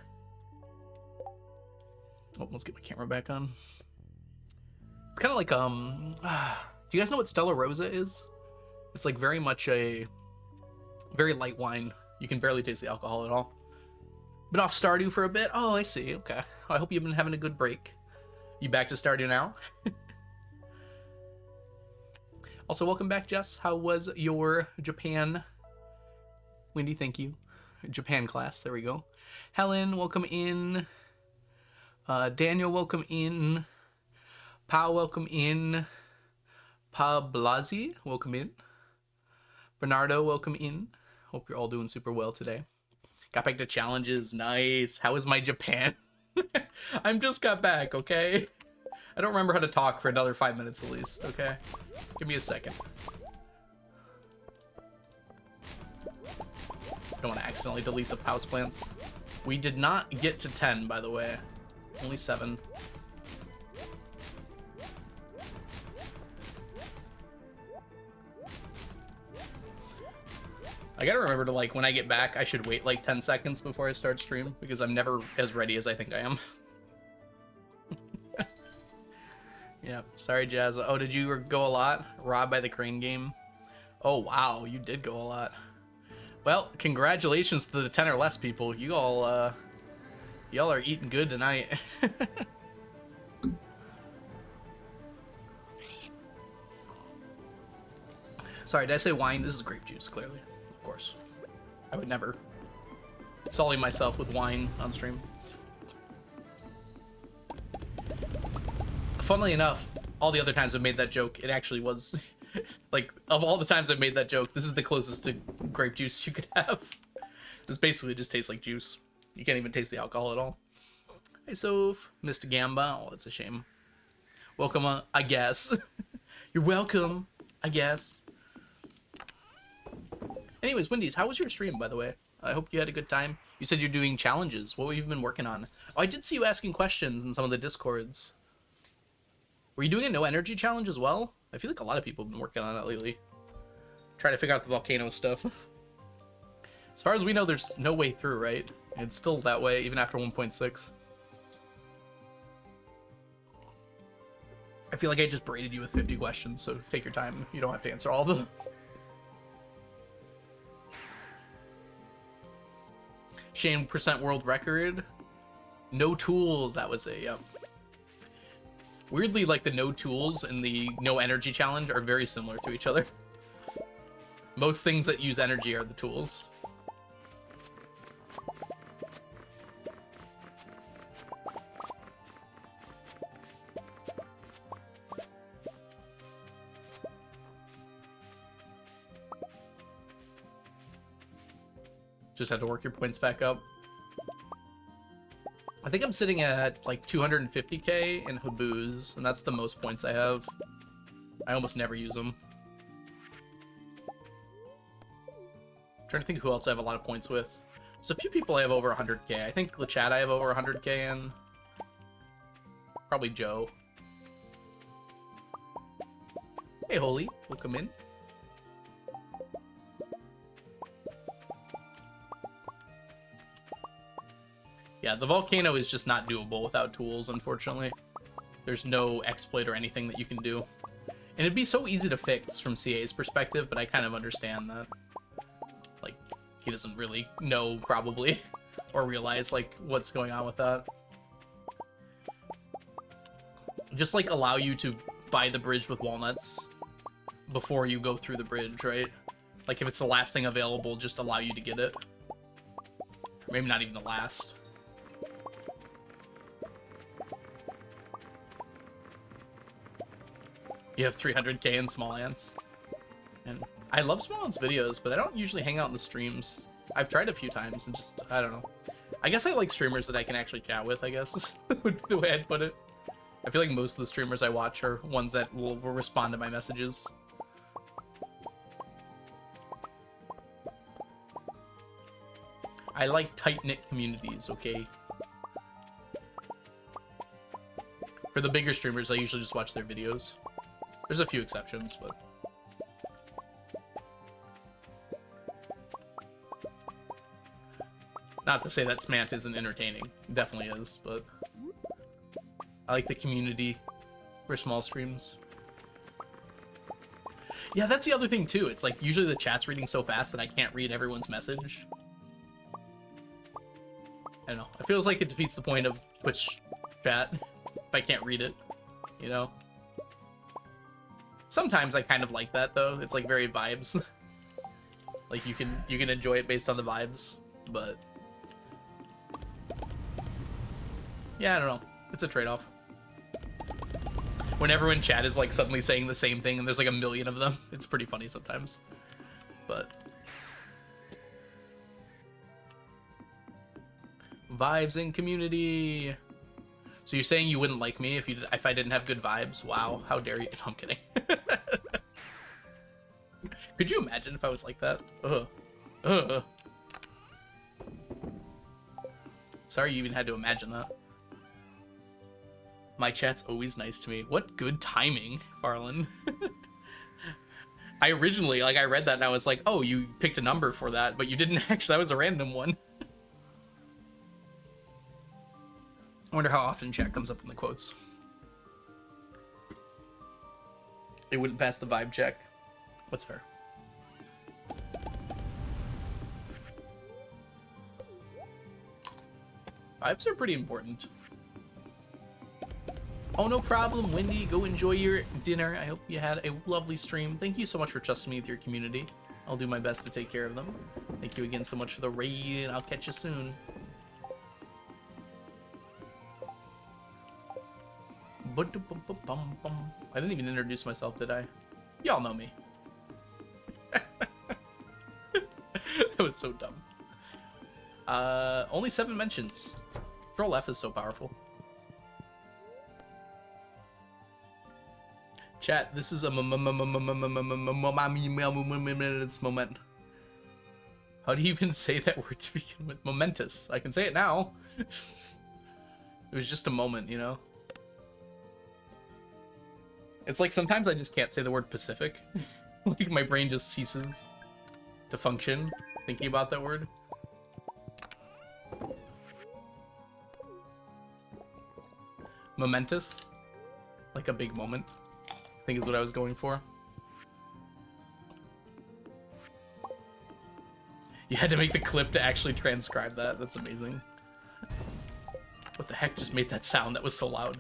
Oh, let's get my camera back on. It's kind of like, do you guys know what Stella Rosa is? It's like very much a very light wine. You can barely taste the alcohol at all. Been off Stardew for a bit. Oh, I see. Okay. I hope you've been having a good break. You back to Stardew now? Also, welcome back, Jess. How was your Japan? Wendy, thank you. Japan class. There we go. Helen, welcome in. Daniel, welcome in. Pa, welcome in. Pa Blasi, welcome in. Bernardo, welcome in. Hope you're all doing super well today. Got back to challenges. Nice. How is my Japan? I'm just got back, okay? I don't remember how to talk for another 5 minutes at least, okay? Give me a second. I don't want to accidentally delete the houseplants. We did not get to 10, by the way. Only 7. I gotta remember to, like, when I get back, I should wait like 10 seconds before I start stream, because I'm never as ready as I think I am. Yeah, sorry, Jazz. Oh, did you go a lot? Robbed by the crane game? Oh, wow, you did go a lot. Well, congratulations to the 10 or less people. You all, y'all are eating good tonight. Sorry, did I say wine? This is grape juice, clearly. Of course. I would never sully myself with wine on stream. Funnily enough, all the other times I've made that joke, it actually was, like, of all the times I've made that joke, this is the closest to grape juice you could have. This basically just tastes like juice. You can't even taste the alcohol at all. Hey, Soph. Mr. Gamba. Oh, that's a shame. Welcome, I guess. You're welcome, I guess. Anyways, Wendy's, how was your stream, by the way? I hope you had a good time. You said you're doing challenges. What have you been working on? Oh, I did see you asking questions in some of the Discords. Were you doing a no energy challenge as well? I feel like a lot of people have been working on that lately. Trying to figure out the volcano stuff. As far as we know, there's no way through, right? It's still that way, even after 1.6. I feel like I just berated you with 50 questions, so take your time. You don't have to answer all of them. Shane percent world record. No tools, that was a, yep. Weirdly, like, the no tools and the no energy challenge are very similar to each other. Most things that use energy are the tools. Just had to work your points back up. I think I'm sitting at like 250k in Haboos, and that's the most points I have. I almost never use them. Trying to think who else I have a lot of points with. There's a few people I have over 100k. I think Lachat I have over 100k in. Probably Joe. Hey, Holy, welcome in. Yeah, the volcano is just not doable without tools, unfortunately. There's no exploit or anything that you can do. And it'd be so easy to fix from CA's perspective, but I kind of understand that. Like, he doesn't really know, probably, or realize, like, what's going on with that. Just, like, allow you to buy the bridge with walnuts before you go through the bridge, right? Like, if it's the last thing available, just allow you to get it. Or maybe not even the last. You have 300k in Small Ants. And I love Small Ants videos, but I don't usually hang out in the streams. I've tried a few times and just, I don't know. I guess I like streamers that I can actually chat with, I guess, would be the way I'd put it. I feel like most of the streamers I watch are ones that will respond to my messages. I like tight-knit communities, okay? For the bigger streamers, I usually just watch their videos. There's a few exceptions, but... Not to say that Smant isn't entertaining. It definitely is, but... I like the community for small streams. Yeah, that's the other thing, too. It's like, usually the chat's reading so fast that I can't read everyone's message. I don't know. It feels like it defeats the point of Twitch chat if I can't read it, you know? Sometimes I kind of like that, though. It's like very vibes. Like you can enjoy it based on the vibes, but yeah, I don't know. It's a trade-off. When everyone in chat is like suddenly saying the same thing and there's like a million of them, it's pretty funny sometimes. But Vibes in community. So you're saying you wouldn't like me if I didn't have good vibes? Wow, how dare you? No, I'm kidding. Could you imagine if I was like that? Sorry you even had to imagine that. My chat's always nice to me. What good timing, Farland. I originally, like, I read that and I was like, oh, you picked a number for that, but you didn't actually. That was a random one. I wonder how often chat comes up in the quotes. It wouldn't pass the vibe check. What's fair? Vibes are pretty important. Oh, no problem, Wendy. Go enjoy your dinner. I hope you had a lovely stream. Thank you so much for trusting me with your community. I'll do my best to take care of them. Thank you again so much for the raid, and I'll catch you soon. I didn't even introduce myself, did I? Y'all know me. That was so dumb. Only 7 mentions. Control F is so powerful. Chat, this is a moment. How do you even say that word to begin with? Momentous. I can say it now. It was just a moment, you know? It's like sometimes I just can't say the word Pacific. Like my brain just ceases to function thinking about that word. Momentous. Like a big moment, I think is what I was going for. You had to make the clip to actually transcribe that. That's amazing. What the heck just made that sound? That was so loud.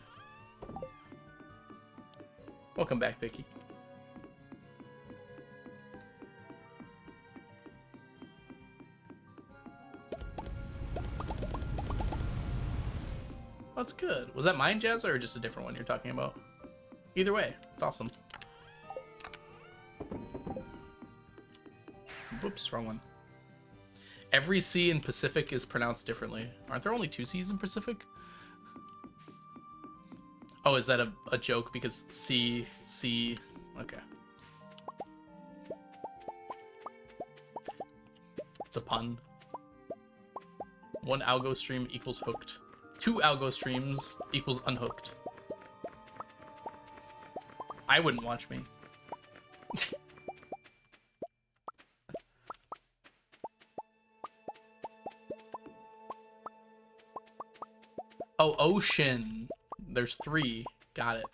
Welcome back, Vicky. That's good. Was that mine, Jazza, or just a different one you're talking about? Either way, it's awesome. Whoops, wrong one. Every C in Pacific is pronounced differently. Aren't there only 2 C's in Pacific? Oh, is that a joke because C, okay. It's a pun. 1 algo stream equals hooked. 2 algo streams equals unhooked. I wouldn't watch me. Oh, ocean. There's 3. Got it.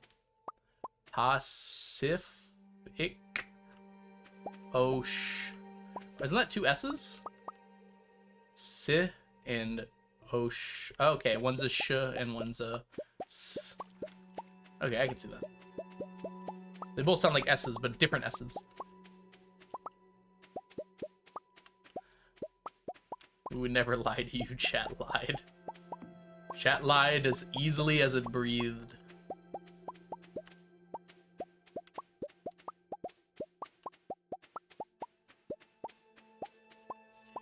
Pacific. Isn't that 2 S's? Si and Osh. Okay, one's a sh and one's a s. Okay, I can see that. They both sound like S's, but different S's. We would never lie to you, chat lied. Chat lied as easily as it breathed.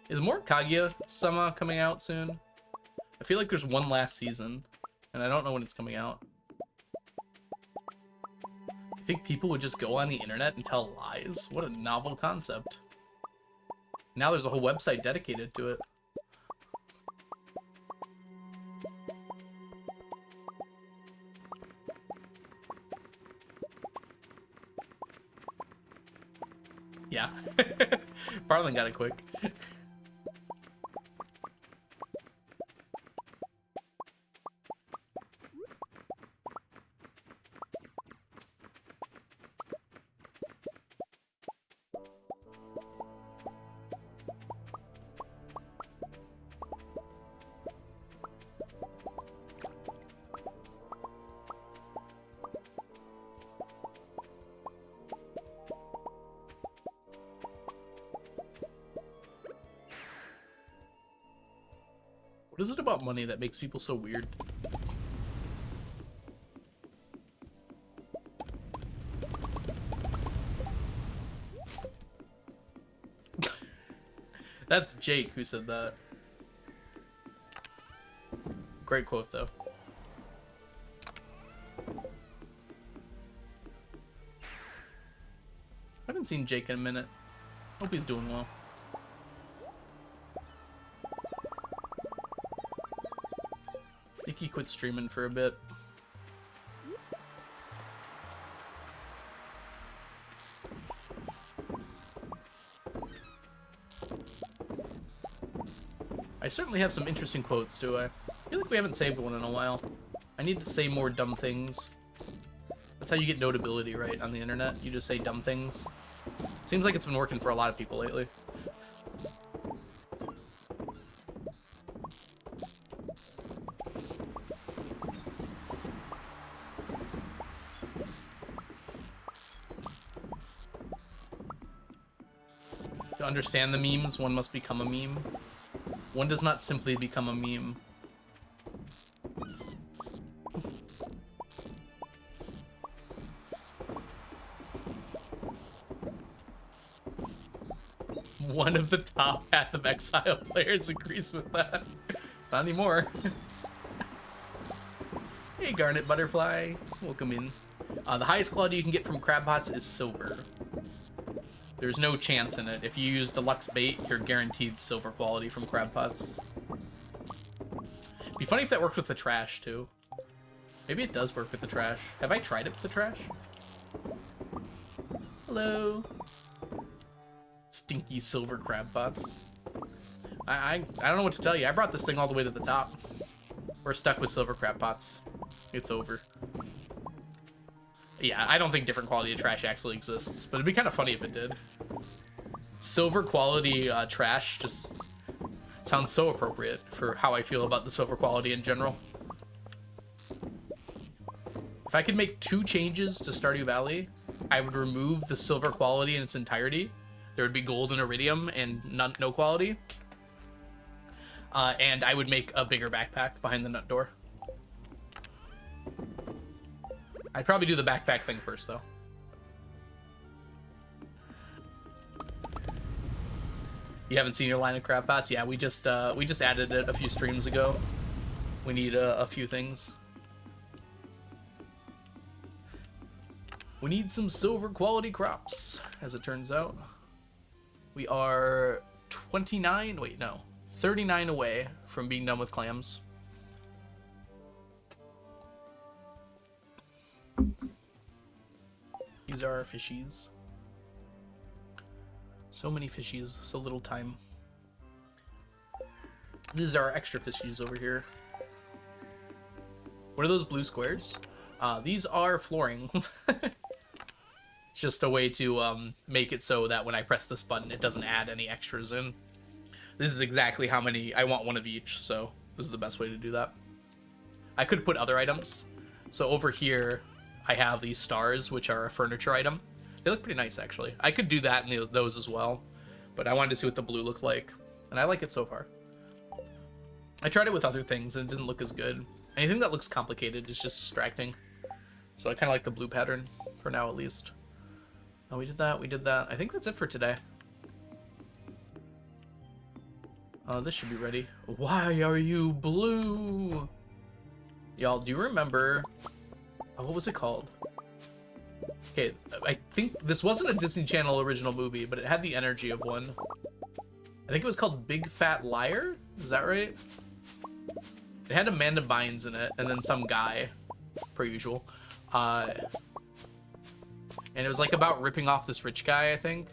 Is more Kaguya-sama coming out soon? I feel like there's one last season, and I don't know when it's coming out. I think people would just go on the internet and tell lies? What a novel concept. Now there's a whole website dedicated to it. Yeah. Farland got it quick. What is it about money that makes people so weird? That's Jake who said that. Great quote, though. I haven't seen Jake in a minute. Hope he's doing well. I think he quit streaming for a bit. I certainly have some interesting quotes, do I? I feel like we haven't saved one in a while. I need to say more dumb things. That's how you get notability, right, on the internet. You just say dumb things. Seems like it's been working for a lot of people lately. To understand the memes, one must become a meme. One does not simply become a meme. One of the top Path of Exile players agrees with that. Not anymore. Hey, Garnet Butterfly. Welcome in. The highest quality you can get from crab pots is silver. There's no chance in it. If you use deluxe bait, you're guaranteed silver quality from crab pots. It'd be funny if that worked with the trash, too. Maybe it does work with the trash. Have I tried it with the trash? Hello. Stinky silver crab pots. I don't know what to tell you. I brought this thing all the way to the top. We're stuck with silver crab pots. It's over. Yeah, I don't think different quality of trash actually exists, but it'd be kind of funny if it did. Silver quality trash just sounds so appropriate for how I feel about the silver quality in general. If I could make 2 changes to Stardew Valley, I would remove the silver quality in its entirety. There would be gold and iridium and no quality. And I would make a bigger backpack behind the nut door. I'd probably do the backpack thing first, though. You haven't seen your line of crab pots? Yeah, we just added it a few streams ago. We need a few things. We need some silver quality crops, as it turns out. We are 29, wait, no, 39 away from being done with clams. These are our fishies. So many fishies, so little time. These are our extra fishies over here. What are those blue squares? These are flooring. It's just a way to make it so that when I press this button, it doesn't add any extras in. This is exactly how many, I want one of each, so this is the best way to do that. I could put other items. So over here, I have these stars, which are a furniture item. They look pretty nice, actually. I could do that in those as well, but I wanted to see what the blue looked like, and I like it so far. I tried it with other things, and it didn't look as good. Anything that looks complicated is just distracting. So I kind of like the blue pattern, for now at least. Oh, we did that, we did that. I think that's it for today. This should be ready. Why are you blue? Y'all, do you remember... Oh, what was it called? Okay, I think this wasn't a Disney Channel original movie, but it had the energy of one. I think it was called Big Fat Liar? Is that right? It had Amanda Bynes in it, and then some guy, per usual. And it was like about ripping off this rich guy, I think.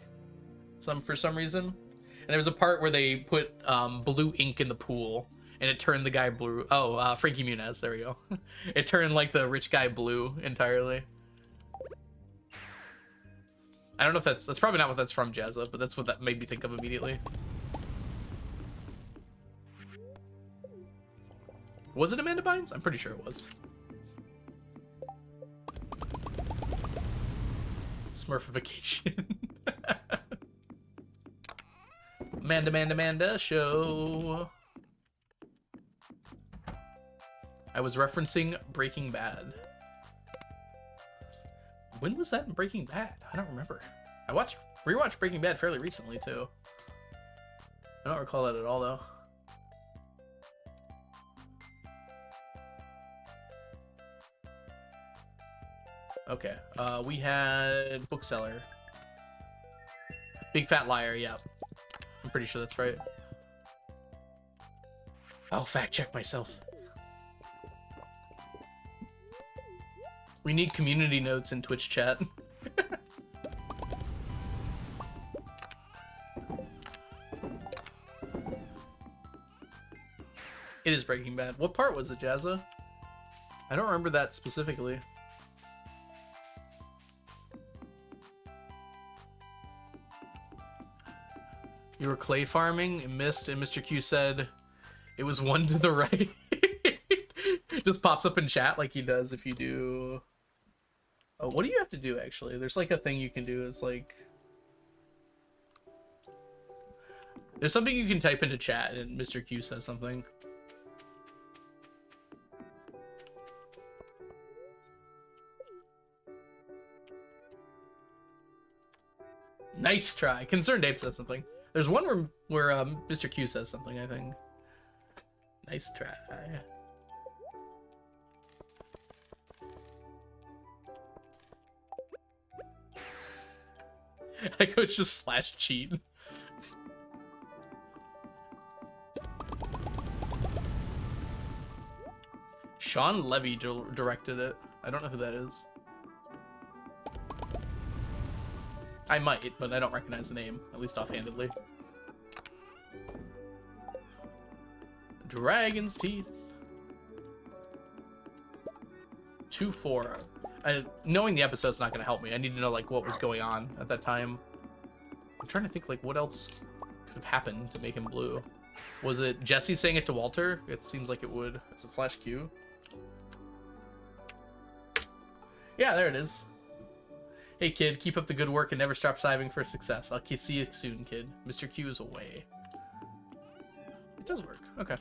For some reason. And there was a part where they put blue ink in the pool, and it turned the guy blue. Oh, Frankie Muniz, there we go. It turned like the rich guy blue entirely. I don't know if that's probably not what that's from, Jazza, but that's what that made me think of immediately. Was it Amanda Bynes? I'm pretty sure it was. Smurfification. Amanda show. I was referencing Breaking Bad. When was that in Breaking Bad? I don't remember. I rewatched Breaking Bad fairly recently too. I don't recall that at all though. Okay. We had bookseller. Big fat liar, yeah. I'm pretty sure that's right. I'll fact check myself. We need community notes in Twitch chat. It is Breaking Bad. What part was it, Jazza? I don't remember that specifically. You were clay farming and missed, and Mr. Q said it was one to the right. Just pops up in chat like he does if you do. Oh, what do you have to do actually? There's like a thing you can do. It's like there's something you can type into chat and Mr. Q says something. Nice try. Concerned Ape says something. There's one where Mr. Q says something, I think. Nice try. I go just /cheat. Sean Levy directed it. I don't know who that is. I might, but I don't recognize the name, at least offhandedly. Dragon's Teeth. 2-4. Knowing the episode's not going to help me. I need to know, like, what was going on at that time. I'm trying to think, like, what else could have happened to make him blue. Was it Jesse saying it to Walter? It seems like it would. Is it /Q? Yeah, there it is. Hey kid, keep up the good work and never stop striving for success. I'll see you soon, kid. Mr. Q is away. It does work. Okay.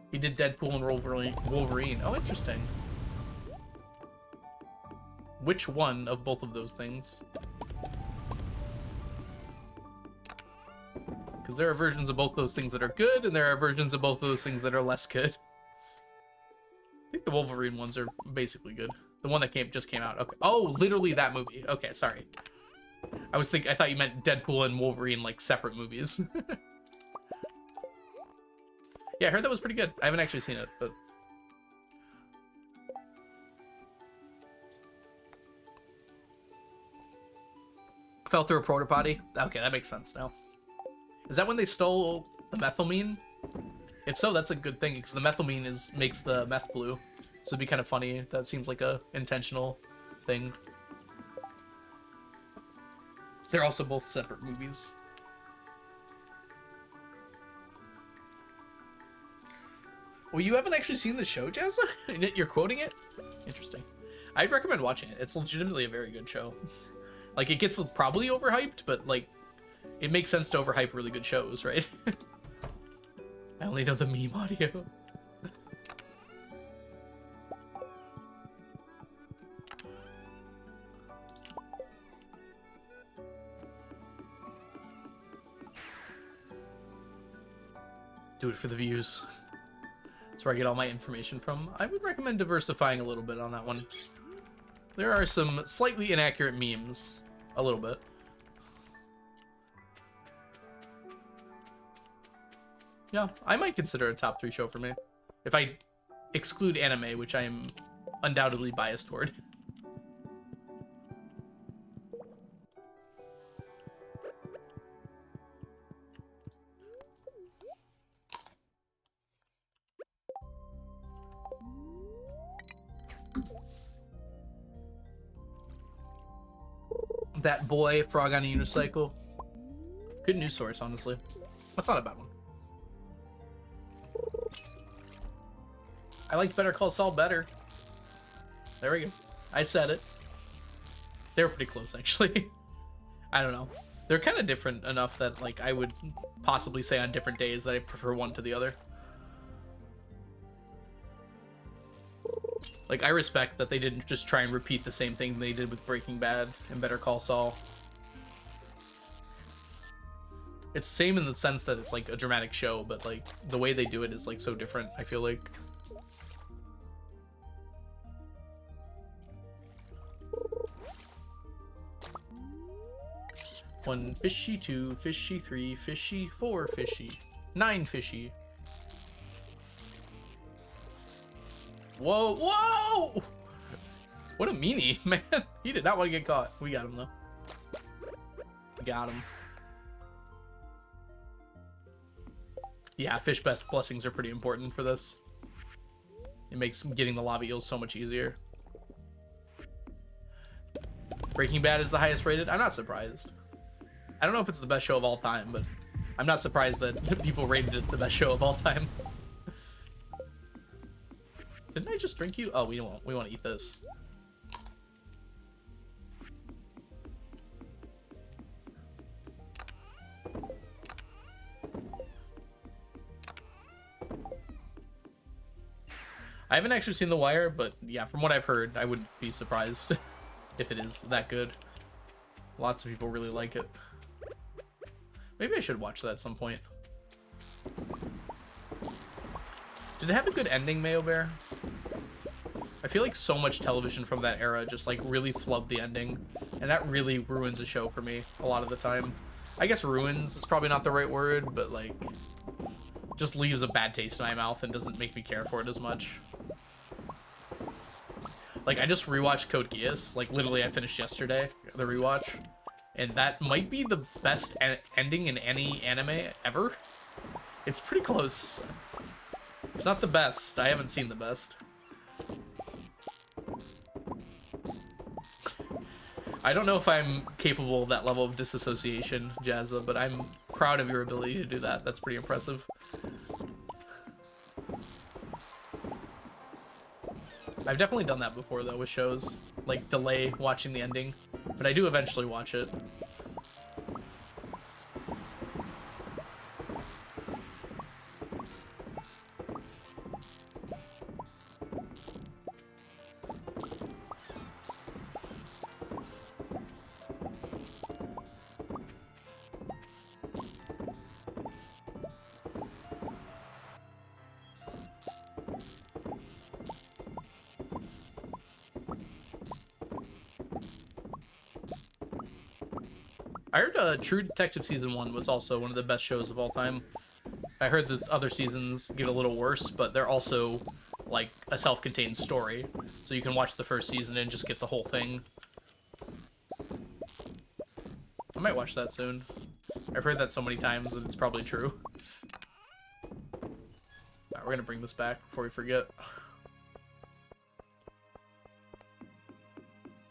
He did Deadpool and Wolverine. Oh, interesting. Which one of both of those things? Because there are versions of both those things that are good, and there are versions of both those things that are less good. I think the Wolverine ones are basically good. The one that just came out. Okay. Oh, literally that movie. Okay, sorry. I thought you meant Deadpool and Wolverine like separate movies. Yeah, I heard that was pretty good. I haven't actually seen it, but fell through a porta potty. Okay, that makes sense now. Is that when they stole the methylamine? If so, that's a good thing because the methylamine makes the meth blue. So it'd be kind of funny. That seems like a intentional thing. They're also both separate movies. Well, you haven't actually seen the show, Jazza? You're quoting it? Interesting. I'd recommend watching it. It's legitimately a very good show. Like, it gets probably overhyped, but, like, it makes sense to overhype really good shows, right? I only know the meme audio. Do it for the views. That's where I get all my information from. I would recommend diversifying a little bit on that one. There are some slightly inaccurate memes. A little bit. Yeah, I might consider a top 3 show for me. If I exclude anime, which I am undoubtedly biased toward. That boy, frog on a unicycle. Good news source, honestly. That's not a bad one. I like Better Call Saul better. There we go. I said it. They were pretty close, actually. I don't know. They're kind of different enough that, like, I would possibly say on different days that I prefer one to the other. Like, I respect that they didn't just try and repeat the same thing they did with Breaking Bad and Better Call Saul. It's the same in the sense that it's, like, a dramatic show, but, like, the way they do it is, like, so different, I feel like. 1 fishy, 2 fishy, 3 fishy, 4 fishy, 9 fishy. Whoa, whoa! What a meanie, man. He did not want to get caught. We got him, though. Got him. Yeah, fish best blessings are pretty important for this. It makes getting the lava eels so much easier. Breaking Bad is the highest rated. I'm not surprised. I don't know if it's the best show of all time, but I'm not surprised that people rated it the best show of all time. Didn't I just drink you? Oh, we don't. We want to eat this. I haven't actually seen The Wire, but yeah, from what I've heard, I wouldn't be surprised if it is that good. Lots of people really like it. Maybe I should watch that at some point. Did it have a good ending, Mayo Bear? I feel like so much television from that era just like really flubbed the ending, and that really ruins a show for me a lot of the time. I guess ruins is probably not the right word, but like just leaves a bad taste in my mouth and doesn't make me care for it as much. Like, I just rewatched Code Geass. Like, literally, I finished yesterday, the rewatch. And that might be the best ending in any anime ever. It's pretty close. It's not the best. I haven't seen the best. I don't know if I'm capable of that level of disassociation, Jazza, but I'm proud of your ability to do that. That's pretty impressive. I've definitely done that before, though, with shows. Like, delay watching the ending. But I do eventually watch it. I heard True Detective Season 1 was also one of the best shows of all time. I heard the other seasons get a little worse, but they're also, like, a self-contained story. So you can watch the first season and just get the whole thing. I might watch that soon. I've heard that so many times that it's probably true. Alright, we're gonna bring this back before we forget.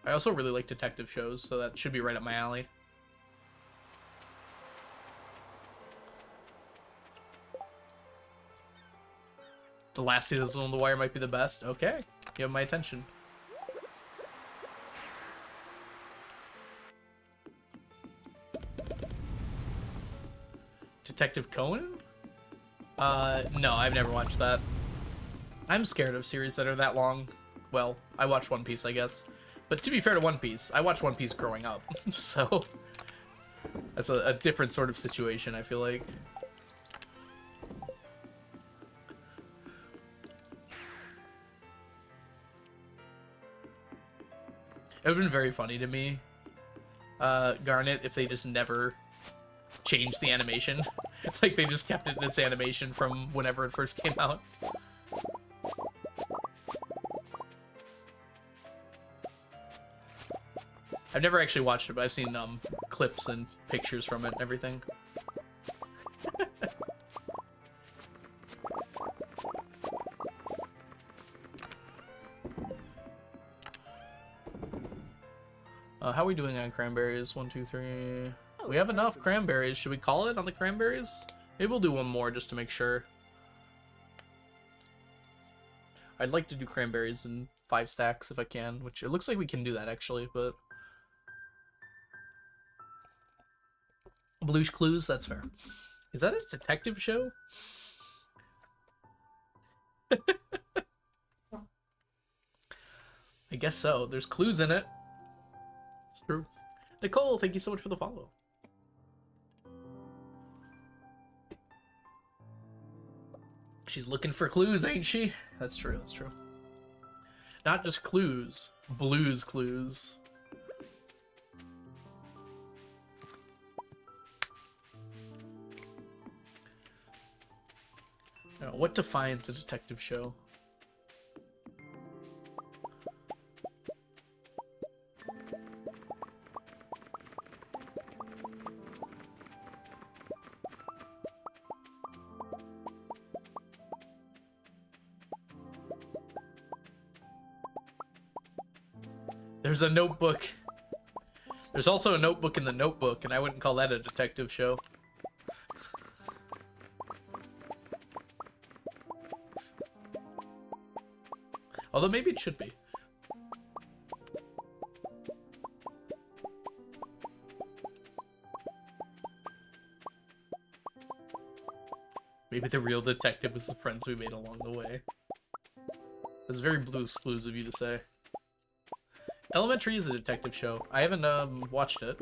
I also really like detective shows, so that should be right up my alley. The last season of The Wire might be the best. Okay, you have my attention. Detective Conan? No, I've never watched that. I'm scared of series that are that long. Well, I watched One Piece, I guess. But to be fair to One Piece, I watched One Piece growing up. So, that's a different sort of situation, I feel like. It would have been very funny to me, Garnet, if they just never changed the animation. Like, they just kept it in its animation from whenever it first came out. I've never actually watched it, but I've seen clips and pictures from it and everything. How are we doing on cranberries? 1, 2, 3. We have enough cranberries. Should we call it on the cranberries? Maybe we'll do one more just to make sure. I'd like to do cranberries in 5 stacks if I can, which it looks like we can do that actually, but... Blue's Clues, that's fair. Is that a detective show? I guess so. There's clues in it. It's true. Nicole, thank you so much for the follow. She's looking for clues, ain't she? That's true, that's true. Not just clues. Blue's Clues. Now, what defines a detective show? There's a notebook. There's also a notebook in the notebook, and I wouldn't call that a detective show. Although maybe it should be. Maybe the real detective was the friends we made along the way. That's very Blue's Clues of you to say. Elementary is a detective show. I haven't watched it,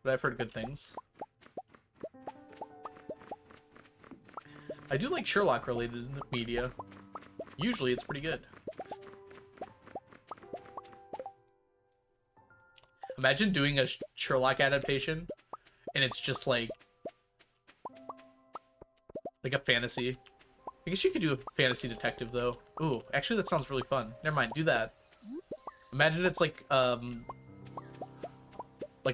but I've heard good things. I do like Sherlock-related media. Usually it's pretty good. Imagine doing a Sherlock adaptation, and it's just like a fantasy. I guess you could do a fantasy detective, though. Ooh, actually that sounds really fun. Never mind, do that. Imagine it's like a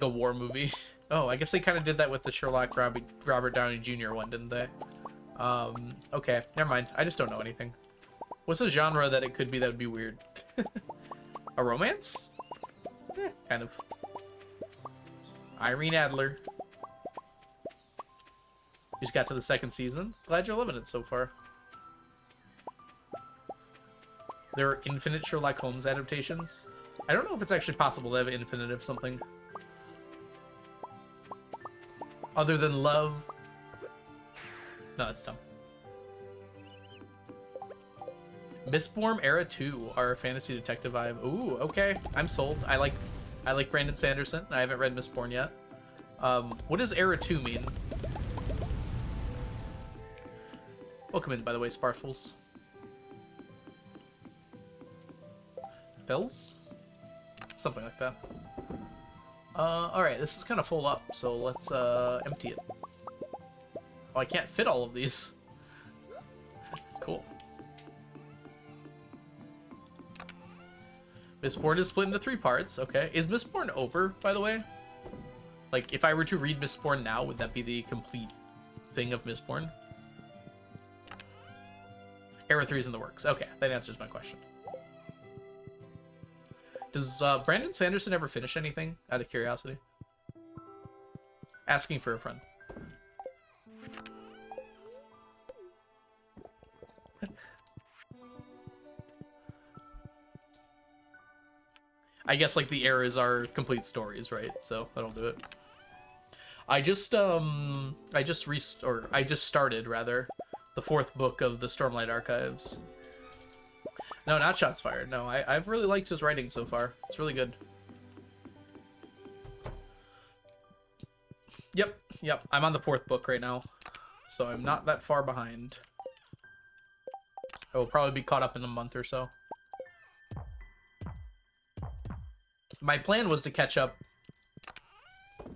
war movie. Oh, I guess they kind of did that with the Sherlock Robert Downey Jr. one, didn't they? Okay, never mind. I just don't know anything. What's a genre that it could be that would be weird? A romance? Kind of. Irene Adler. Just got to the second season. Glad you're loving it so far. There are infinite Sherlock Holmes adaptations. I don't know if it's actually possible to have infinite of something. Other than love. No, that's dumb. Mistborn Era 2, our fantasy detective vibe. Ooh, okay. I'm sold. I like Brandon Sanderson. I haven't read Mistborn yet. What does Era 2 mean? Welcome in, by the way, Sparfles. Fills? Something like that. Alright, this is kind of full up, so let's empty it. Oh, I can't fit all of these. Cool. Mistborn is split into 3 parts. Okay. Is Mistborn over, by the way? Like, if I were to read Mistborn now, would that be the complete thing of Mistborn? Era 3 is in the works. Okay, that answers my question. Does Brandon Sanderson ever finish anything, out of curiosity? Asking for a friend. I guess like the eras are complete stories, right? So that'll do it. I just started rather the 4th book of the Stormlight Archives. No, not Shots Fired. No, I've really liked his writing so far. It's really good. Yep. I'm on the 4th book right now, so I'm not that far behind. I will probably be caught up in a month or so. My plan was to catch up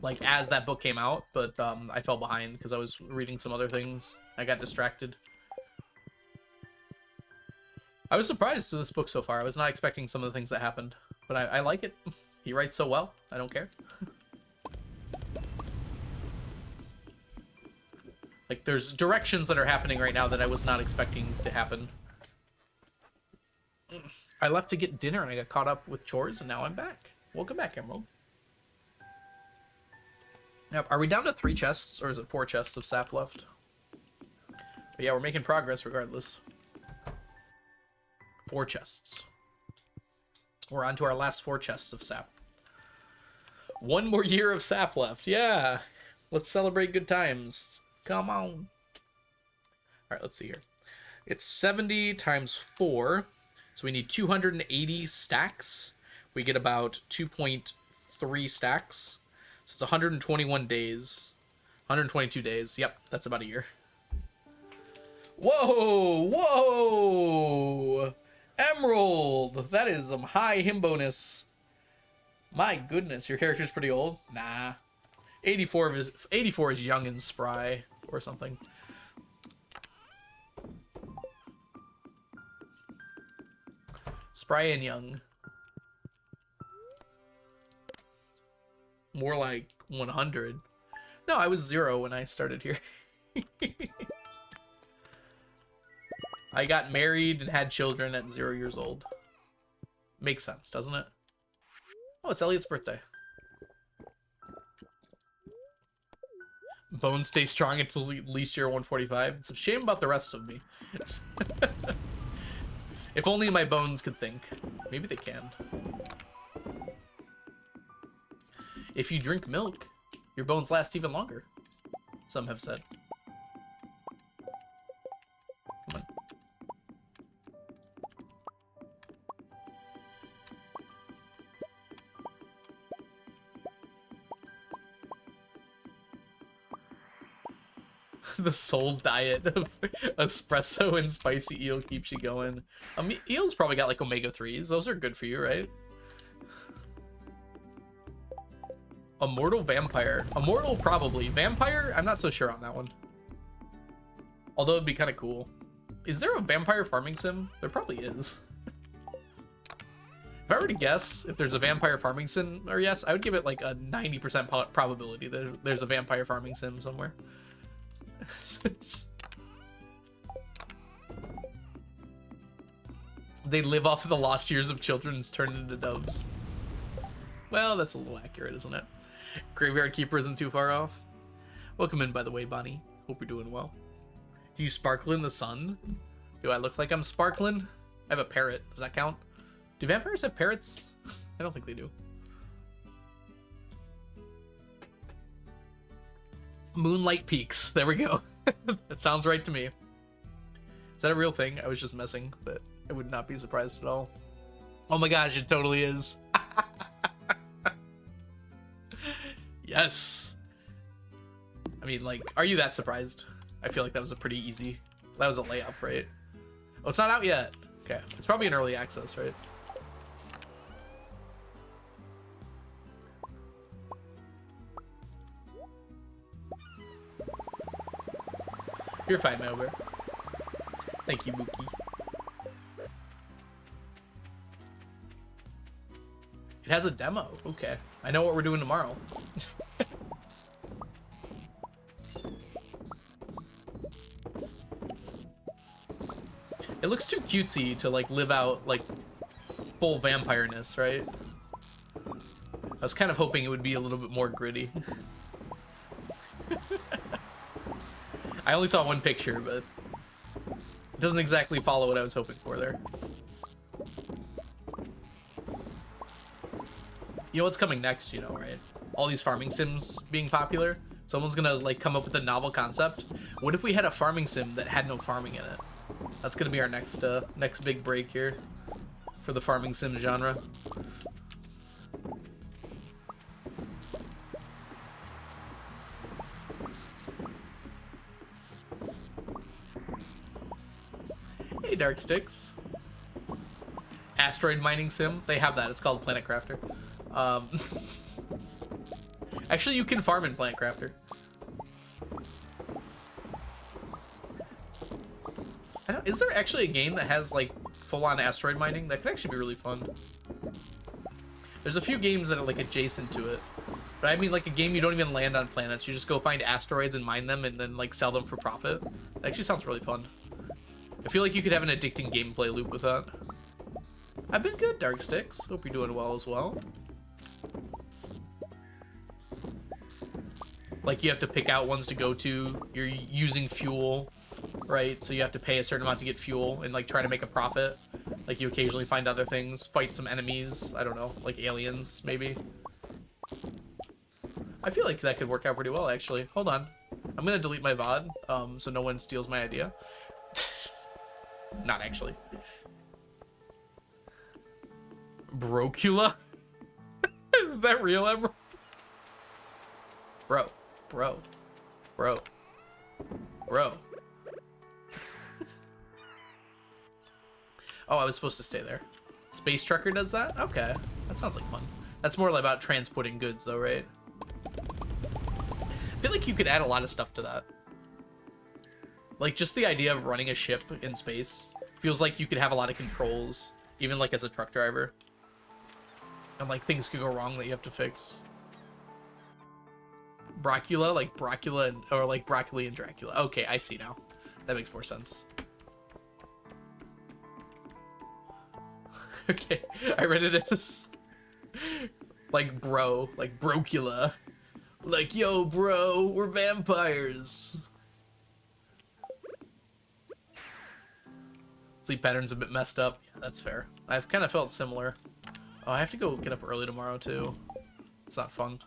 like as that book came out, but I fell behind because I was reading some other things. I got distracted. I was surprised with this book so far. I was not expecting some of the things that happened, but I like it. He writes so well. I don't care. Like, there's directions that are happening right now that I was not expecting to happen. I left to get dinner and I got caught up with chores, and now I'm back. Welcome back, Emerald. Now, are we down to 3 chests, or is it 4 chests of sap left? But yeah, we're making progress regardless. 4 chests. We're on to our last 4 chests of sap. 1 more year of sap left. Yeah. Let's celebrate good times. Come on. All right, let's see here. It's 70 times 4. So we need 280 stacks. We get about 2.3 stacks. So it's 121 days. 122 days. Yep, that's about a year. Whoa! Whoa! Emerald! That is some high him-bonus. My goodness, your character's pretty old? Nah. 84 is young and spry, or something. Spry and young. More like 100. No, I was 0 when I started here. I got married and had children at 0 years old. Makes sense, doesn't it? Oh, it's Elliot's birthday. Bones stay strong until at least year 145. It's a shame about the rest of me. If only my bones could think. Maybe they can. If you drink milk, your bones last even longer, some have said. Come on. The soul diet of espresso and spicy eel keeps you going. Eel's probably got like omega-3s. Those are good for you, right? Immortal vampire. Immortal probably. Vampire? I'm not so sure on that one. Although it'd be kind of cool. Is there a vampire farming sim? There probably is. If I were to guess if there's a vampire farming sim, or yes, I would give it like a 90% probability that there's a vampire farming sim somewhere. They live off of the lost years of children and turn into doves. Well, that's a little accurate, isn't it? Graveyard Keeper isn't too far off. Welcome in, by the way, Bonnie. Hope you're doing well. Do you sparkle in the sun? Do I look like I'm sparkling? I have a parrot. Does that count? Do vampires have parrots? I don't think they do. Moonlight Peaks. There we go. That sounds right to me. Is that a real thing? I was just messing, but I would not be surprised at all. Oh my gosh, it totally is. Yes. I mean, like, are you that surprised? I feel like that was a pretty easy... That was a layup, right? Oh, it's not out yet. Okay. It's probably in early access, right? You're fine, Melber. Thank you, Mookie. It has a demo. Okay. I know what we're doing tomorrow. It looks too cutesy to, like, live out, like, full vampireness, right? I was kind of hoping it would be a little bit more gritty. I only saw one picture, but it doesn't exactly follow what I was hoping for there. You know what's coming next, you know, right? All these farming sims being popular. Someone's gonna, like, come up with a novel concept. What if we had a farming sim that had no farming in it? That's gonna be our next big break here for the farming sim genre. Hey, Dark Sticks. Asteroid mining sim. They have that. It's called Planet Crafter. Actually, you can farm in Planet Crafter. Is there actually a game that has, like, full-on asteroid mining? That could actually be really fun. There's a few games that are, like, adjacent to it. But I mean, like, a game you don't even land on planets. You just go find asteroids and mine them and then, like, sell them for profit. That actually sounds really fun. I feel like you could have an addicting gameplay loop with that. I've been good, Dark Sticks. Hope you're doing well as well. Like, you have to pick out ones to go to. You're using fuel, right? So you have to pay a certain amount to get fuel and, like, try to make a profit. Like, you occasionally find other things, fight some enemies. I don't know, like aliens, maybe. I feel like that could work out pretty well, actually. Hold on. I'm gonna delete my VOD, so no one steals my idea. Not actually. Brocula? Is that real, Emerald? Bro. Oh, I was supposed to stay there. Space Trucker does that? Okay. That sounds like fun. That's more about transporting goods, though, right? I feel like you could add a lot of stuff to that. Like, just the idea of running a ship in space feels like you could have a lot of controls even like as a truck driver. And like things could go wrong that you have to fix. Brocula, like Brocula, or like broccoli and Dracula. Okay, I see now. That makes more sense. Okay, I read it as like bro, like Brocula. Like, yo, bro, we're vampires. Sleep pattern's a bit messed up. Yeah, that's fair. I've kind of felt similar. Oh, I have to go get up early tomorrow, too. It's not fun.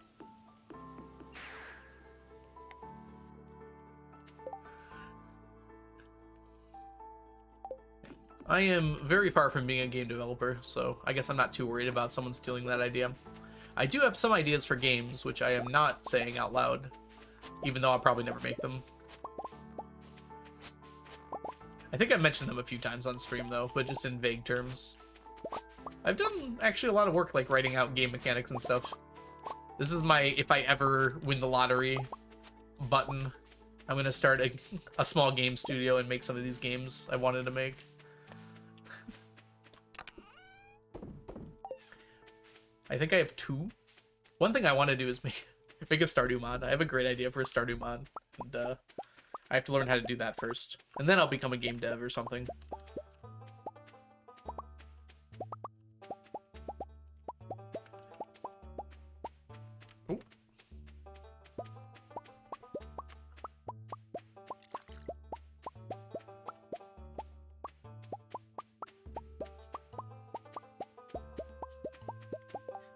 I am very far from being a game developer, so I guess I'm not too worried about someone stealing that idea. I do have some ideas for games, which I am not saying out loud, even though I'll probably never make them. I think I've mentioned them a few times on stream, though, but just in vague terms. I've done, actually, a lot of work, like, writing out game mechanics and stuff. This is my, if I ever win the lottery button, I'm gonna start a small game studio and make some of these games I wanted to make. I think I have 2. One thing I want to do is make a Stardew mod. I have a great idea for a Stardew mod, and I have to learn how to do that first, and then I'll become a game dev or something. Ooh.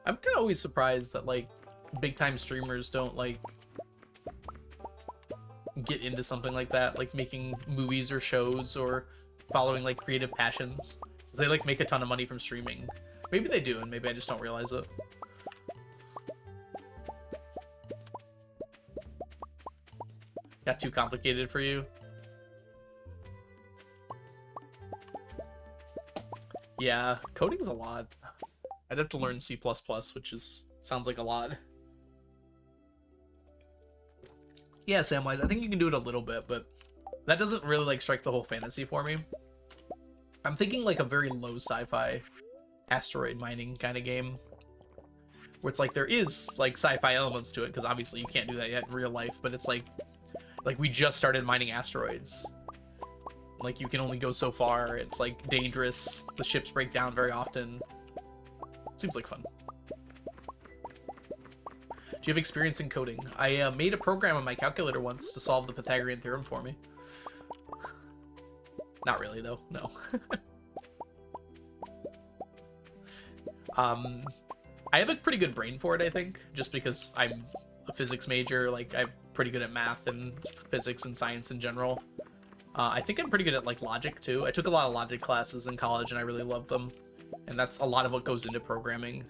I'm kind of always surprised that, like, big-time streamers don't, like, get into something like that, like making movies or shows or following, like, creative passions. 'Cause they, like, make a ton of money from streaming. Maybe they do, and maybe I just don't realize it. Got too complicated for you? Yeah, coding's a lot. I'd have to learn C++, which sounds like a lot. Yeah, Samwise, I think you can do it a little bit, but that doesn't really, like, strike the whole fantasy for me. I'm thinking, like, a very low sci-fi asteroid mining kind of game, where it's like there is, like, sci-fi elements to it, because obviously you can't do that yet in real life, but it's like we just started mining asteroids. Like, you can only go so far. It's, like, dangerous. The ships break down very often. Seems like fun. Do you have experience in coding? I made a program on my calculator once to solve the Pythagorean theorem for me. Not really, though. No. I have a pretty good brain for it, I think, just because I'm a physics major. Like, I'm pretty good at math and physics and science in general. I think I'm pretty good at, like, logic, too. I took a lot of logic classes in college, and I really loved them. And that's a lot of what goes into programming.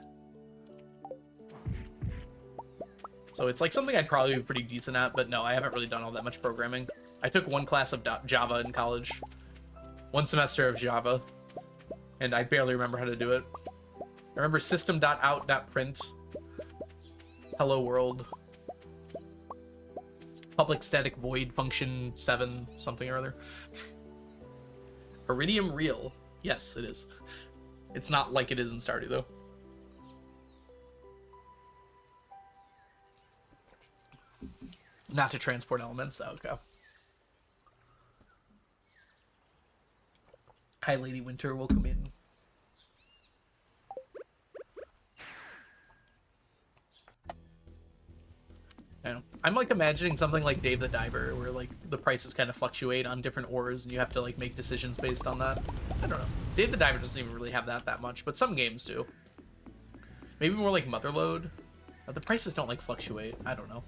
So it's like something I'd probably be pretty decent at, but no, I haven't really done all that much programming. I took one class of Java in college. One semester of Java. And I barely remember how to do it. I remember system.out.print. Hello world. Public static void function 7 something or other. Iridium real. Yes, it is. It's not like it is in Stardew, though. Not to transport elements. Oh, okay. Hi, Lady Winter. Welcome in. I don't know. I'm like imagining something like Dave the Diver, where like the prices kind of fluctuate on different ores, and you have to like make decisions based on that. I don't know. Dave the Diver doesn't even really have that much, but some games do. Maybe more like Motherlode. The prices don't like fluctuate. I don't know.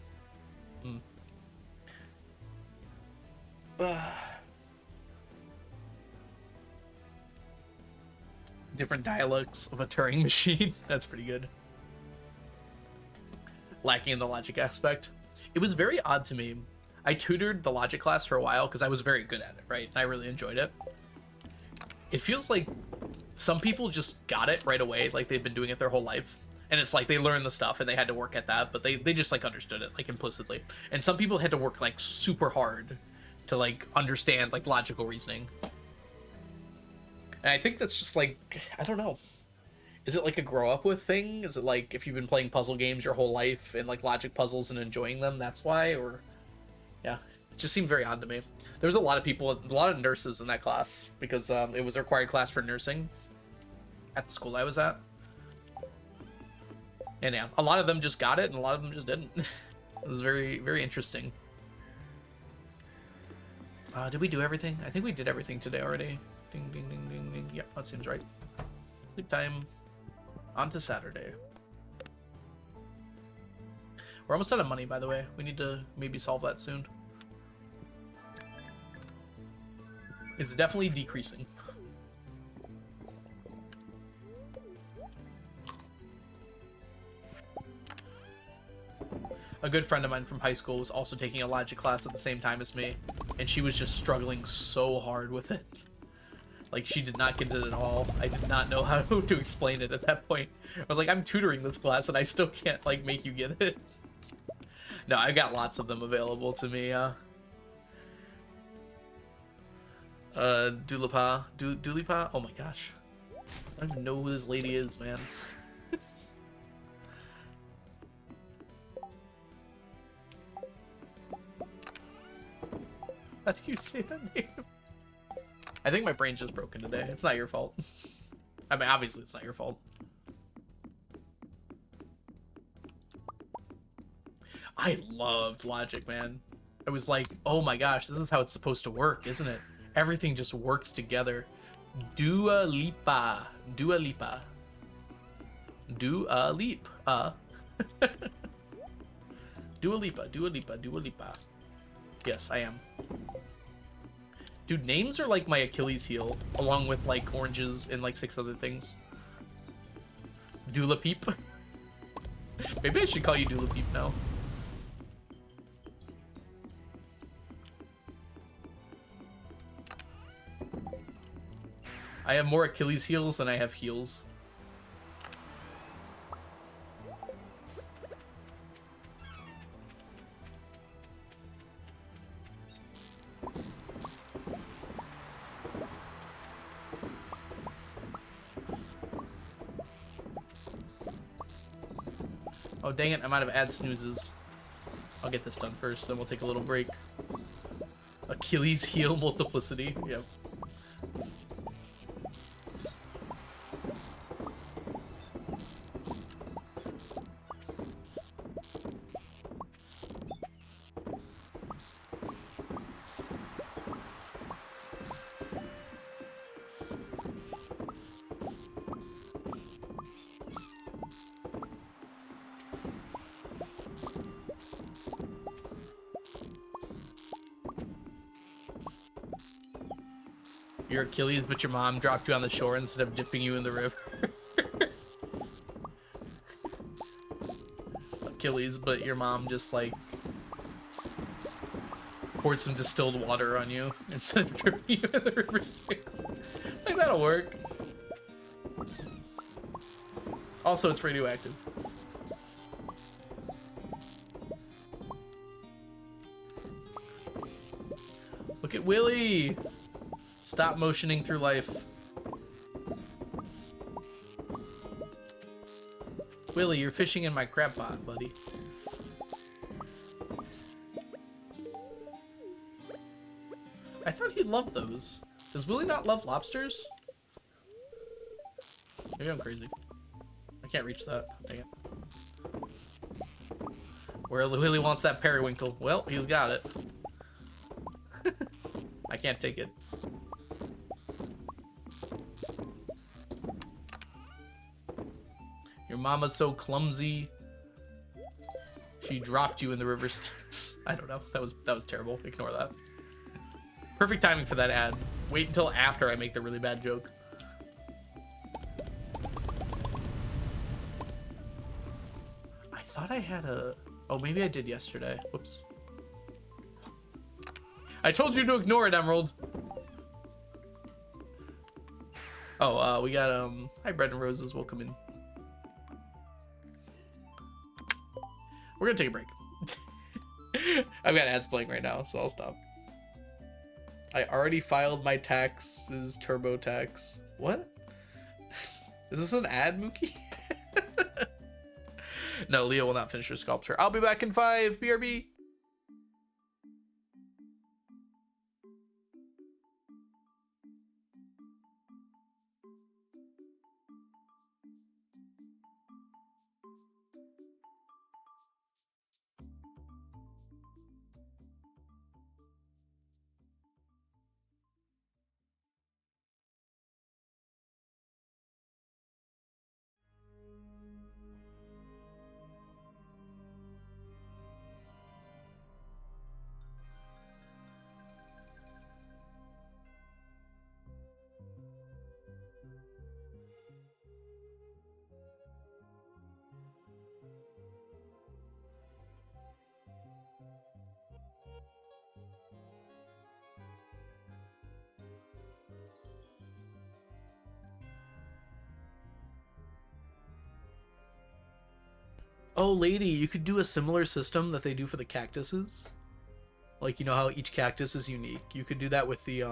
Different dialects of a Turing machine. That's pretty good. Lacking in the logic aspect. It was very odd to me. I tutored the logic class for a while because I was very good at it, right? And I really enjoyed it. It feels like some people just got it right away, like they've been doing it their whole life. And it's like they learned the stuff and they had to work at that, but they just like understood it like implicitly. And some people had to work like super hard to like understand like logical reasoning. And I think that's just like, I don't know. Is it like a grow up with thing? Is it like if you've been playing puzzle games your whole life and like logic puzzles and enjoying them, that's why? Or yeah, it just seemed very odd to me. There was a lot of people, a lot of nurses in that class because it was a required class for nursing at the school I was at. And yeah, a lot of them just got it and a lot of them just didn't. It was very, very interesting. Did we do everything? I think we did everything today already. Ding, ding, ding, ding, ding. Yep, that seems right. Sleep time. On to Saturday. We're almost out of money, by the way. We need to maybe solve that soon. It's definitely decreasing. A good friend of mine from high school was also taking a logic class at the same time as me, and she was just struggling so hard with it. Like, she did not get it at all. I did not know how to explain it at that point. I was like, I'm tutoring this class, and I still can't, like, make you get it. No, I've got lots of them available to me, Dulipa? Oh my gosh. I don't even know who this lady is, man. How do you say that name? I think my brain's just broken today. It's not your fault. I mean, obviously it's not your fault. I loved logic, man. I was like, oh my gosh, this is how it's supposed to work, isn't it? Everything just works together. Dua Lipa. Dua Lipa. Dua Leap. Dua Lipa. Dua Lipa. Dua Lipa. Yes, I am. Dude, names are like my Achilles heel, along with like oranges and like 6 other things. Dula Peep. Maybe I should call you Dula Peep now. I have more Achilles heels than I have heels. Oh, dang it, I'm out of ad snoozes. I'll get this done first, then we'll take a little break. Achilles heel multiplicity, yep. Your Achilles, but your mom dropped you on the shore instead of dipping you in the river. Achilles, but your mom just like poured some distilled water on you instead of dripping you in the river Styx. Like, that'll work. Also, it's radioactive. Look at Willy! Stop motioning through life. Willy, you're fishing in my crab pot, buddy. I thought he'd love those. Does Willy not love lobsters? Maybe I'm crazy. I can't reach that. Dang it. Where Willy wants that periwinkle. Well, he's got it. I can't take it. Your mama's so clumsy. She dropped you in the river Styx. I don't know. That was terrible. Ignore that. Perfect timing for that ad. Wait until after I make the really bad joke. I thought I had a... Oh, maybe I did yesterday. Whoops. I told you to ignore it, Emerald. Oh, we got, hi, Bread and Roses. Welcome in. We're gonna take a break. I've got ads playing right now, so I'll stop. I already filed my taxes, TurboTax. What? Is this an ad, Mookie? No, Leo will not finish her sculpture. I'll be back in 5. BRB. Oh, lady, you could do a similar system that they do for the cactuses. Like, you know how each cactus is unique? You could do that with the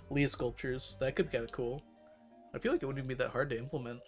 Leah sculptures. That could be kind of cool. I feel like it wouldn't be that hard to implement.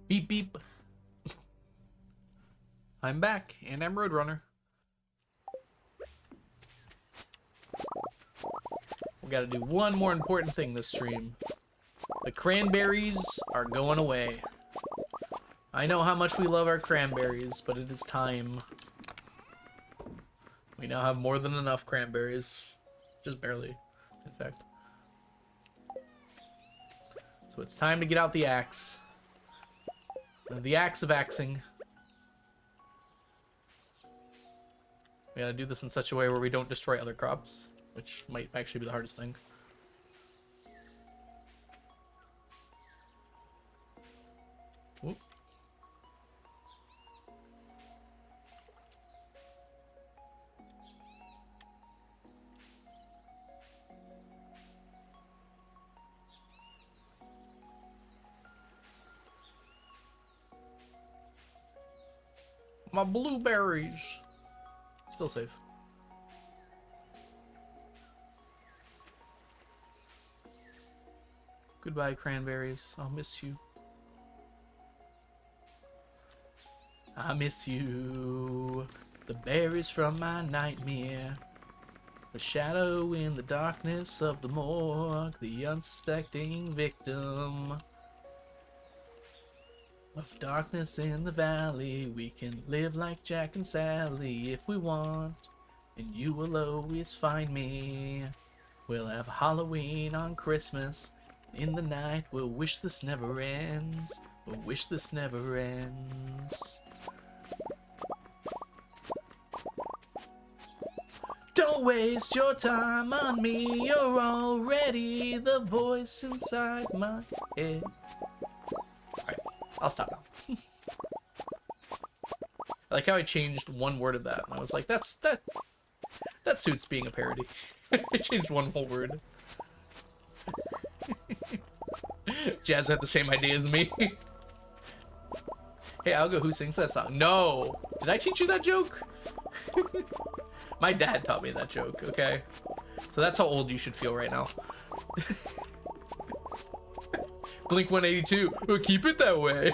Beep beep. I'm back, and I'm Roadrunner. We gotta do one more important thing this stream. The cranberries are going away. I know how much we love our cranberries, but it is time. We now have more than enough cranberries. Just barely, in fact. So it's time to get out the axe. The axe of axing. We gotta do this in such a way where we don't destroy other crops, which might actually be the hardest thing. Oop. My blueberries. Still safe. Goodbye, cranberries. I'll miss you. I miss you. The berries from my nightmare. The shadow in the darkness of the morgue. The unsuspecting victim of darkness in the valley. We can live like Jack and Sally if we want. And you will always find me. We'll have Halloween on Christmas. In the night, we'll wish this never ends. We'll wish this never ends. Don't waste your time on me. You're already the voice inside my head. Alright, I'll stop now. I like how I changed one word of that. And I was like, that suits being a parody. I changed one whole word. Jazz had the same idea as me. Hey, Algo, who sings that song? No! Did I teach you that joke? My dad taught me that joke, okay? So that's how old you should feel right now. Blink 182. We'll keep it that way.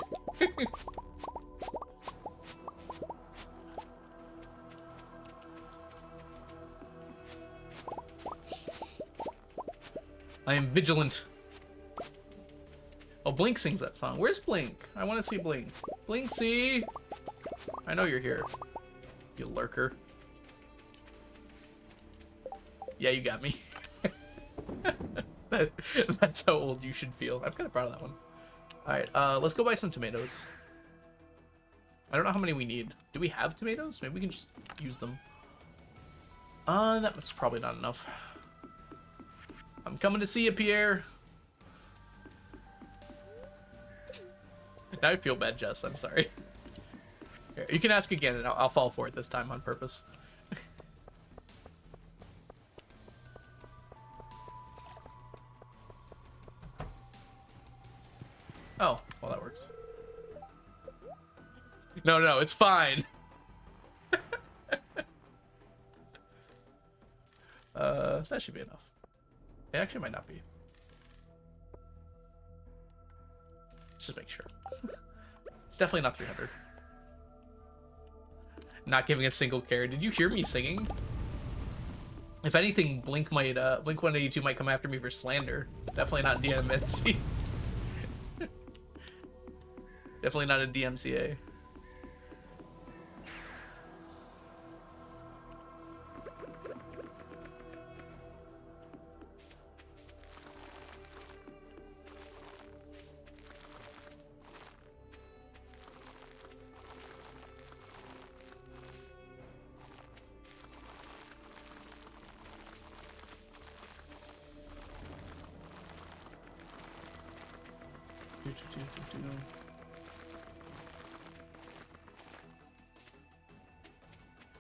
I am vigilant. Oh, Blink sings that song. Where's Blink? I want to see Blink. Blinksy! I know you're here. You lurker. Yeah, you got me. That's how old you should feel. I'm kind of proud of that one. Alright, let's go buy some tomatoes. I don't know how many we need. Do we have tomatoes? Maybe we can just use them. That's probably not enough. I'm coming to see you, Pierre. Now I feel bad, Jess. I'm sorry. Here, you can ask again, and I'll fall for it this time on purpose. Oh, well, that works. No, it's fine. That should be enough. It actually might not be. Let's just make sure. It's definitely not 300. Not giving a single care. Did you hear me singing? If anything, Blink 182 might come after me for slander. Definitely not DMCA. Definitely not a DMCA.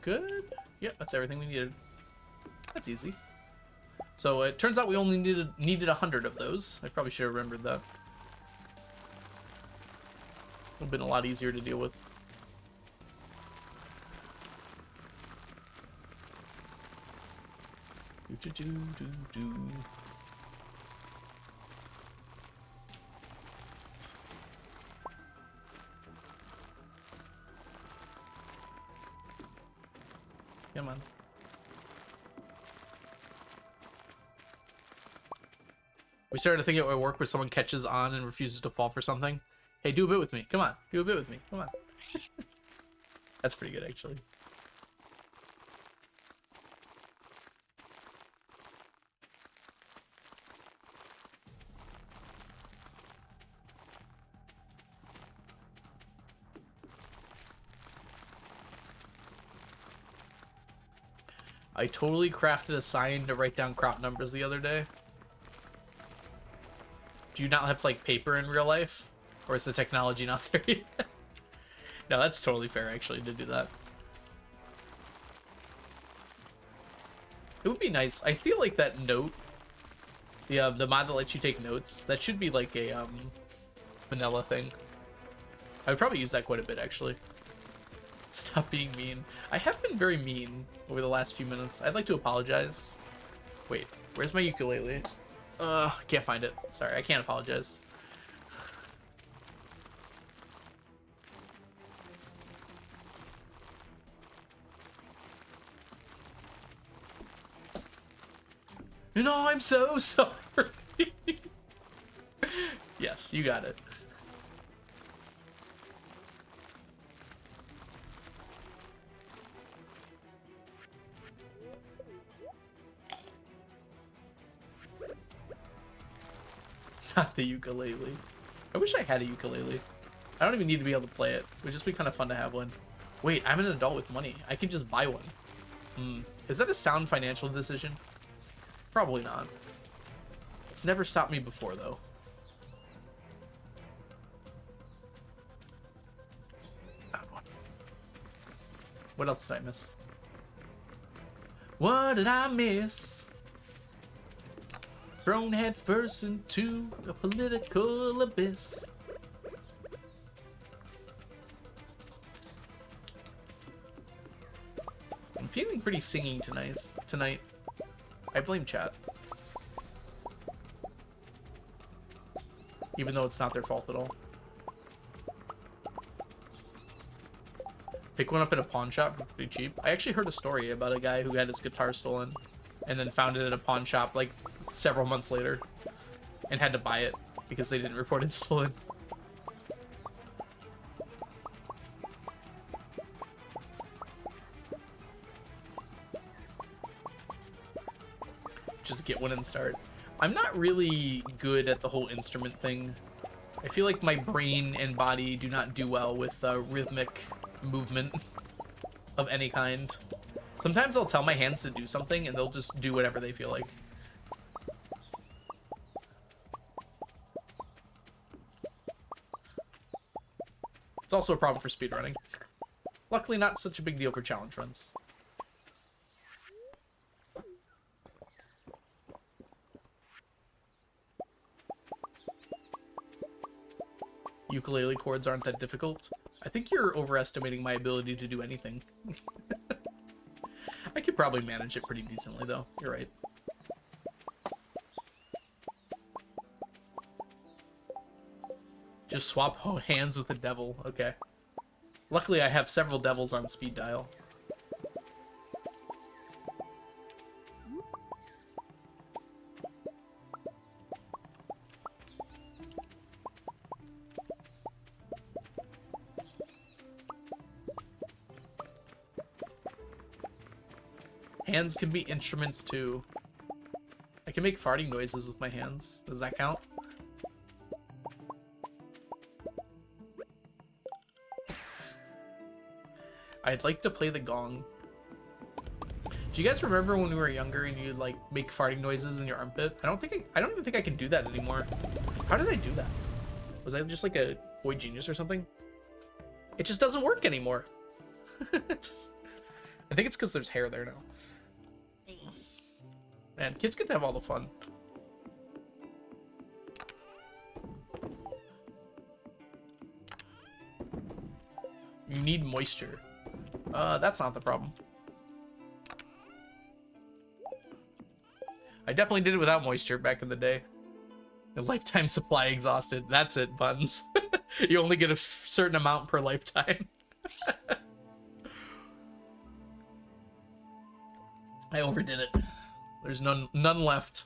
Good. Yep, that's everything we needed. That's easy. So it turns out we only needed 100 of those. I probably should have remembered that. Would have been a lot easier to deal with. Come on. We started to think it would work where someone catches on and refuses to fall for something. Hey, do a bit with me. Come on. Do a bit with me. Come on. That's pretty good, actually. I totally crafted a sign to write down crop numbers the other day. Do you not have, like, paper in real life? Or is the technology not there yet? No, that's totally fair, actually, to do that. It would be nice. I feel like that note, the mod that lets you take notes, that should be, like, a, vanilla thing. I would probably use that quite a bit, actually. Stop being mean. I have been very mean over the last few minutes. I'd like to apologize. Wait, where's my ukulele? Can't find it. Sorry, I can't apologize. No, I'm so sorry. Yes, you got it. Not the ukulele. I wish I had a ukulele. I don't even need to be able to play it. It would just be kind of fun to have one. Wait, I'm an adult with money. I can just buy one. Is that a sound financial decision? Probably not. It's never stopped me before, though. What else did I miss? What did I miss? Thrown head first into a political abyss. I'm feeling pretty singy tonight. I blame chat. Even though it's not their fault at all. Pick one up at a pawn shop for pretty cheap. I actually heard a story about a guy who had his guitar stolen and then found it at a pawn shop like several months later and had to buy it because they didn't report it stolen. Just get one and start. I'm not really good at the whole instrument thing. I feel like my brain and body do not do well with rhythmic movement of any kind. Sometimes I'll tell my hands to do something and they'll just do whatever they feel like. It's also a problem for speedrunning. Luckily not such a big deal for challenge runs. Ukulele chords aren't that difficult. I think you're overestimating my ability to do anything. I could probably manage it pretty decently, though. You're right. Just swap hands with the devil. Okay. Luckily, I have several devils on speed dial. Hands can be instruments too. I can make farting noises with my hands. Does that count? I'd like to play the gong. Do you guys remember when we were younger and you'd like make farting noises in your armpit? I don't even think I can do that anymore. How did I do that? Was I just like a boy genius or something? It just doesn't work anymore. I think it's because there's hair there now. Man, kids get to have all the fun. You need moisture. That's not the problem. I definitely did it without moisture back in the day. The lifetime supply exhausted. That's it, Buns. You only get a certain amount per lifetime. I overdid it. There's none left.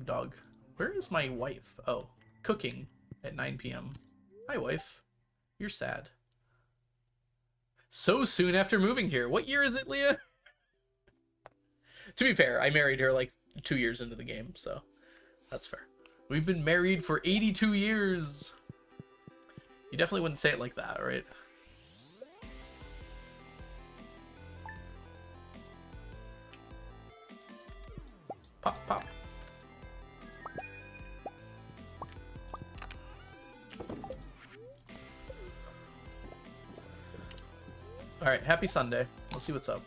Dog. Where is my wife? Oh, cooking at 9 p.m. Hi, wife. You're sad. So soon after moving here. What year is it, Leah? To be fair, I married her like 2 years into the game, so that's fair. We've been married for 82 years. You definitely wouldn't say it like that, right? Pop, pop. All right, happy Sunday. Let's see what's up.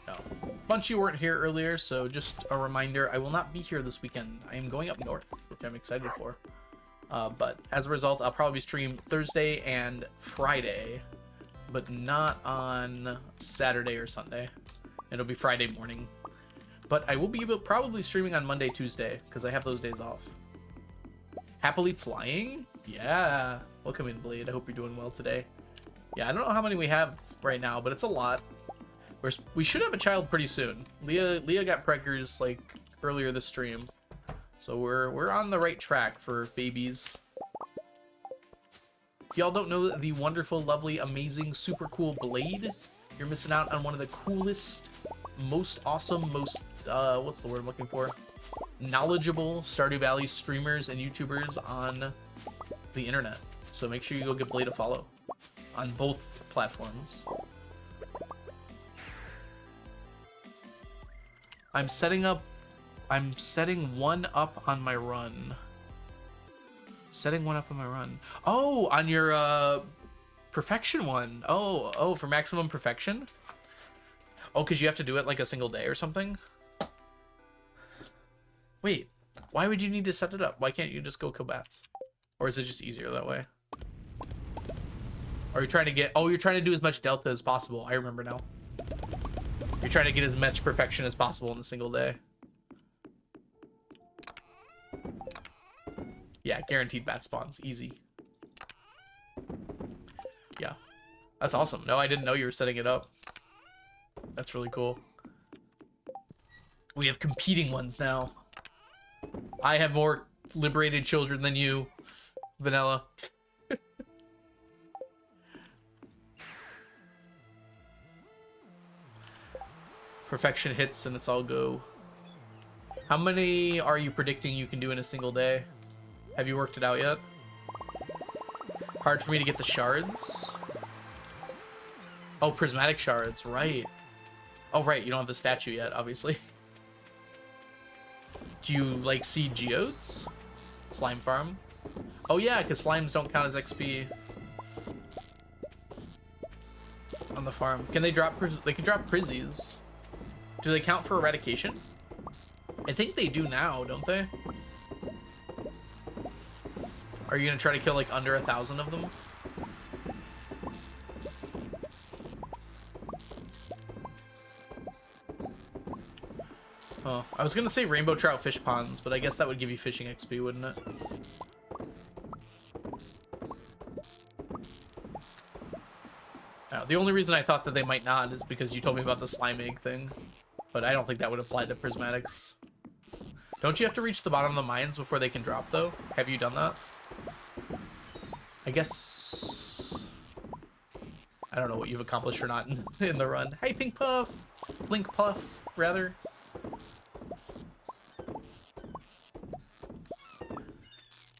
Oh, bunch you weren't here earlier, so just a reminder, I will not be here this weekend. I am going up north. which I'm excited for. But as a result, I'll probably stream Thursday and Friday, but not on Saturday or Sunday. It'll be Friday morning. But I will be probably streaming on Monday, Tuesday, because I have those days off. Happily flying? Yeah. Welcome in, Blade. I hope you're doing well today. Yeah, I don't know how many we have right now, but it's a lot. We should have a child pretty soon. Leah got preggers like earlier this stream. So we're on the right track for babies. If y'all don't know the wonderful, lovely, amazing, super cool Blade, you're missing out on one of the coolest, most awesome, most what's the word I'm looking for? Knowledgeable Stardew Valley streamers and YouTubers on the internet. So make sure you go give Blade a follow on both platforms. I'm setting one up on my run. Setting one up on my run. Oh, on your perfection one. Oh, for maximum perfection? Oh, because you have to do it like a single day or something? Wait, why would you need to set it up? Why can't you just go kill bats? Or is it just easier that way? Or you're trying to get... Oh, you're trying to do as much delta as possible. I remember now. You're trying to get as much perfection as possible in a single day. Yeah, guaranteed bat spawns. Easy. Yeah. That's awesome. No, I didn't know you were setting it up. That's really cool. We have competing ones now. I have more liberated children than you, Vanilla. Perfection hits and it's all go. How many are you predicting you can do in a single day? Have you worked it out yet? Hard for me to get the shards. Oh, prismatic shards, right. Oh, right, you don't have the statue yet, obviously. Do you, like, see geodes? Slime farm? Oh, yeah, because slimes don't count as XP on the farm. Can they drop... They can drop prizzies. Do they count for eradication? I think they do now, don't they? Are you going to try to kill, like, under 1,000 of them? Oh, I was going to say rainbow trout fish ponds, but I guess that would give you fishing XP, wouldn't it? The only reason I thought that they might not is because you told me about the slime egg thing. But I don't think that would apply to prismatics. Don't you have to reach the bottom of the mines before they can drop, though? Have you done that? I guess... I don't know what you've accomplished or not in the run. Hey, Pink Puff! Blink Puff, rather.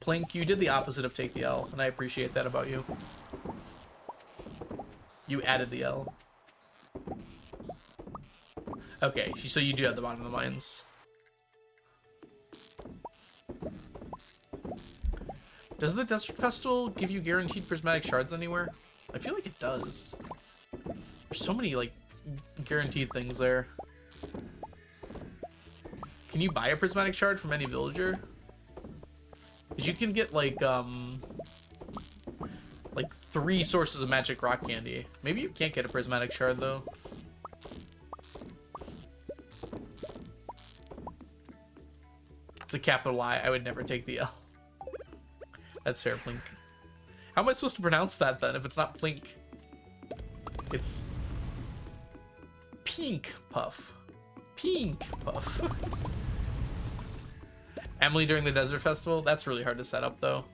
Plink, you did the opposite of take the L, and I appreciate that about you. You added the L. Okay, so you do have the bottom of the mines. Does the Desert Festival give you guaranteed prismatic shards anywhere? I feel like it does. There's so many, like, guaranteed things there. Can you buy a prismatic shard from any villager? Because you can get, like 3 sources of magic rock candy. Maybe you can't get a prismatic shard, though. It's a capital Y. I would never take the L. That's fair, Plink. How am I supposed to pronounce that, then, if it's not Plink? It's... Pink Puff. Pink Puff. Emily during the Desert Festival? That's really hard to set up, though.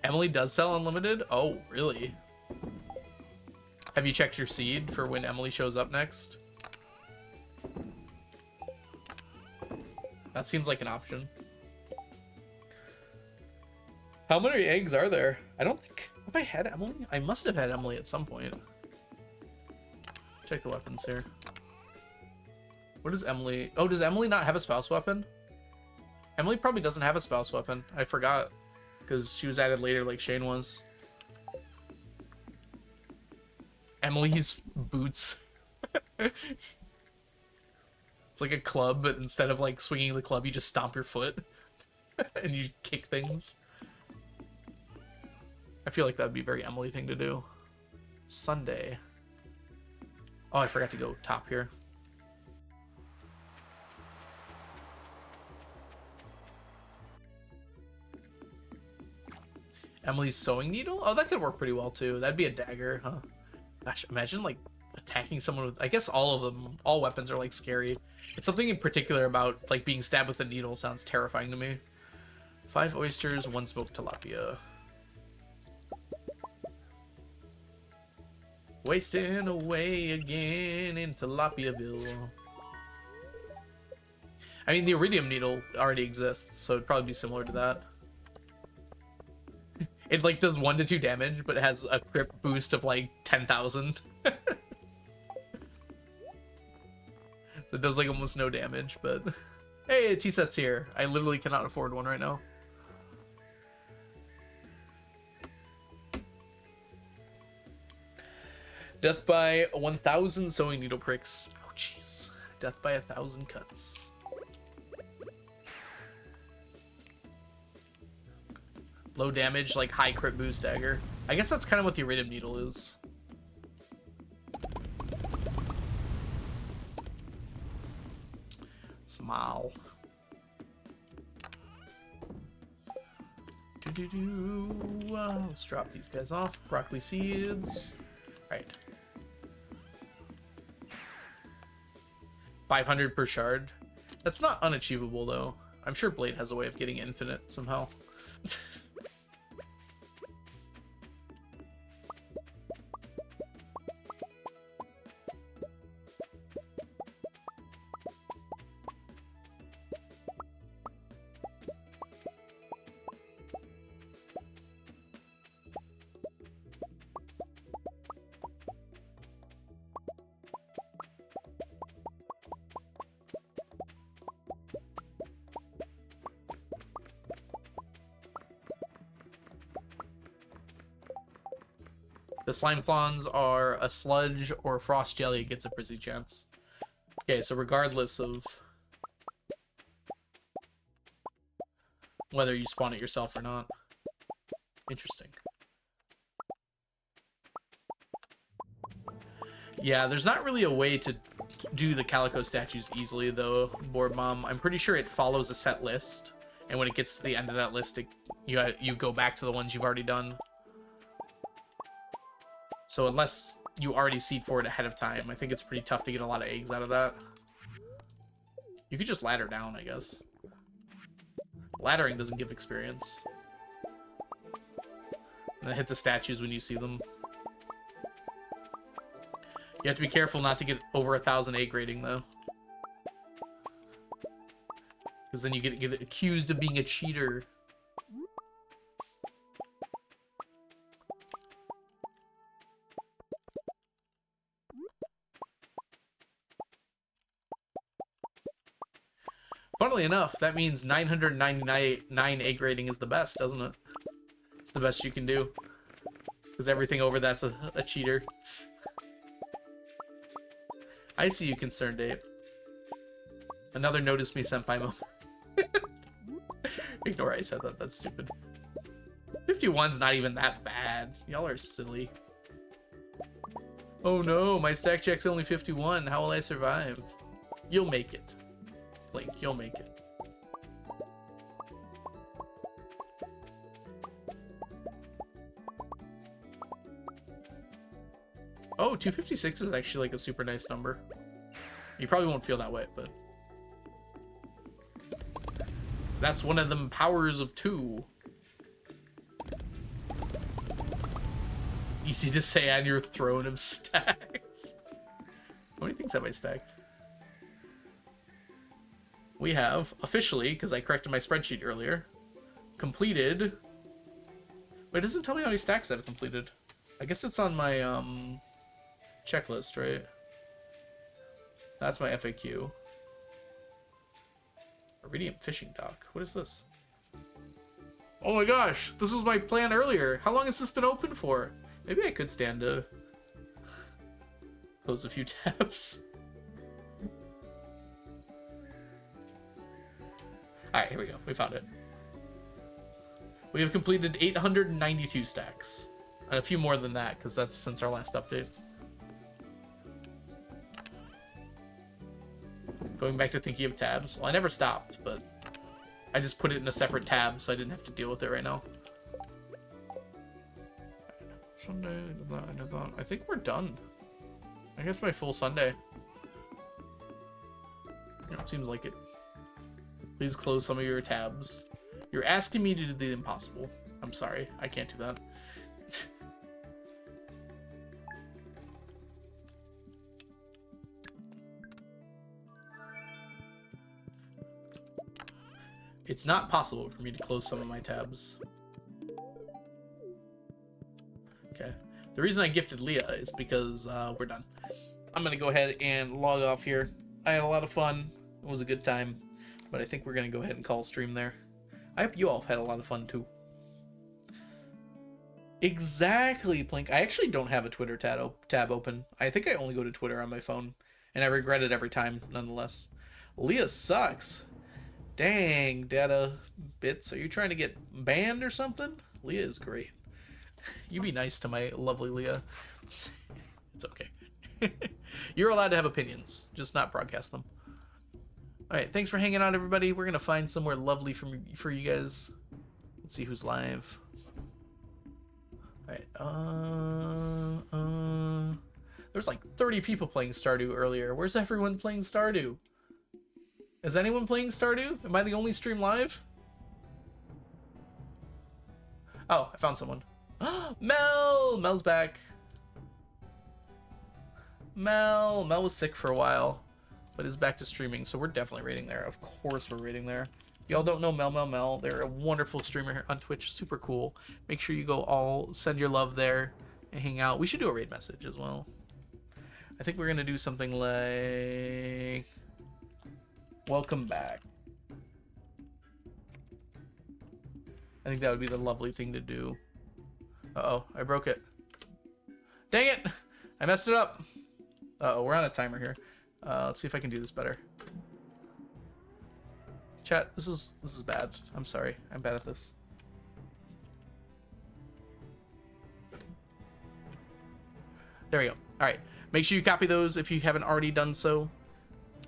Emily does sell unlimited? Oh, really? Have you checked your seed for when Emily shows up next? That seems like an option. How many eggs are there? I don't think... Have I had Emily? I must have had Emily at some point. Check the weapons here. What is Emily... Oh, does Emily not have a spouse weapon? Emily probably doesn't have a spouse weapon. I forgot. Because she was added later like Shane was. Emily's boots. It's like a club, but instead of like swinging the club, you just stomp your foot. and you kick things. I feel like that would be a very Emily thing to do. Sunday. Oh, I forgot to go top here. Emily's sewing needle? Oh, that could work pretty well too. That'd be a dagger, huh? Gosh, imagine like attacking someone with, I guess all of them, all weapons are like scary. It's something in particular about like being stabbed with a needle sounds terrifying to me. 5 oysters, 1 smoked tilapia. Wasting away again in Tilapiaville. I mean, the iridium needle already exists, so it'd probably be similar to that. It like does 1 to 2 damage, but it has a crit boost of like 10,000. So it does like almost no damage, but hey, T-set's here. I literally cannot afford one right now. Death by 1,000 sewing needle pricks. Oh, jeez. Death by 1,000 cuts. Low damage, like high crit boost dagger. I guess that's kind of what the iridium needle is. Smile. Let's drop these guys off. Broccoli seeds. Right. 500 per shard. That's not unachievable though. I'm sure Blade has a way of getting infinite somehow. The slime flans are a sludge or a frost jelly. It gets a Brizzy chance. Okay, so regardless of whether you spawn it yourself or not. Interesting. Yeah, there's not really a way to do the calico statues easily though, Board Mom. I'm pretty sure it follows a set list, and when it gets to the end of that list, you go back to the ones you've already done. So unless you already seed for it ahead of time, I think it's pretty tough to get a lot of eggs out of that. You could just ladder down, I guess. Laddering doesn't give experience. And then hit the statues when you see them. You have to be careful not to get over 1,000 egg rating, though. Because then you get accused of being a cheater. Funnily enough, that means 999 egg rating is the best, doesn't it? It's the best you can do. Because everything over that's a cheater. I see you, concerned ape. Another notice me senpai moment. Ignore I said that, that's stupid. 51's not even that bad. Y'all are silly. Oh no, my stack check's only 51. How will I survive? You'll make it. Link, you'll make it. Oh, 256 is actually like a super nice number. You probably won't feel that way, but that's one of them powers of 2. Easy to say on your throne of stacks. How many things have I stacked? We have officially, because I corrected my spreadsheet earlier, completed. But it doesn't tell me how many stacks I've completed. I guess it's on my checklist, right? That's my FAQ. Iridium fishing dock. What is this? Oh my gosh, this was my plan earlier. How long has this been open for? Maybe I could stand to close a few tabs. Alright, here we go. We found it. We have completed 892 stacks. And a few more than that, because that's since our last update. Going back to thinking of tabs. Well, I never stopped, but I just put it in a separate tab so I didn't have to deal with it right now. Sunday, I did that. I think we're done. I think it's my full Sunday. Yeah, it seems like it. Please close some of your tabs. You're asking me to do the impossible. I'm sorry, I can't do that. It's not possible for me to close some of my tabs. Okay. The reason I gifted Leah is because we're done. I'm going to go ahead and log off here. I had a lot of fun. It was a good time. But I think we're going to go ahead and call stream there. I hope you all have had a lot of fun too. Exactly, Plink. I actually don't have a Twitter tab open. I think I only go to Twitter on my phone. And I regret it every time, nonetheless. Leah sucks. Dang, data bits. Are you trying to get banned or something? Leah is great. You be nice to my lovely Leah. It's okay. You're allowed to have opinions, just not broadcast them. Alright, thanks for hanging out, everybody. We're going to find somewhere lovely for you guys. Let's see who's live. Alright, there's like 30 people playing Stardew earlier. Where's everyone playing Stardew? Is anyone playing Stardew? Am I the only stream live? Oh, I found someone. Mel! Mel's back. Mel was sick for a while, but is back to streaming, so we're definitely raiding there. Of course we're raiding there. Y'all don't know Mel. They're a wonderful streamer here on Twitch. Super cool. Make sure you go all send your love there and hang out. We should do a raid message as well. I think we're going to do something like... Welcome back. I think that would be the lovely thing to do. Uh-oh, I broke it. Dang it! I messed it up. Uh-oh, we're on a timer here. Let's see if I can do this better. Chat, this is bad. I'm sorry. I'm bad at this. There we go. All right. Make sure you copy those if you haven't already done so.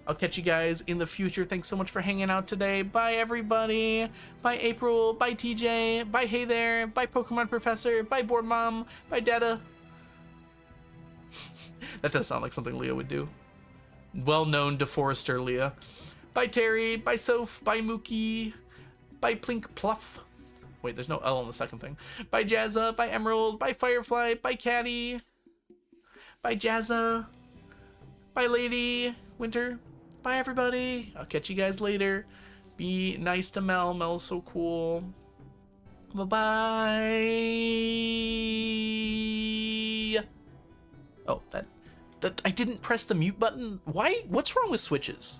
I'll catch you guys in the future. Thanks so much for hanging out today. Bye, everybody. Bye, April. Bye, TJ. Bye, Hey There. Bye, Pokemon Professor. Bye, Board Mom. Bye, Data. That does sound like something Leah would do. Well-known DeForester Leah. Bye, Terry. Bye, Soph. Bye, Mookie. Bye, Plink Pluff. Wait, there's no L on the second thing. Bye, Jazza. Bye, Emerald. Bye, Firefly. Bye, Caddy. Bye, Jazza. Bye, Lady Winter. Bye, everybody. I'll catch you guys later. Be nice to Mel. Mel's so cool. Bye-bye. Oh, that I didn't press the mute button. Why? What's wrong with switches?